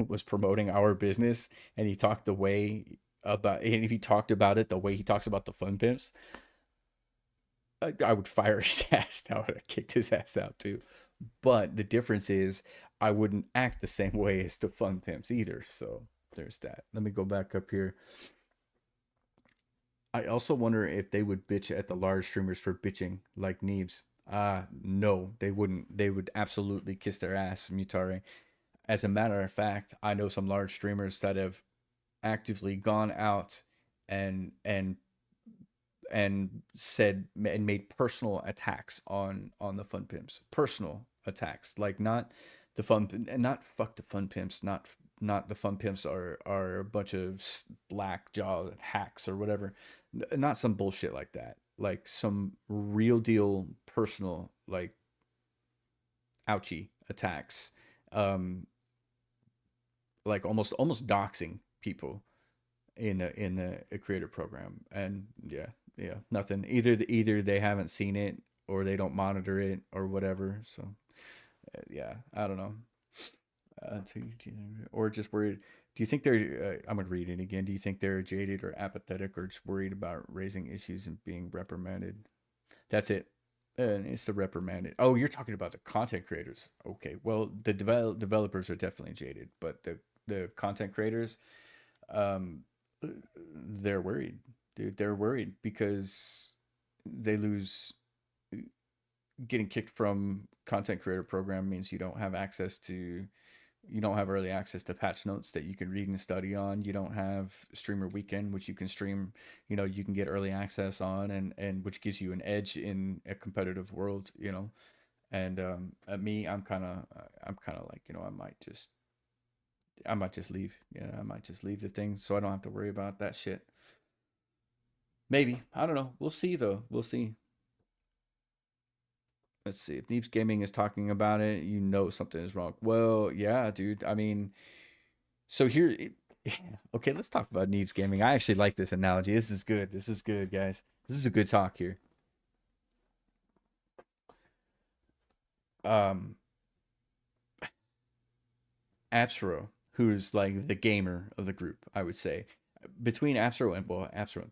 was promoting our business, and he talked the way about, and if he talked about it the way he talks about the Fun Pimps, I would fire his ass. I would have kicked his ass out too. But the difference is I wouldn't act the same way as the Fun Pimps either. So there's that. Let me go back up here. I also wonder if they would bitch at the large streamers for bitching like Neebs. No, they wouldn't. They would absolutely kiss their ass, Mutare. As a matter of fact, I know some large streamers that have actively gone out and said and made personal attacks on the Fun Pimps. Personal attacks, like not the fun, and not fuck the Fun Pimps, not the Fun Pimps are a bunch of slack jaw hacks or whatever. Not some bullshit like that. Like some real deal personal, like, ouchie attacks. Um like almost doxing people in a creator program. And yeah, nothing. Either they haven't seen it, or they don't monitor it, or whatever. So yeah, I don't know. Or just worried. Do you think they're? I'm gonna read it again. Do you think they're jaded or apathetic, or just worried about raising issues and being reprimanded? That's it. It's the reprimanded. Oh, you're talking about the content creators. Okay, well, the developers are definitely jaded, but the content creators, um, they're worried, dude. They're worried because they lose. Getting kicked from content creator program means you don't have early access to patch notes that you can read and study on. You don't have streamer weekend, which you can stream, you can get early access on, and which gives you an edge in a competitive world. And at me, I'm kind of like, I might just leave. Yeah, I might just leave the thing so I don't have to worry about that shit. Maybe. I don't know. We'll see, though. We'll see. Let's see. If Neeps Gaming is talking about it, something is wrong. Well, yeah, dude. I mean, so here. Okay, let's talk about Neeps Gaming. I actually like this analogy. This is good. This is good, guys. This is a good talk here. Absro, who's like the gamer of the group, I would say. Between Absro and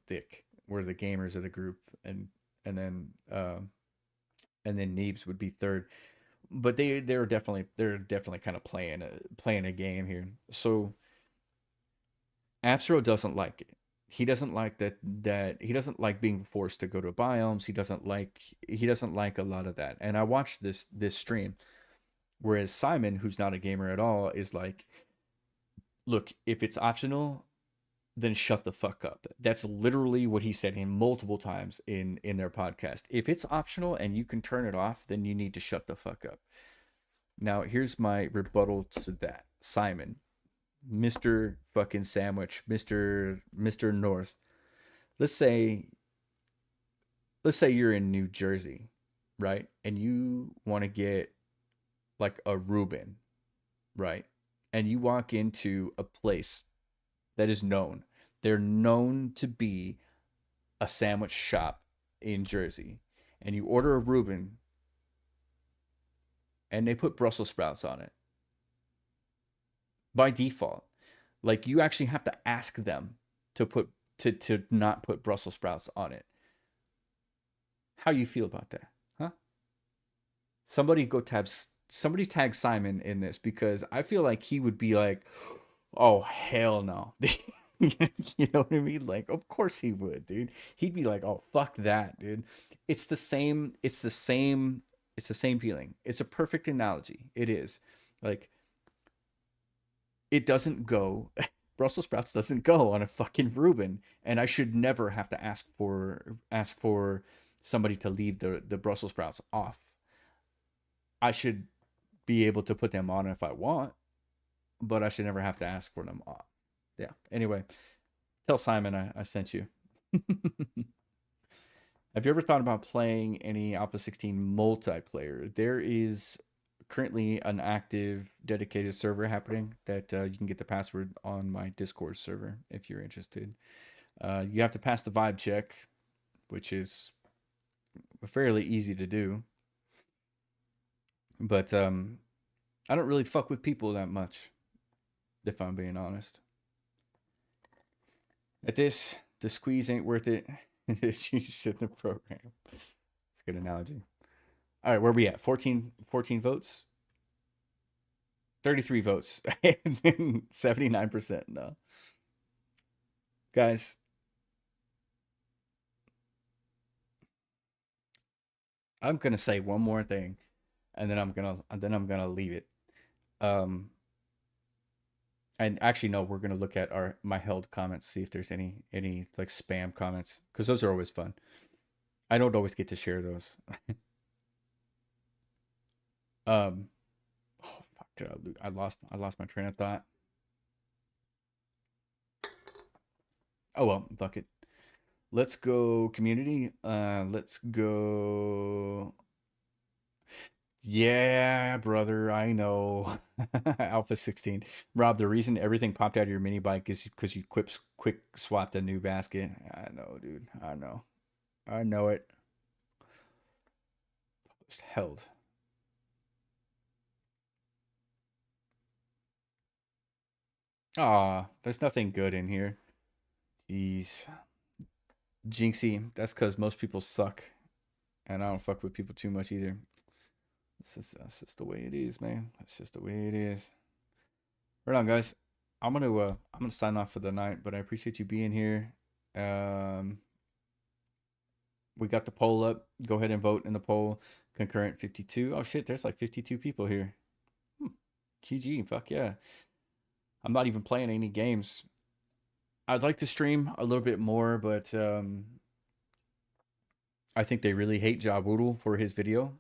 Thick were the gamers of the group, and then Neebs would be third. But they're definitely kind of playing a game here. So Absro doesn't like it. He doesn't like that he doesn't like being forced to go to biomes. He doesn't like a lot of that. And I watched this stream, whereas Simon, who's not a gamer at all, is like, look, if it's optional, then shut the fuck up. That's literally what he said in multiple times in their podcast. If it's optional and you can turn it off, then you need to shut the fuck up. Now, here's my rebuttal to that. Simon, Mr. fucking Sandwich, Mr. North. Let's say let's say you're in New Jersey, right? And you want to get like a Reuben, right? And you walk into a place that is known. They're known to be a sandwich shop in Jersey. And you order a Reuben and they put Brussels sprouts on it by default. Like you actually have to ask them to not put Brussels sprouts on it. How you feel about that? Huh? Somebody tag Simon in this, because I feel like he would be like, "Oh hell no." You know what I mean? Like, of course he would, dude. He'd be like, "Oh fuck that, dude." It's the same. It's the same. It's the same feeling. It's a perfect analogy. It is. Like, it doesn't go. Brussels sprouts doesn't go on a fucking Reuben, and I should never have to ask for somebody to leave the Brussels sprouts off. I should be able to put them on if I want, but I should never have to ask for them off. Yeah. Anyway, tell Simon I sent you. Have you ever thought about playing any Alpha 16 multiplayer? There is currently an active dedicated server happening that you can get the password on my Discord server if you're interested. You have to pass the vibe check, which is fairly easy to do. But I don't really fuck with people that much, if I'm being honest. At this, the squeeze ain't worth it. It's used in the program. It's a good analogy. All right, where are we at? 14 votes? 33 votes. And then 79% no. Guys, I'm gonna say one more thing, and then I'm gonna leave it. And actually, no, we're gonna look at my held comments, see if there's any like spam comments, because those are always fun. I don't always get to share those. Oh fuck, dude, I lost my train of thought. Oh well, fuck it. Let's go community. Let's go. Yeah, brother, I know. Alpha 16. Rob, the reason everything popped out of your mini bike is because you quick swapped a new basket. I know, dude. I know. I know it. Held. Aw, there's nothing good in here. Jeez. Jinxie, that's because most people suck. And I don't fuck with people too much either. That's just the way it is, man. That's just the way it is. Right on, guys. I'm gonna sign off for the night, but I appreciate you being here. We got the poll up. Go ahead and vote in the poll. Concurrent 52. Oh shit, there's like 52 people here. GG, fuck yeah. I'm not even playing any games. I'd like to stream a little bit more, but I think they really hate Ja Woodle for his video.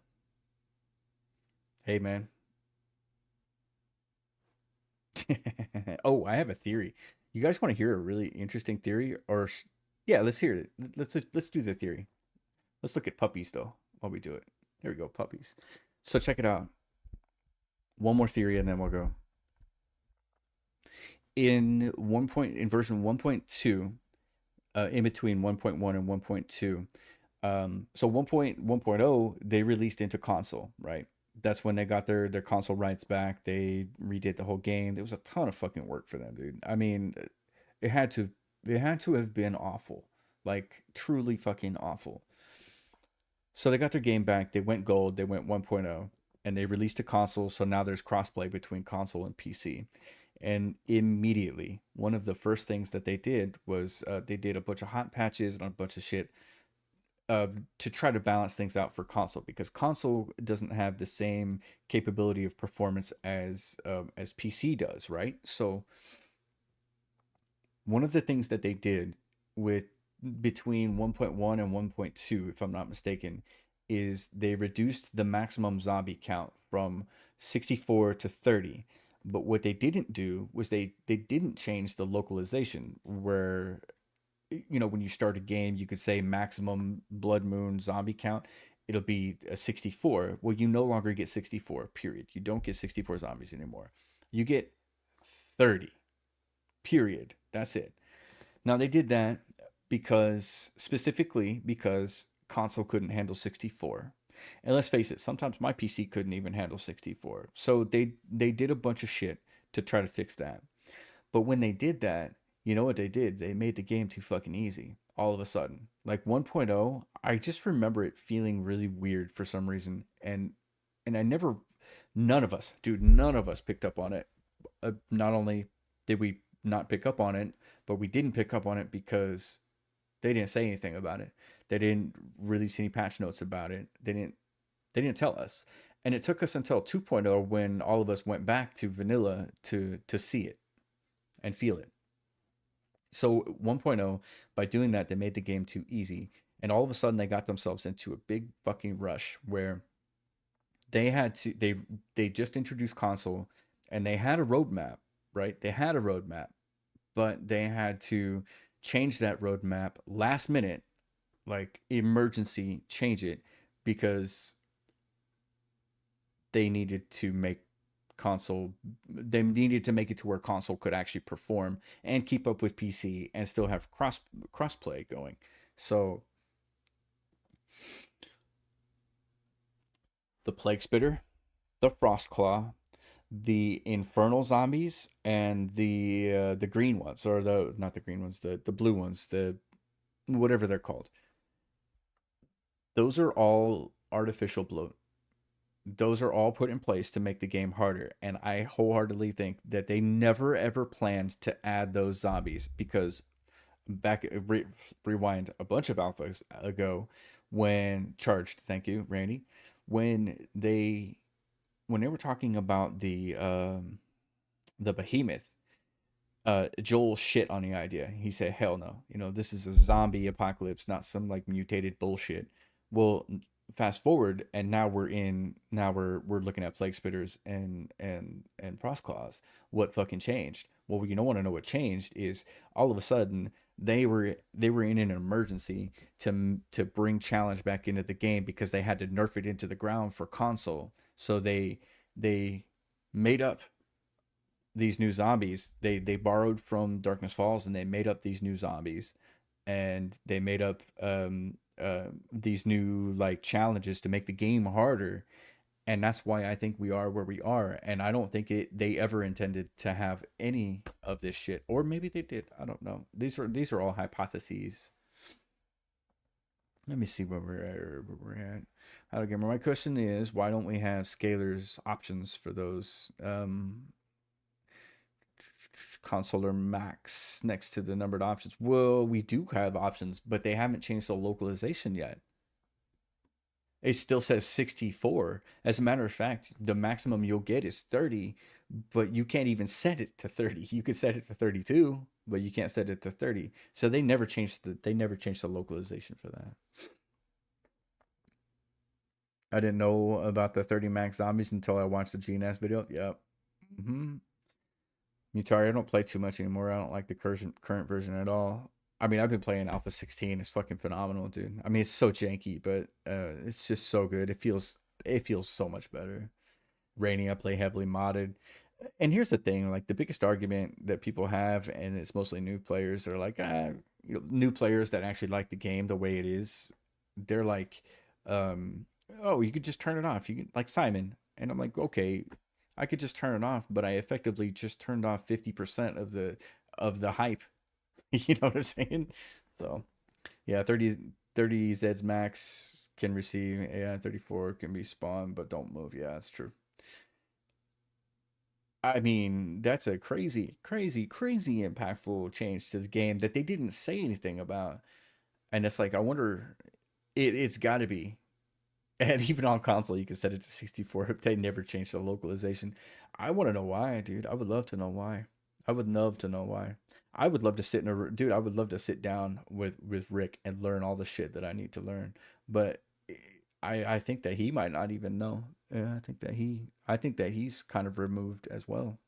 Hey, man. Oh, I have a theory. You guys want to hear a really interesting theory? Or yeah, let's hear it. Let's do the theory. Let's look at puppies though while we do it. There we go, puppies. So check it out. One more theory and then we'll go. In version 1.2, in between 1.1 and 1.2, so 1.1.0 they released into console, right? That's when they got their console rights back. They redid the whole game. There was a ton of fucking work for them, dude. I mean, it had to have been awful, like truly fucking awful. So they got their game back. They went gold. They went 1.0, and they released a console. So now there's crossplay between console and PC. And immediately, one of the first things that they did was they did a bunch of hot patches and a bunch of shit to try to balance things out for console, because console doesn't have the same capability of performance as PC does, right? So one of the things that they did between 1.1 and 1.2, if I'm not mistaken, is they reduced the maximum zombie count from 64 to 30. But what they didn't do was they didn't change the localization, where when you start a game, you could say maximum blood moon zombie count. It'll be a 64. Well, you no longer get 64, period. You don't get 64 zombies anymore. You get 30, period. That's it. Now, they did that specifically because console couldn't handle 64. And let's face it, sometimes my PC couldn't even handle 64. So they did a bunch of shit to try to fix that. But when they did that, you know what they did? They made the game too fucking easy all of a sudden. Like 1.0, I just remember it feeling really weird for some reason. And I never, none of us, dude, none of us picked up on it. Not only did we not pick up on it, but we didn't pick up on it because they didn't say anything about it. They didn't release any patch notes about it. They didn't tell us. And it took us until 2.0 when all of us went back to vanilla to see it and feel it. So 1.0, by doing that, they made the game too easy. And all of a sudden they got themselves into a big fucking rush where they just introduced console and they had a roadmap, right? They had a roadmap, but they had to change that roadmap last minute, like emergency change it, because they needed to make it to where console could actually perform and keep up with PC and still have crossplay going. So the Plague Spitter, the Frostclaw, the Infernal Zombies, and the green ones, or the not the green ones, the blue ones, the whatever they're called. Those are all artificial bloat. Those are all put in place to make the game harder, and I wholeheartedly think that they never ever planned to add those zombies, because rewind a bunch of alphas ago, when charged, thank you Randy, when they were talking about the behemoth, Joel shit on the idea. He said, hell no, this is a zombie apocalypse, not some like mutated bullshit. Well, fast forward, and now we're looking at Plague Spitters and Frostclaws. What fucking changed? Well, you don't want to know what changed is all of a sudden they were in an emergency to bring challenge back into the game because they had to nerf it into the ground for console. So they made up these new zombies. They borrowed from Darkness Falls and they made up these new zombies, and they made up these new like challenges to make the game harder. And that's why I think we are where we are. And I don't think they ever intended to have any of this shit, or maybe they did. I don't know. These are all hypotheses. Let me see where we're at. How to gamer. My question is, why don't we have scalers options for those consoler max next to the numbered options? Well, we do have options, but they haven't changed the localization yet. It still says 64. As a matter of fact, the maximum you'll get is 30, but you can't even set it to 30. You could set it to 32, but you can't set it to 30. So they never changed the localization for that. I didn't know about the 30 max zombies until I watched the GNS video. Yep. Mutari, I don't play too much anymore. I don't like the current version at all. I mean, I've been playing Alpha 16. It's fucking phenomenal, dude. I mean, it's so janky, but it's just so good. It feels so much better. Rainy, I play heavily modded. And here's the thing, like the biggest argument that people have, and it's mostly new players, are like, new players that actually like the game the way it is. They're like, oh, you could just turn it off. You can, like Simon. And I'm like, okay, I could just turn it off, but I effectively just turned off 50% of the hype. You know what I'm saying? So, yeah, 30 Zeds max can receive AI, 34 can be spawned, but don't move. Yeah, that's true. I mean, that's a crazy impactful change to the game that they didn't say anything about. And it's like, I wonder, it's got to be. And even on console, you can set it to 64. They never changed the localization. I want to know why, dude. I would love to know why. I would love to know why. I would love to I would love to sit down with Rick and learn all the shit that I need to learn. But I think that he might not even know. Yeah, I think that he's kind of removed as well.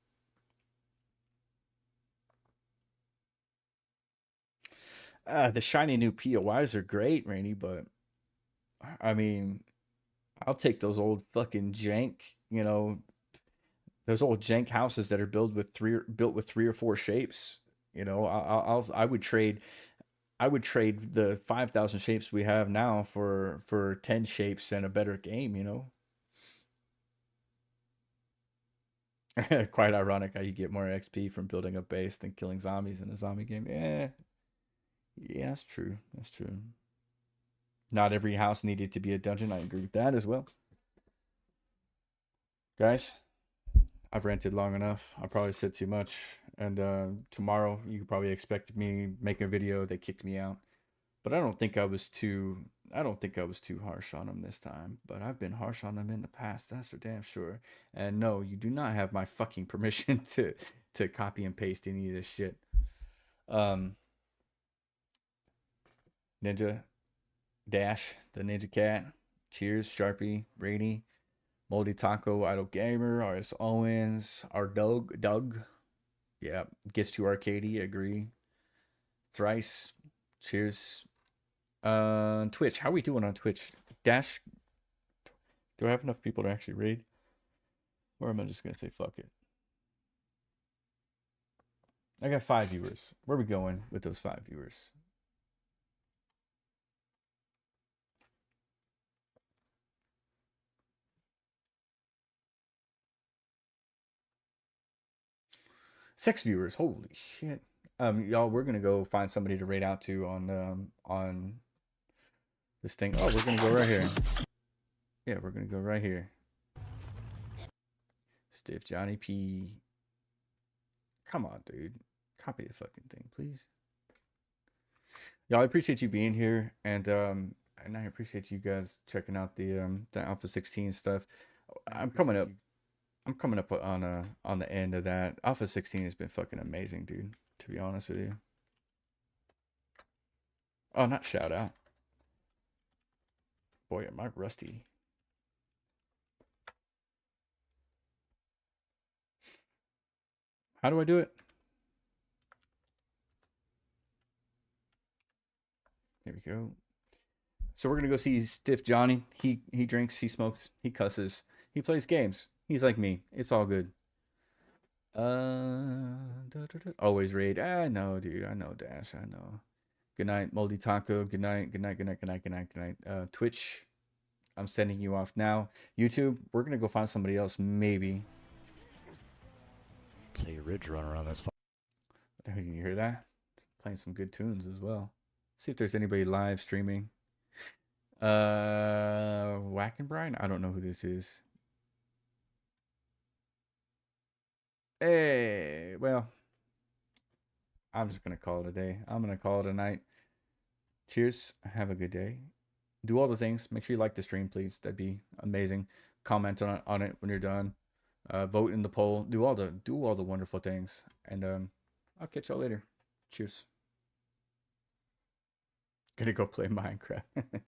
The shiny new POIs are great, Rainy, but I mean, I'll take those old fucking jank, those old jank houses that are built with 3 or 4 shapes. I would trade the 5,000 shapes we have now for 10 shapes and a better game. Quite ironic how you get more XP from building a base than killing zombies in a zombie game. Yeah, that's true. That's true. Not every house needed to be a dungeon. I agree with that as well. Guys, I've ranted long enough. I probably said too much. And tomorrow you could probably expect me making a video. They kicked me out. But I don't think I was too harsh on them this time. But I've been harsh on them in the past, that's for damn sure. And no, you do not have my fucking permission to copy and paste any of this shit. Ninja Dash, the Ninja Cat, Cheers, Sharpie, Rainy, Moldy Taco, Idle Gamer, RS Owens, our Doug. Yeah, gets to Arcady, agree. Thrice, cheers. Twitch, how we doing on Twitch? Dash, do I have enough people to actually raid? Or am I just gonna say fuck it? I got 5 viewers. Where are we going with those 5 viewers? Six viewers. Holy shit. Y'all, we're gonna go find somebody to raid out to on this thing. Oh, we're gonna go right here. Yeah, we're gonna go right here. Stiff Johnny P. Come on, dude. Copy the fucking thing, please. Y'all, I appreciate you being here, and I appreciate you guys checking out the Alpha 16 stuff. I'm coming up on the end of that. Alpha 16 has been fucking amazing, dude, to be honest with you. Oh, not shout out. Boy, am I rusty. How do I do it? There we go. So we're gonna go see Stiff Johnny. He drinks, he smokes, he cusses, he plays games. He's like me. It's all good. Always raid. I know, dude. I know, Dash. I know. Good night, Moldy Taco. Good night. Good night. Good night. Good night. Good night. Good night. Twitch, I'm sending you off now. YouTube, we're gonna go find somebody else, maybe. Say a Ridge Runner on this. Can you hear that? Playing some good tunes as well. See if there's anybody live streaming. Whack and Brian? I don't know who this is. Hey, well, I'm just gonna call it a day. I'm gonna call it a night. Cheers. Have a good day. Do all the things. Make sure you like the stream, please. That'd be amazing. Comment on it when you're done. Vote in the poll. Do all the wonderful things. And I'll catch y'all later. Cheers. Gonna go play Minecraft.